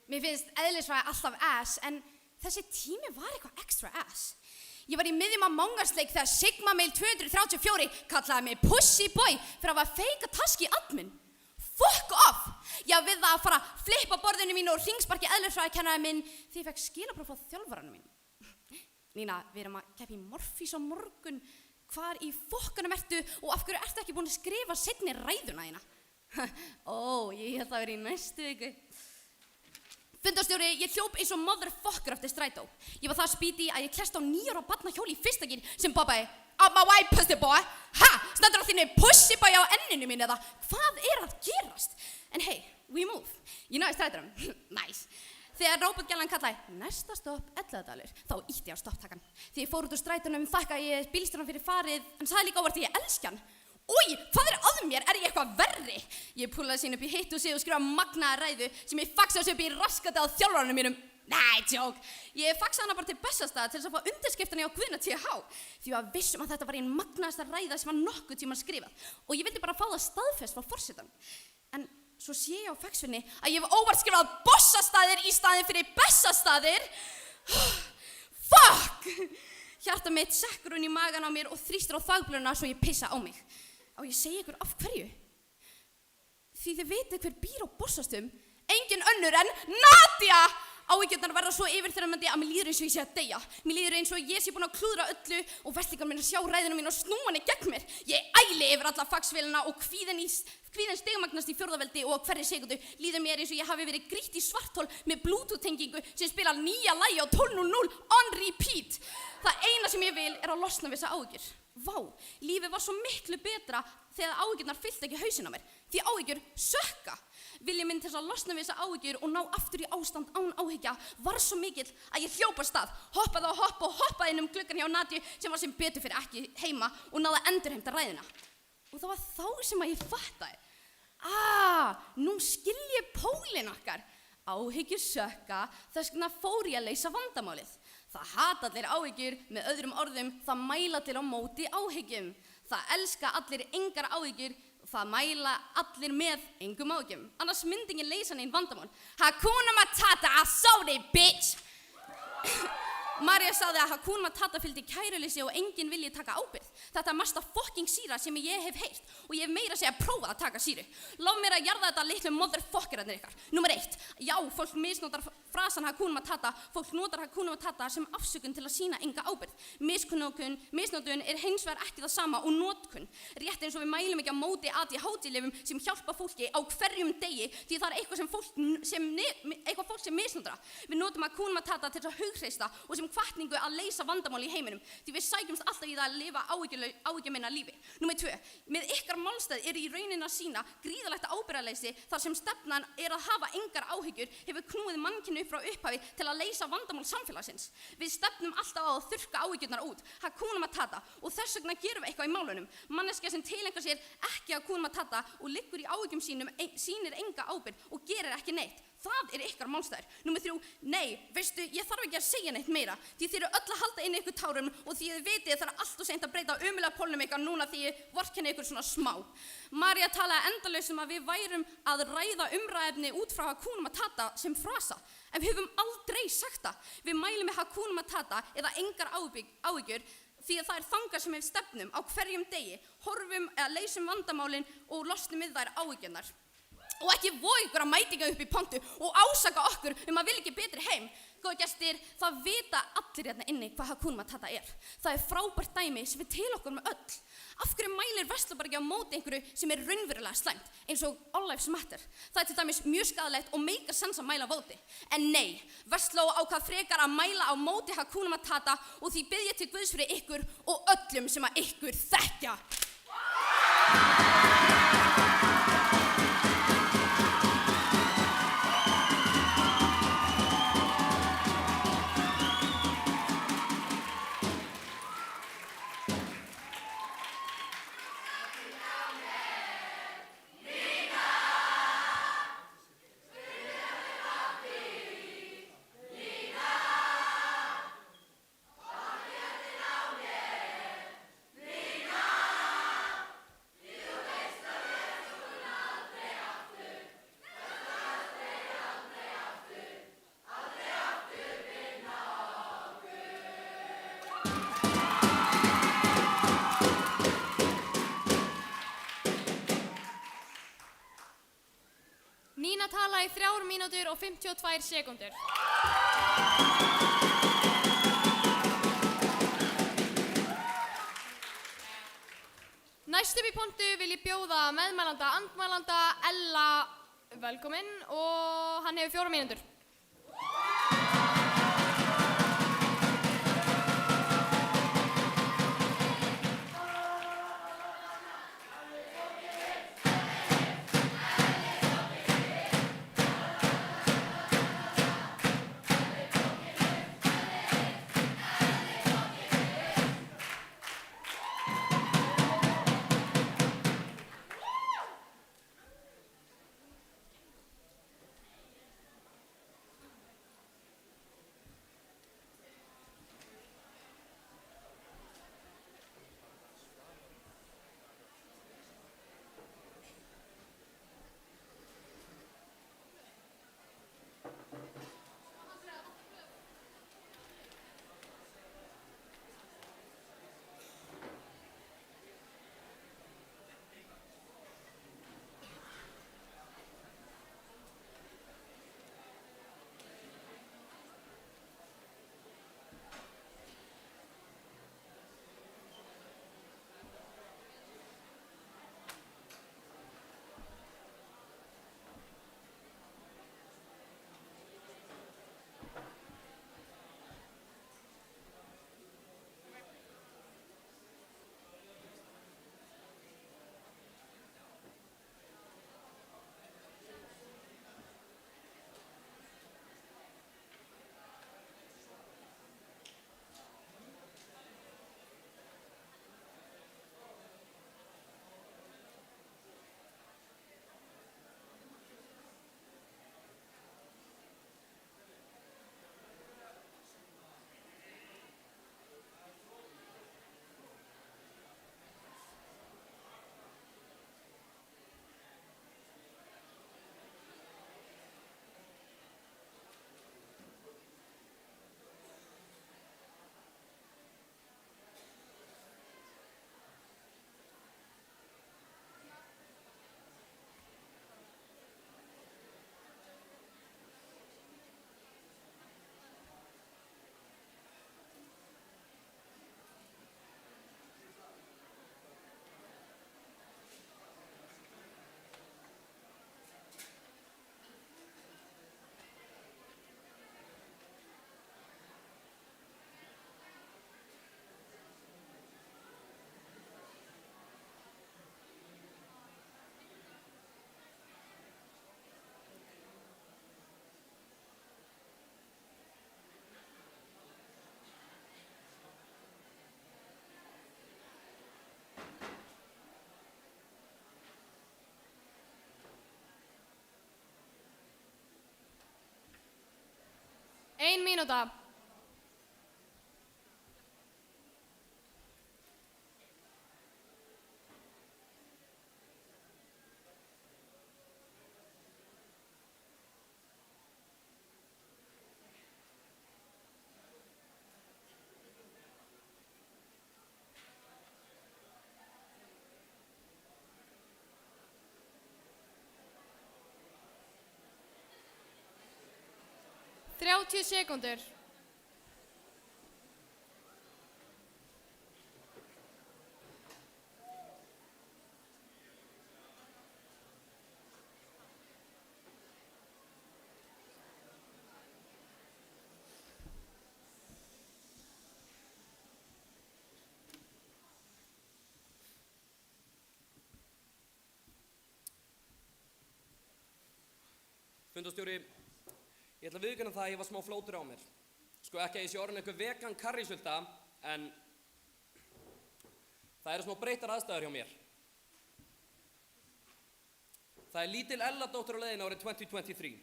Mér finnst eðlisfræði alltaf ass, en þessi tími var eitthvað extra ass. Ég var í miðjum Among Us-leik þegar Sigma Mail 234 kallaði mig Pussy Boy fyrir að hafa feika taski í admin. Fuck off! Ég var við það að fara að flippa borðinu mínu og hringsparki eðlisfræðikennari minn því ég fekk skilapróf frá þjálfaranum minn. Nína, við erum að keppa í Morfís á morgun. Hvar í fokkanum ertu og af hverju ertu ekki búin að skrifa seinni ræðuna þína? Ég held að vera í næstu viku. Fundarstjóri, ég hljóp eins og motherfucker eftir strætó. Ég var það spýti að ég klest á 9 ára barnahjóli í fyrsta gír sem babbaði Out my way, pussy boy. Ha, stendur á þínu pussy boy á enninu mín eða hvað er að gerast? En hey, we move. Ég náði strætórum. Nice. Þegar róbotgælan kallaði næsta stopp 11 dalur, þá ítti ég á stopptakan. Þegar ég fór út úr strætónum þakkaði ég bílstjóranum fyrir farið, en sagði líka óvart því ég elska hann. Új, hvað er að mér? Er ég eitthvað verri? Ég púlaði sín upp í hitthúsi og skrifaði magnaða ræðu sem ég faxaði upp í raskati á þjálfaranum mínum. Nei, tjók. Ég faxaði hana bara til Bessastaða til þess að fá undirskriftina hjá Guðna TH. Því ég var vissum að þetta var ein magnaðasta ræða sem var nokkuð tíma skrifað. Og ég vildi bara fá það staðfest frá forsetann. En svo sé ég á faxfinni að ég hef óvart skrifað Bossastaðir í staðinn fyrir Bessastaðir. Fuck! Hjarta mitt sekkur hún í magan á mér og þrýstir á þagblöðuna svo ég pissa á mig. Og ég segi ykkur af hverju. Því þið vitið hver býr á Bossastöðum, engin önnur en Nadia! Áhyggjurnar verða svo yfirþyrmandi að mér líður eins og ég sé að deyja. Mér líður eins og ég sé búin að klúðra öllu og verslingar minn að sjá ræðuna mín og snúa henni gegn mér. Ég æli yfir alla faxvélina og kvíðin stigmagnast í fjórðaveldi og á hverri sekundu líður mér eins og ég hafi verið grýtt í svarthol með Bluetooth-tengingu sem spilar nýja lagi á 12.00 on repeat. Það eina sem ég vil er að losna við þessa áhyggjur. Vá, lífið var svo miklu betra þegar áhyggjurnar fylltu ekki hausinn á mér. Því áhyggjur sökka. Vilji minn til þess að losna við þessa áhyggjur og ná aftur í ástand án áhyggja var svo mikill að ég hljóp af stað, hoppaði á hopp og hoppaði inn gluggann hjá Nadju sem var sem betur fyrir ekki heima og náði að endurheimta ræðina. Og það var þá sem að ég fattaði. Nú skil ég pólinn okkar. Áhyggjur sökka, þess vegna fór ég að leysa vandamálið. Það hata allir áhyggjur, með öðrum orðum, það mæla allir á móti áhyggjum. Það elska allir engar áhyggjur, það mæla allir með engum áhyggjum. Annars myndi enginn leysa neinn vandamál. Hakuna Matata, sorry bitch! María sagði að Hakuna Matata fylgdi kæruleysi og enginn vilji taka ábyrgð. Þetta er mesta fucking sýra sem ég hef heyrt og ég hef meira að segja prófað að taka sýru. Lof mér að jarða þetta litlu motherfuckerarnir ykkar. Númer 1. Já, fólk misnotar frasan Hakuna Matata. Fólk notar Hakuna Matata sem afsökun til að sýna enga ábyrgð. Misnotun er hins vegar ekki það sama og notkun. Rétt eins og við mælum ekki á móti ADHD-lyfjum sem hjálpa fólki á hverjum degi því það er eitthvað fólk sem misnotar. Við notum Hakuna Matata til að hughreysta og sem hvatningu að leysa vandamál í heiminum því við sækjumst alltaf í það að lifa áhyggjuminna lífi. Númer 2. Með ykkar málstæð er í rauninni að sýna gríðalegt ábyrgðarleysi þar sem stefnan er að hafa engar áhyggjur hefur knúið mannkynið upp frá upphafi til að leysa vandamál samfélagsins. Við stefnum alltaf á að þurrka áhyggjurnar út, Hakuna Matata, og þess vegna gerum við eitthvað í málunum. Manneskja sem tileingar sér ekki Hakuna Matata og liggur í áhyggjum sínum sýnir enga ábyrgð og gerir ekki neitt. Það ykkar málstæður. Númer 3, nei, veistu, ég þarf ekki að segja neitt meira. Því þið eru öll að halda inn ykkur tárum og því þið vitið það allt og seint að breyta umulega pólnum ykkar núna því ég vorkenni ykkur svona smá. María talaði endalaust að við værum að ræða umræðefni út frá Hakuna Matata sem frasa. En við höfum aldrei sagt það. Við mælum með Hakuna Matata eða engar áhyggjur því að það þangað sem við stefnum á hverjum degi, horfum eða leysum vandamálin og losnum við þær áhyggjurnar. Og ekki voga ykkur að mætinga upp í pontu og ásaka okkur að vilja ekki betri heim. Góða gestir, það vita allir hérna inni hvað Hakuna Matata Það frábært dæmi sem við til okkur með öll. Af hverju mælir Vestló bara ekki á móti einhverju sem raunverulega slæmt, eins og All Lives Matter? Það til dæmis mjög skaðlegt og meikar sens að mæla á móti. En nei, Vestló ákvað frekar að mæla á móti Hakuna Matata og því bið ég til Guðs fyrir ykkur og öllum sem að ykkur þekkja. Nína talaði í 3 mínútur og 52 sekúndur. Næst upp í pontu vil ég bjóða meðmælanda andmælanda Ella velkominn og hann hefur 4 mínútur. 1 mínúta. Þrjátíu sekúndur. Fundarstjóri, ég ætla að viðurkenna það að ég var smá flótur á mér. Sko ekki að ég sé orðin einhver vegan karrísulta, en það eru smá breyttar aðstæður hjá mér. Það er lítil Ella-dóttir á leiðinni árið 2023.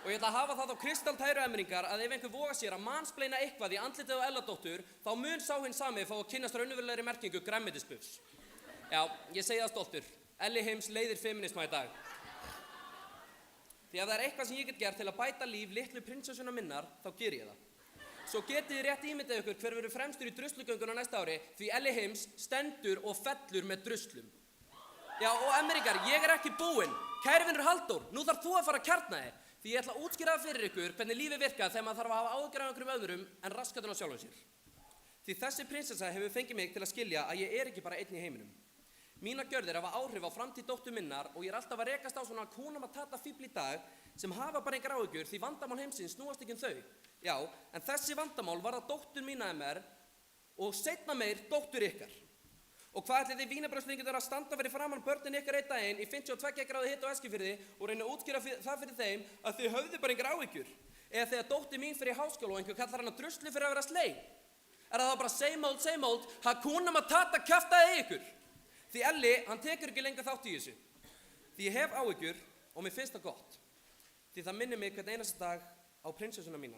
Og ég ætla að hafa það á kristaltæru emringar að ef einhver vogar sér að mansplaina eitthvað í andlitið á Ella-dóttur, þá mun sá hinn sami fá að kynnast raunverulegri merkingu grænmetisbuffs. Já, ég segi það stoltur. Elli Heims leiðir feminisma í dag. Því ef það er eitthvað sem ég get gert til að bæta líf litlu prinsessuna minnar, þá ger ég það. Svo getið þið rétt ímyndað ykkur hver verður fremstur í druslugöngun á næsta ári, því Elli Heims stendur og fellur með druslum. Já, og Ameríkar, ég er ekki búinn. Kæri vinur Halldór, nú þarf þú að fara að kjarna þig, því ég ætla að útskýra það fyrir ykkur hvernig lífið virkar þegar maður þarf að hafa áhyggjur af einhverjum öðrum en raskatinn á sjálfum sér. Því þessi prinsessa hefur fengið mig til að skilja að ég er ekki bara einn í heiminum. Mínar gjörðir hafa áhrif á framtíð dóttur minnar og ég er alltaf að rekast á svona Hakuna Matata fífl í dag sem hafa bara engar áhyggjur því vandamál heimsins snúast ekki þau. Já, en þessi vandamál varða dóttur mína MR og seinna meir dóttur ykkar. Og hvað ætlið þið vínabrauðslingur að standa fyrir framan börnin ykkar einn daginn í 52 gráðu hita á Eskifirði og reyna að útskýra það fyrir þeim að þið höfðu bara engar áhyggjur? Eða þegar dóttir mín fyrir háskóla og einhver kallar hana druslu fyrir að vera sleig? Er það bara same old, Hakuna Matata kjaftaði ykkur? Því Elli, hann tekur ekki lengur þátt í þessu. Því ég hef áhyggjur og mér finnst það gott. Því það minnir mig hvern einasta dag á prinsessuna mína.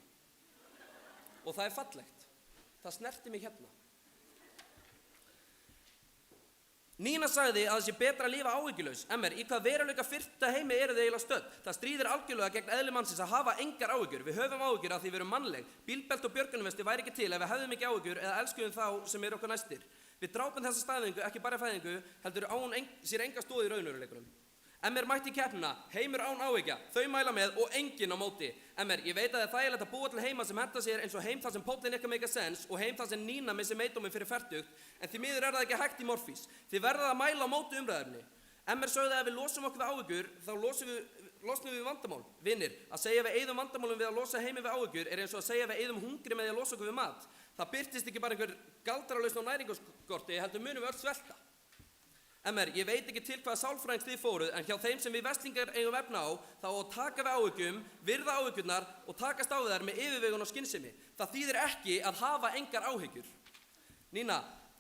Og það er fallegt. Það snerti mig hérna. Nína sagði að það sé betra að lifa áhyggjulaus. MR, í hvað veruleika fyrsta heimi eru þið eiginlega stödd? Það stríðir algjörlega gegn eðli mannsins að hafa engar áhyggjur. Við höfum áhyggjur af því við erum mannleg. Bílbelt og björgunarvesti væri ekki til ef við hefðum ekki áhyggjur eða elskuðum þá sem eru okkur næstir. Við drápum þessa staðingu ekki bara fæðingu, heldur á hún sér enga stóð í raunveruleikunum. MR mætti í keppnina, heimur án áhyggja, þau mæla með og enginn á móti. MR, ég veit að það er þægilegt að búa til heima sem henta sér eins og heim þar sem póllinn ykkar make a sense og heim þar sem Nína missi meidóminn fyrir fertugt, en því miður er það ekki hægt í Morfís. Þið verðið að mæla á móti umræðefni. MR sögðu að ef við losum okkur við áhyggjur, þá losnum við vandamál. Vinir, að segja við eyðum vandamálum við að losa heimi við áhyggjur er eins og að segja við eyðum hungri með því að losa okkur við mat. Það birtist ekki bara einhver galdralausn á næringarskorti, heldur munum við öll svelta. MR, ég veit ekki til hvaða sálfræðings þið fóruð, en hjá þeim sem við Vestlingar eigum efna á, þá á að taka við áhyggjum, virða áhyggjurnar og takast á þær með yfirvegun og skynsemi. Það þýðir ekki að hafa engar áhyggjur.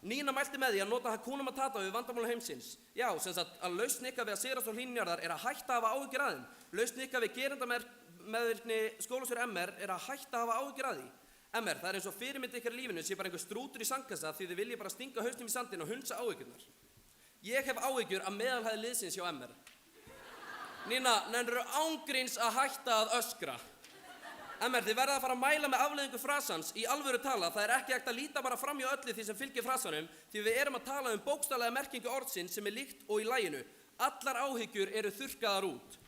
Nína mælti með því að nota Hakuna Matata við vandamál heimsins. Já, sem sagt að lausn ykkar við að sigrast á hlýnunjarðar er að hætta að hafa áhyggjur að þeim. Lausn ykkar við gerendameðvirkni skólasjóður MR er að hætta að hafa áhyggjur að því. MR, það er eins og fyrirmynd ykkar í lífinu sé bara einhver strútur í sandkassa því þið viljið bara stinga hausnum í sandinn og hunsa áhyggjurnar. Ég hef áhyggjur af meðalhæð liðsins hjá MR. Nína, nennirðu ángríns að hætta að öskra? MR, þið verða að fara að mæla með afleiðingu frasans í alvöru tala. Það er ekki hægt að líta bara fram hjá öllu því sem fylgir frasanum því við erum að tala um bókstaflega merkingu orðsins sem er líkt og í laginu. Allar áhyggjur eru þurrkaðar út.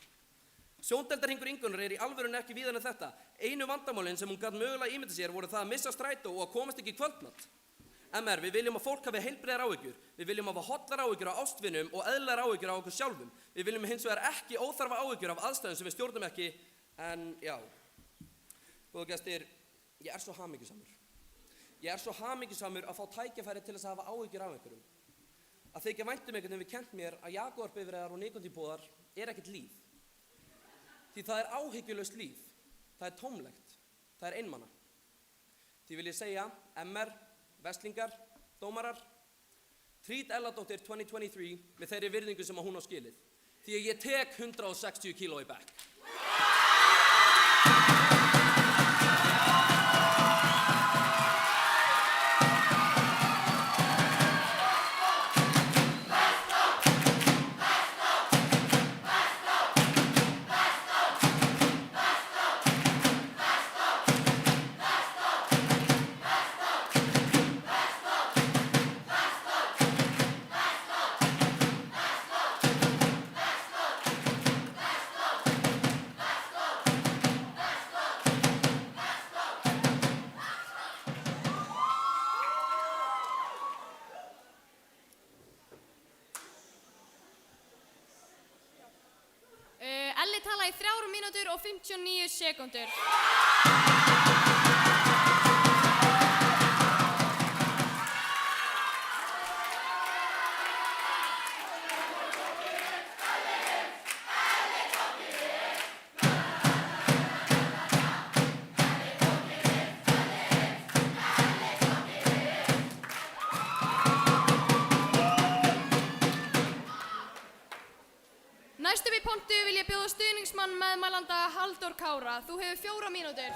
Sjóndeildarhringur Ingunnar er í alvörunni ekki víðan en þetta. Einu vandamálin sem hún gat mögulega ímynda sér voru það að missa strætó og að komast ekki í kvöldmatt. MR, við viljum að fólk hafi heilbrigðar áhyggjur. Við viljum hafa hollar áhyggjur á ástvinum og eðlilegar áhyggjur á okkur sjálfum. Við viljum hins vegar ekki óþarfa áhyggjur af aðstæðum sem við stjórnum ekki, en já. Góðu gestir, ég er svo hamingjusamur. Ég er svo hamingjusamur að fá tækifæri til þess að hafa áhyggjur af einhverjum. Að þykja vænt einhvern veginn við kennt mér að Jaguar-bifreiðar og nikótínpúðar er ekkert líf. Því það er áhyggjulaust líf. Það er tómlegt. Það er einmana. Því vil ég segja, MR, Vestlingar, dómarar, treat Ella-dóttir 2023 með þeirri virðingu sem hún á skilið. Því að ég tek 160 kíló í bekk. núna í 3 mínútur og 59 sekúndur. Næst upp í pontu vil ég bjóða stuðningsmann meðmælanda Halldór Kára. Þú hefur 4 mínútur.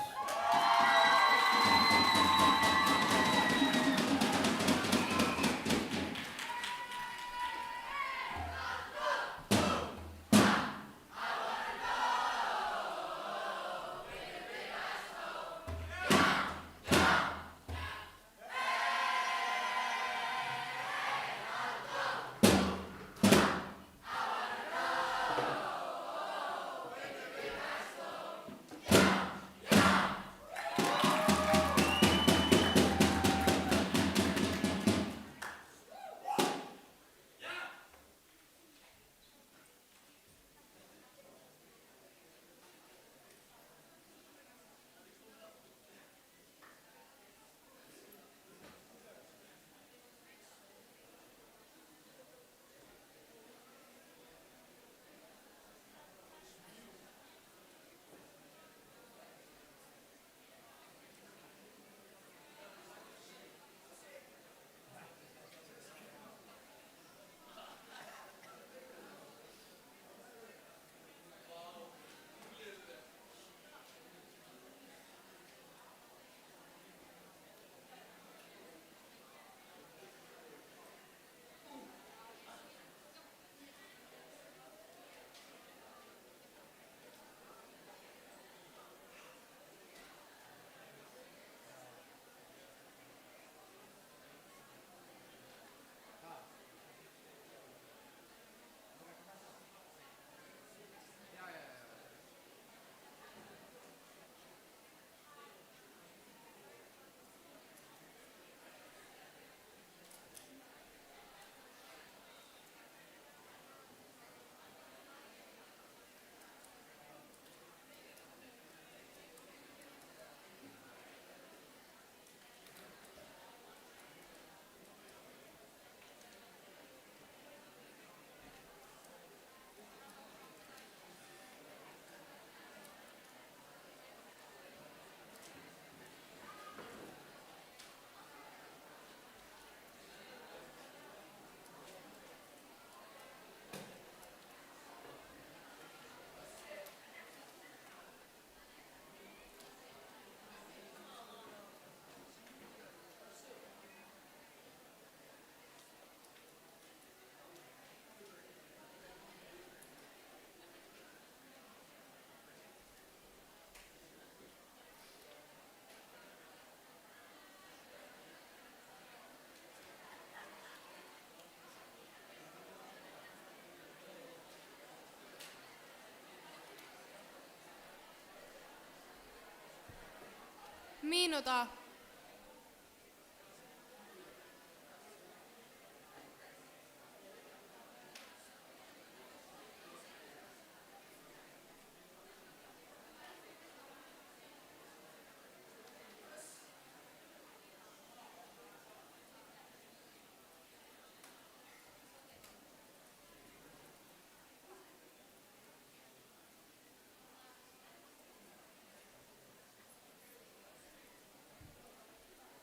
Mínúta.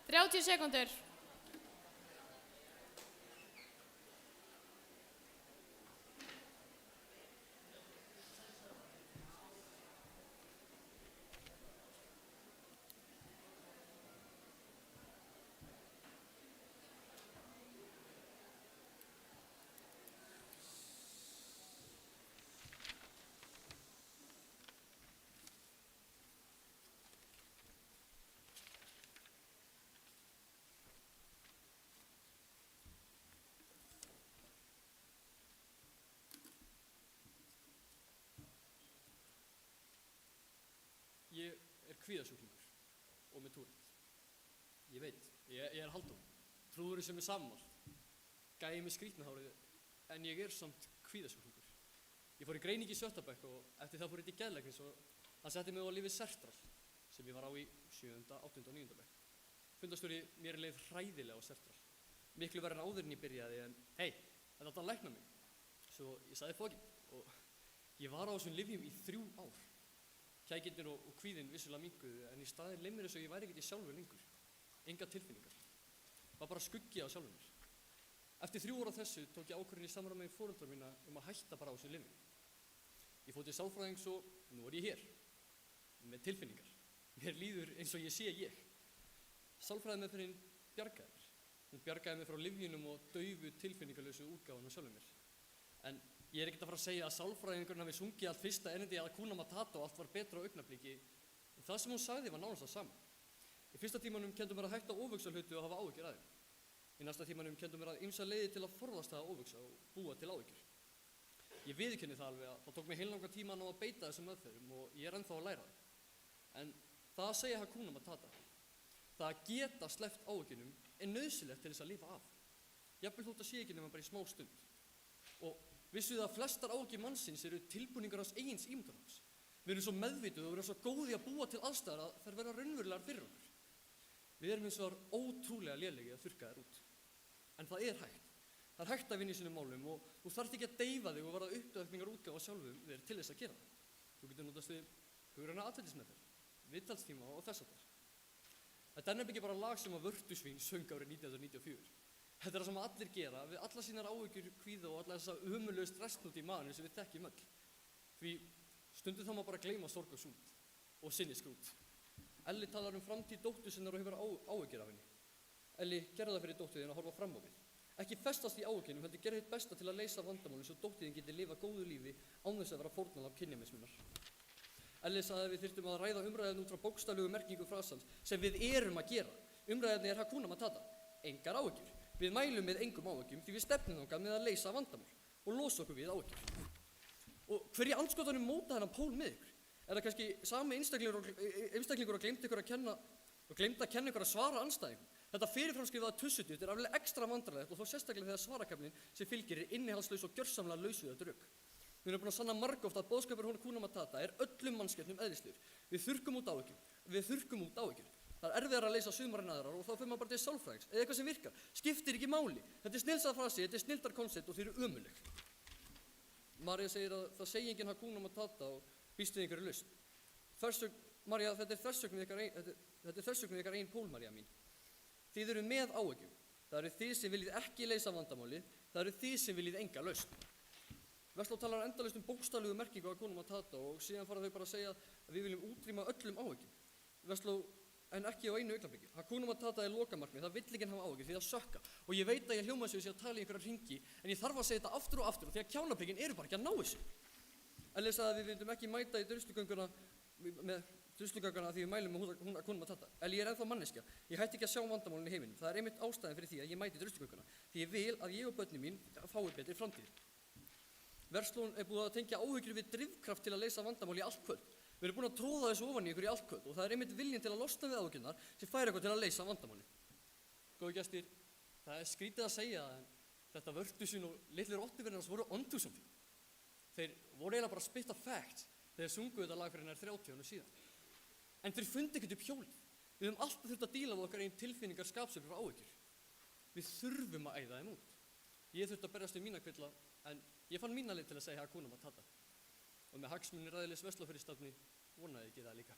Þrjátíu sekúndur. Ég er kvíðasjúklingur og með Tourette. Ég veit, ég er Halldór, trúðurinn sem er sammál, gæi með skrýtna hárið, en ég er samt kvíðasjúklingur. Ég fór í greiningi í 7. bekk og eftir það fór ég til geðlæknis og hann setti mig á lyfið Sertral sem ég var á í 7., 8. og 9. bekk. Fundarstjóri mér leið hræðilega á Sertral. Miklu verið en áður en ég byrjaði en hei, þetta átti að lækna mig. Svo ég sagði fokkin og ég var á þessum lyfjum í 3 ár. Kækindin og kvíðin vissulega minnkuðu en í staðinn leið mér eins og ég væri ekki sjálfur lengur. Enga tilfinningar. Var bara skuggi á sjálfur mér. Eftir 3 ár á þessu tók ég ákvörðun í samræmi við foreldra mína að hætta bara á þessum lyfjum. Ég fór til sálfræðings og nú er ég hér. Með tilfinningar. Mér líður eins og ég sé ég. Sálfræðimeðferðin bjargaði mér. Hún bjargaði mér frá lyfjunum og daufu tilfinningarlausu útgáfuna sjálfum mér. En ég er ekkert að fara að segja að sálfræðingurinn hafi sungið allt fyrsta erindi að Hakuna Matata og allt var betra á augnabliki. En það sem hún sagði var nánast það sama. Í fyrsta tímanum kenndi mér að hætta að ofugsa hluti og hafa áhyggjur af þeim. Í næsta tímanum kenndi mér að ýmsa leiðir til að forðast það að ofugsa og búa til áhyggjur. Ég viðurkenni það alveg að það tók mig heillangan tíma að ná að beita þessum meðferðum og ég er ennþá að læra það. En það að segja Hakuna Matata, það að geta sleppt áhyggjunum er nauðsynlegt til þess að lifa af. Jafnvel þótt að sé ekki nema bara í smá stund. Og vissuð að flestar áhyggjur mannsins eru tilbúningar hans eigins ímyndarafls. Við erum svo meðvituð og við erum svo góði að búa til aðstæður að þær verða raunverulegar fyrir okkur. Við erum hins vegar ótrúlega lélegir að þurrka þær út. En það er hægt. Það er hægt að vinna í sínum málum og þú þarft ekki að deyfa þig og verða uppdöfningar útgáfa sjálfum þér til þess að gera það. Þú getur notast við hugræna atferlismeðferð, viðtalstíma og þess háttar. Þetta er nefnilega ekki bara lag sem að Vörtusvín söng árið 1994. Þetta er það sem allir gera við alla sínar áhyggjur, kvíða og alla þessa ömurlegu stressnúti í maðurinn sem við þekkjum öll. Því stundum þá má bara gleyma sorg og sút og sinniskrút. Elli talar framtíð dóttur sinnar og hefur áhyggjur af henni. Elli, gerðu það fyrir dóttur þín að horfa fram á við. Ekki festast í áhyggjunum, heldur gerðu þitt besta til að leysa vandamálin svo dóttur þín geti lifa góðu lífi án þess að vera fórnarlamb kynjamismunar. Elli sagði að við þyrftum að ræða umræðan út frá bókstaflegu merkingu frasans sem við erum að gera. Umræðan er Hakuna Matata. Engar áhyggjur. Við mælum með engum áhyggjum því við stefnum þangað með að leysa vandamál og losa okkur við áhyggjur. Og hverju andskotanum móta þennan pól með ykkur? Er það kannski sami einstaklingur og gleymd að kenna ykkur að svara andstæðingum? Þetta fyrirframskrifaða tussudutt er aflega ekstra vandræðilegt og þó sérstaklega þegar svarakaflinn sem fylgir er innihaldslaus og gjörsamlega laus við þetta rugl. Við erum búin að sanna margoft að boðskapur Hakuna Matata er öllum mannskepnum eðlislegur. Við þurrkum út áhyggjur. Það er erfiðara að leysa sumar en aðrar og þá fer maður bara til sálfræðings eða eitthvað sem virkar. Skiptir ekki máli. Þetta er snillsað frasi, þetta er snilldarkonsept og þeir eru ömurleg. María segir að það segi enginn Hakuna Matata og býst við einhverju lausn. María, þetta er þversögn við ykkar ein pól, María mín. Þið eru með áhyggjum. Það eru þið sem viljið ekki leysa vandamálið. Það eru þið sem viljið enga lausn. Vestló talar endalaust bókstaflegu merkingu Hakuna Matata og síðan fara þau bara að segja að við viljum útrýma öllum áhyggjum. Vestló, en ekki á einu augnablikki. Hakuna Matata er lokamarkmið, það vill ekki hafa áhyggjur því það sökka. Og ég veit að ég hljóma þessu að tala í einhverja hringi, en ég þarf að segja þetta aftur og aftur og því að kjánaprikin eru bara ekki að ná þessu. Elli sagði að við vildum ekki mæta í druslugönguna því við mælum með Hakuna Matata. Elli, ég er ennþá manneskja. Ég hætti ekki að sjá vandamálin í heiminum. Það er einmitt ástæðan fyrir því að ég mæti í druslugönguna. Því ég vil að ég og börnin mín fái betri framtíð. Verslón er búið að tengja áhyggjur við drifkraft til að leysa vandamál í allt kvöld. Við erum búin að tróða þessu ofan í ykkur í allt kvöld og það er einmitt viljinn til að losna við áhyggjurnar sem fær okkur til að leysa vandamálin. Góðu gestir, það er skrítið að segja en þetta Vörtusvín og litlir Ottiverðinars voru onto something. Þeir voru eiginlega bara að spitta facts þegar sungu þetta lag fyrir nær 30 árum síðan. En þeir fundi ekkert upp hjólið. Við höfum alltaf þurft að díla við okkar einn tilfinningar skapsöfur og áhyggjur. Við þurfum að æða þeim út. Ég þurfti að berjast við mína kvilla en ég fann mína leið til að segja Hakuna Matata. Og með hagsmunni ræðilegs Verslófyrirstafni vonaði ég það líka.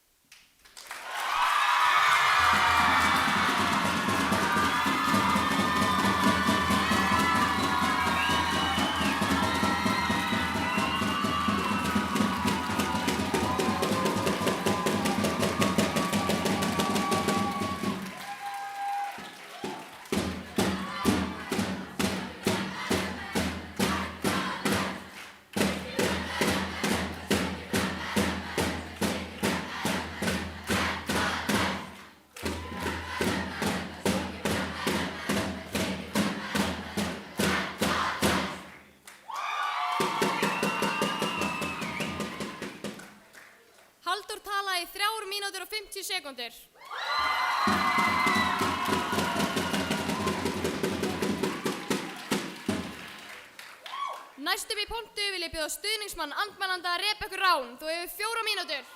Halldór talaði í 3 mínútur og 50 sekúndur. Næst upp í pontu vil ég bjóða stuðningsmann andmælanda Rebekku Rán. Þú hefur 4 mínútur.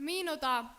Mínúta.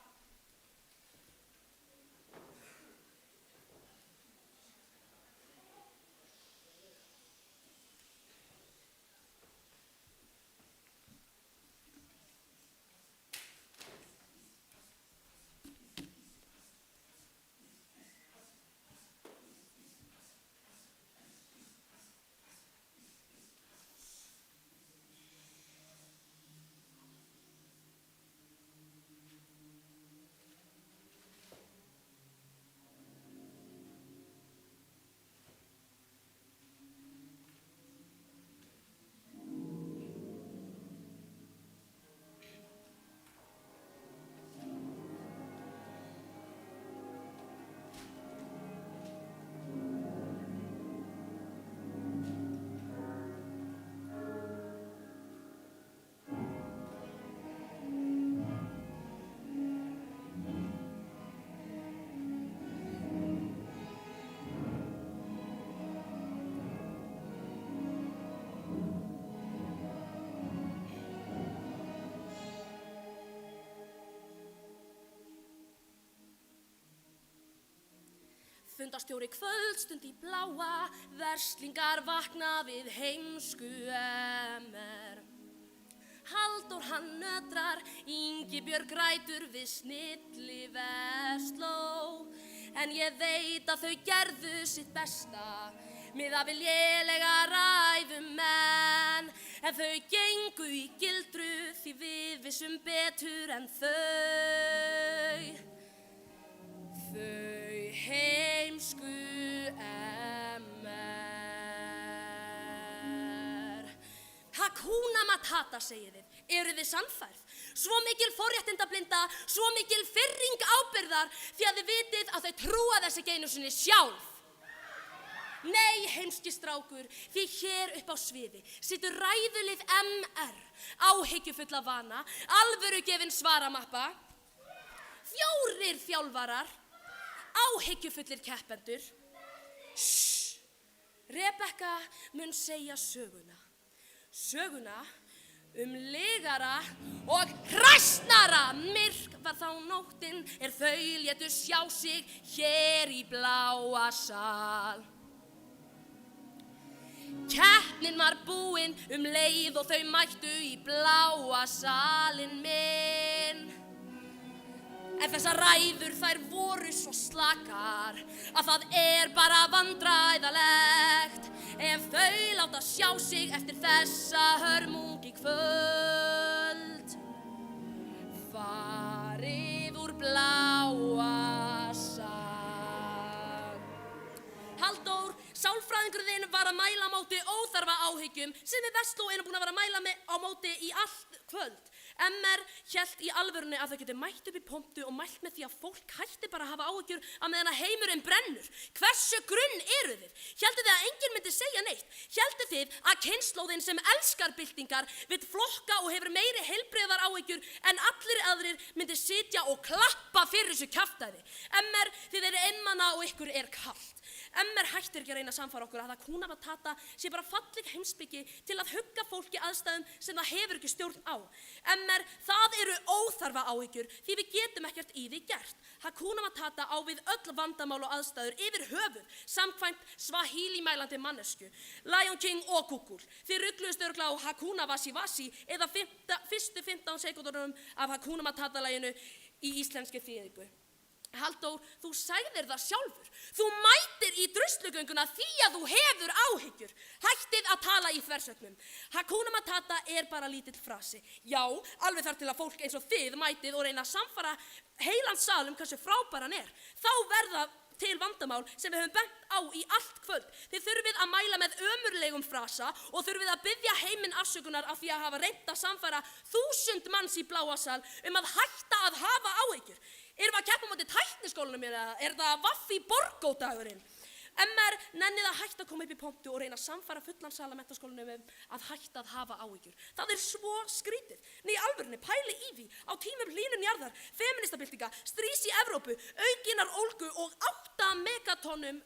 Fundarstjóri kvöldstund í bláa, verslingar vakna við heimsku MR. Halldór hann nötrar, Ingibjörg grætur við snilli Vestló. En ég veit að þau gerðu sitt besta, miðað við lélega ræðumenn. En þau gengu í gildru því við vissum betur en þau. Þau heimsku MR. Hakuna Matata, segið þið. Eru þið sannfærð? Svo mikil forréttindablinda, svo mikil firring ábyrgðar því að þið vitið að þau trúa þess ekki einu sinni sjálf. Nei, heimski strákur, því hér upp á sviði situr ræðulið MR, áhyggjufulla vana, alvörugefin svaramappa, 4 þjálfarar, áhyggjufullir keppendur. Rebekka mun segja söguna. Söguna lygara og hræsnara. Myrk var þá nóttin þau létu sjá sig hér í bláa sal. Keppnin var búin leið og þau mættu í bláa salinn minn. En þessar ræður þær voru svo slakar að það bara vandræðalegt ef þau láta sjá sig eftir þessa hörmung í kvöld. Farið úr bláa sal. Halldór, sálfræðingur þinn var að mæla á móti óþarfa áhyggjum sem við Vestló erum búin að vera að mæla á móti í allt kvöld. MR hélt í alvörunni að þau geti mætt upp í pontu og mælt með því að fólk hætti bara að hafa áhyggjur á meðan að heimurinn brennur. Hversu grunn eru þið? Hélduð þið að enginn myndi segja neitt? Hélduð þið að kynslóðin sem elskar byltingar, vill flokka og hefur meiri heilbrigðar áhyggjur en allir aðrir myndi sitja og klappa fyrir þessu kjaftæði? MR, þið eru einmana og ykkur kalt. MR hættir ekki að reyna að samfara okkur að Hakuna Matata sé bara falleg heimspeki til að hugga fólki aðstæðum sem það hefur ekki stjórn á. MR, það eru óþarfa áhyggjur því við getum ekkert í því gert. Hakuna Matata á við öll vandamál og aðstæður yfir höfuð, samkvæmt Swahili mælandi mannesku, Lion King og Google. Þið rugluðust örugglega á Hakuna Vasi Vasi eða fyrstu 15 sekúndunum af Hakuna Matata laginu í íslenski þýðingu. Halldór, þú sagðir það sjálfur. Þú mætir í druslugönguna því að þú hefur áhyggjur. Hættið að tala í þversögnum. Hakuna Matata bara lítill frasi. Já, alveg þar til að fólk eins og þið mætið og reyna að samfara heilan sal hversu frábær hann Þá verða til vandamál sem við höfum bent á í allt kvöld. Þið þurfið að mæla með ömurlegum frasa og þurfið að biðja heiminn afsökunar af því að hafa reynt að samfara 1000 manns í bláa sal að hætta að hafa áhyggjur. Erum við að keppa á móti tækniskólanum eða það Vaffi Borgó-dagurinn? MR nennið að hætta að koma upp í pontu og reyna að samfara fullan sal af menntaskólanum að hætta að hafa áhyggjur. Það svo skrítið. Nei, í alvörunni, pæli í því. Á tímum hlýnun jarðar, feministabyltinga, strís í Evrópu, aukinnar ólgu og 8 megatonnum.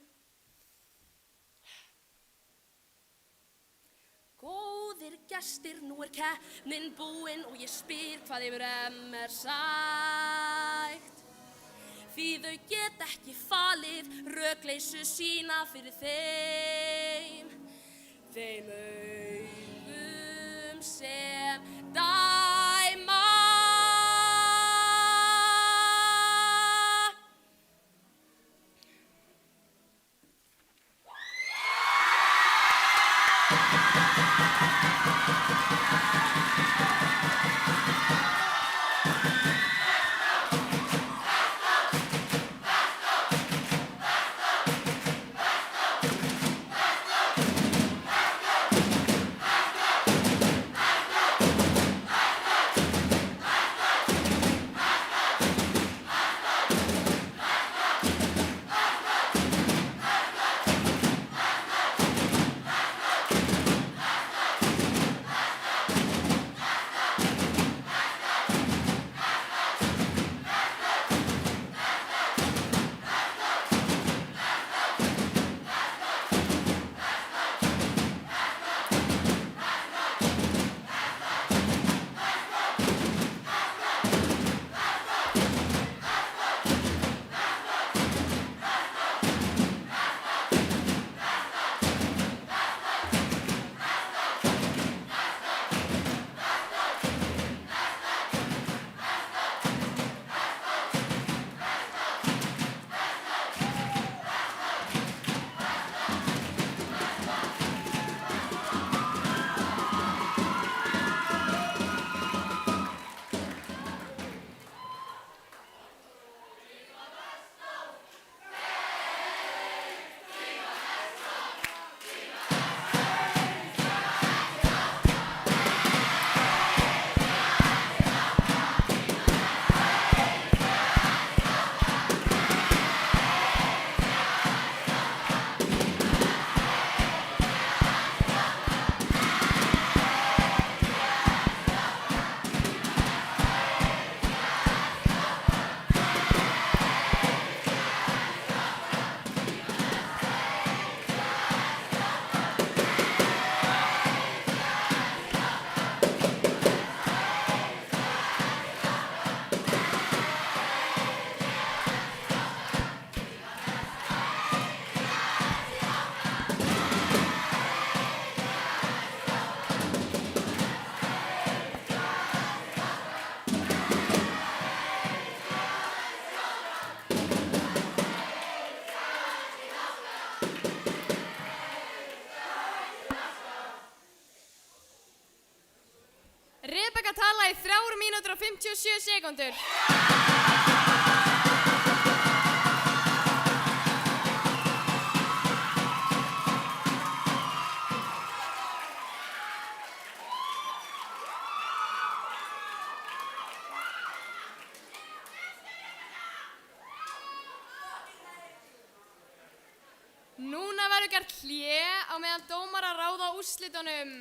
Góðir gestir, nú keppnin búin og ég spyr hvað yfir MR sagt. Því þau get ekki falið rökleysu sína fyrir þeim augum sem dæma. taka tala í 3 mínútur og 57 sekúndur. Núna verður gert hlé á meðan dómarar ráða úrslitunum.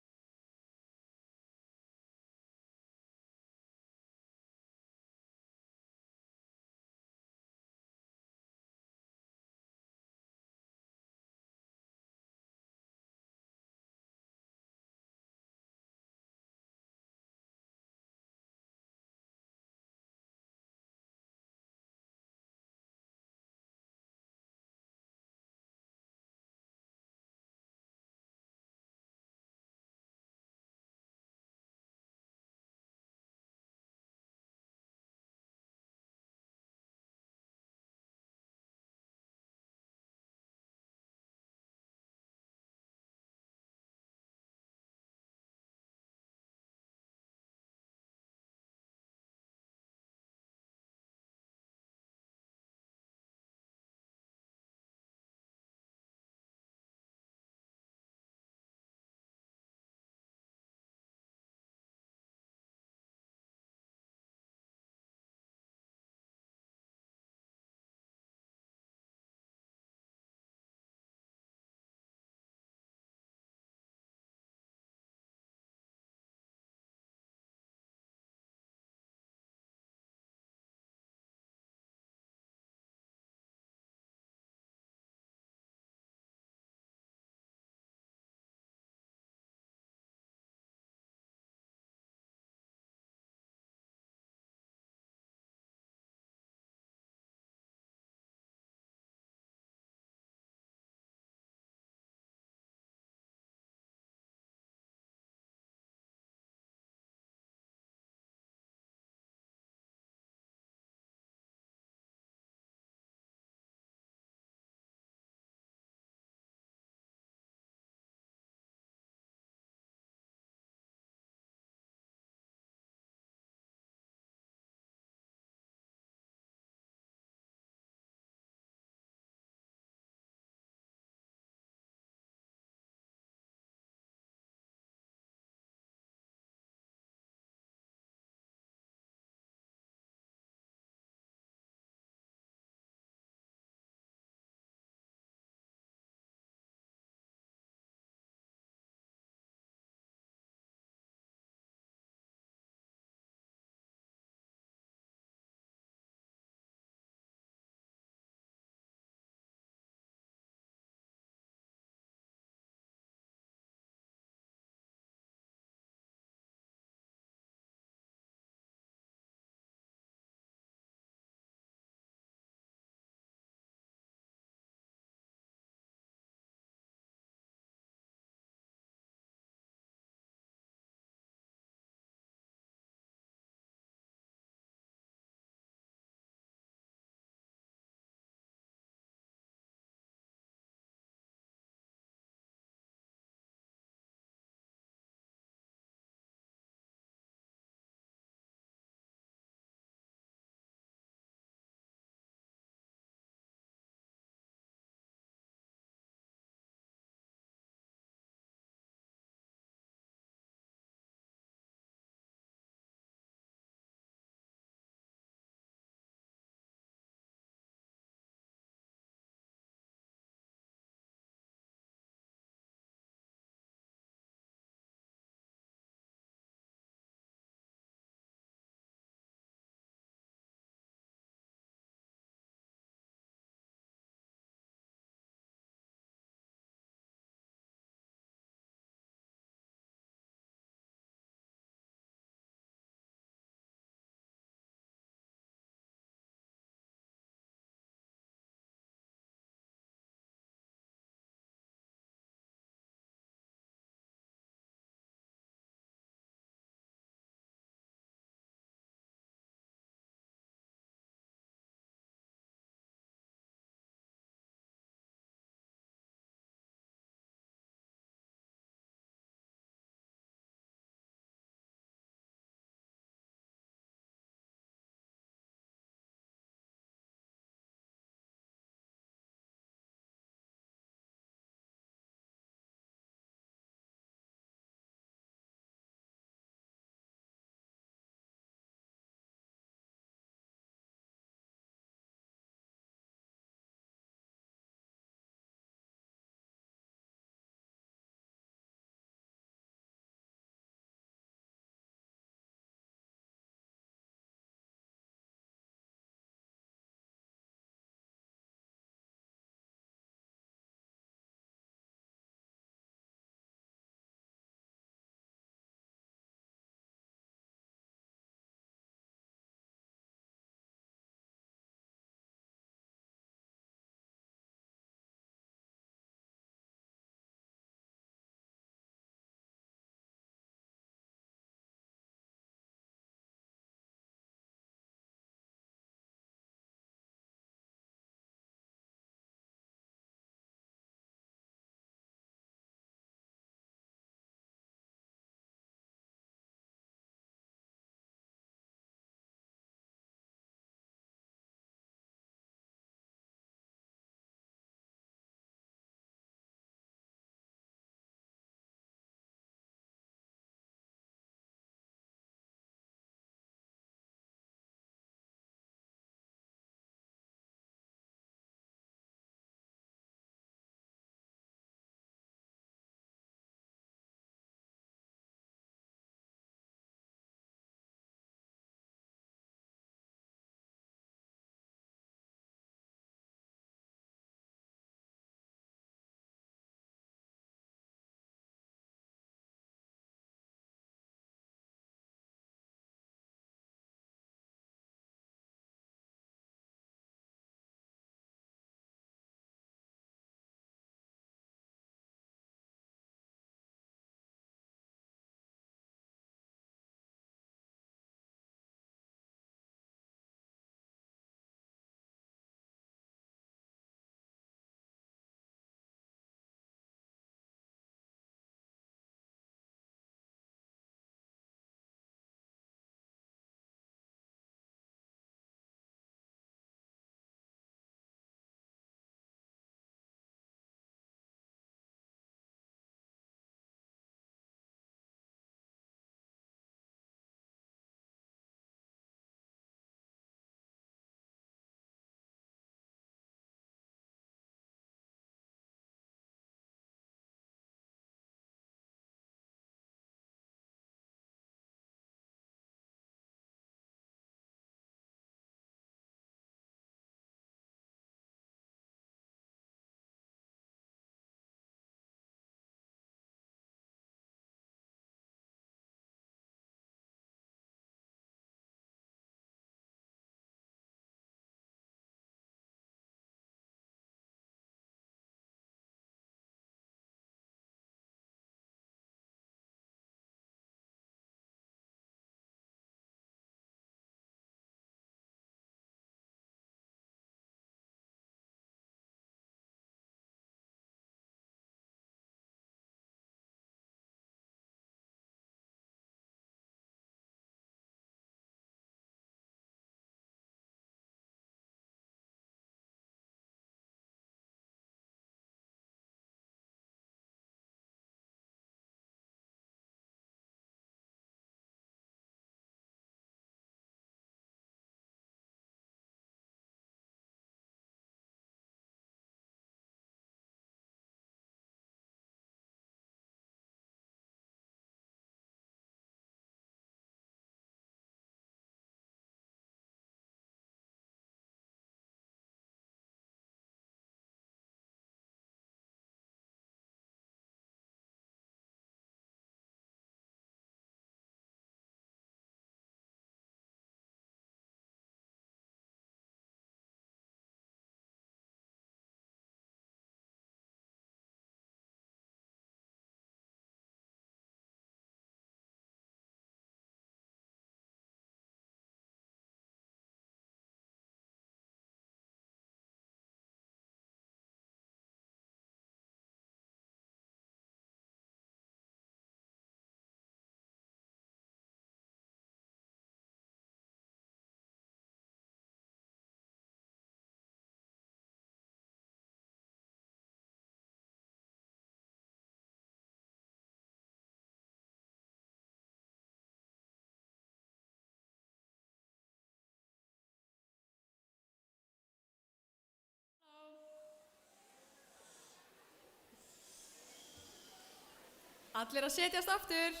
Allir að setjast aftur.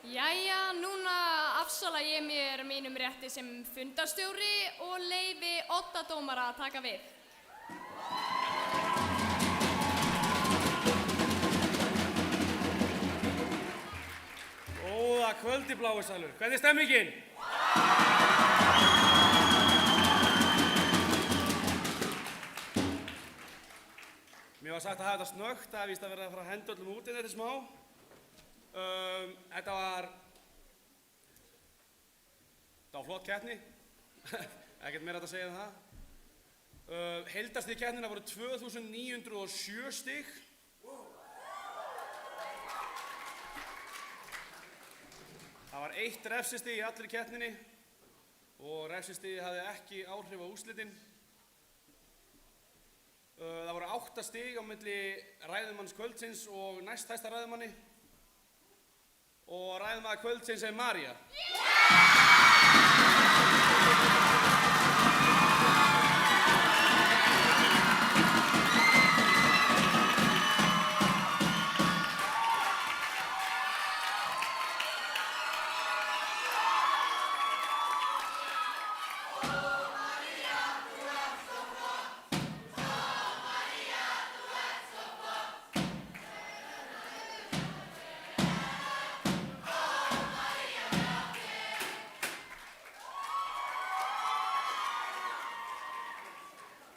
Jæja, núna afsala ég mér mínum rétti sem fundarstjóri og leyfi oddadómara að taka við. Góða kvöldi, Bláusalur. Hvernig er stemmingin? Mér var sagt að hafa þetta snöggt, það er víst að vera að fara að henda öllum út þetta smá. Þetta var flott keppni, ekkert meira hægt að segja um það. Heildarstig keppnina voru 2907 stig. Það var 1 refsistig í allri keppninni og refsistigi hafði ekki áhrif á úrslitin. Það voru 8 stig á milli ræðumanns kvöldsins og næsthæsta ræðumanni. Og ræðumaður kvöldsins er María.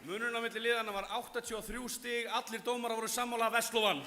Munurinn á milli liðanna var 83 stig, allir dómarar voru sammála að Vestló vann.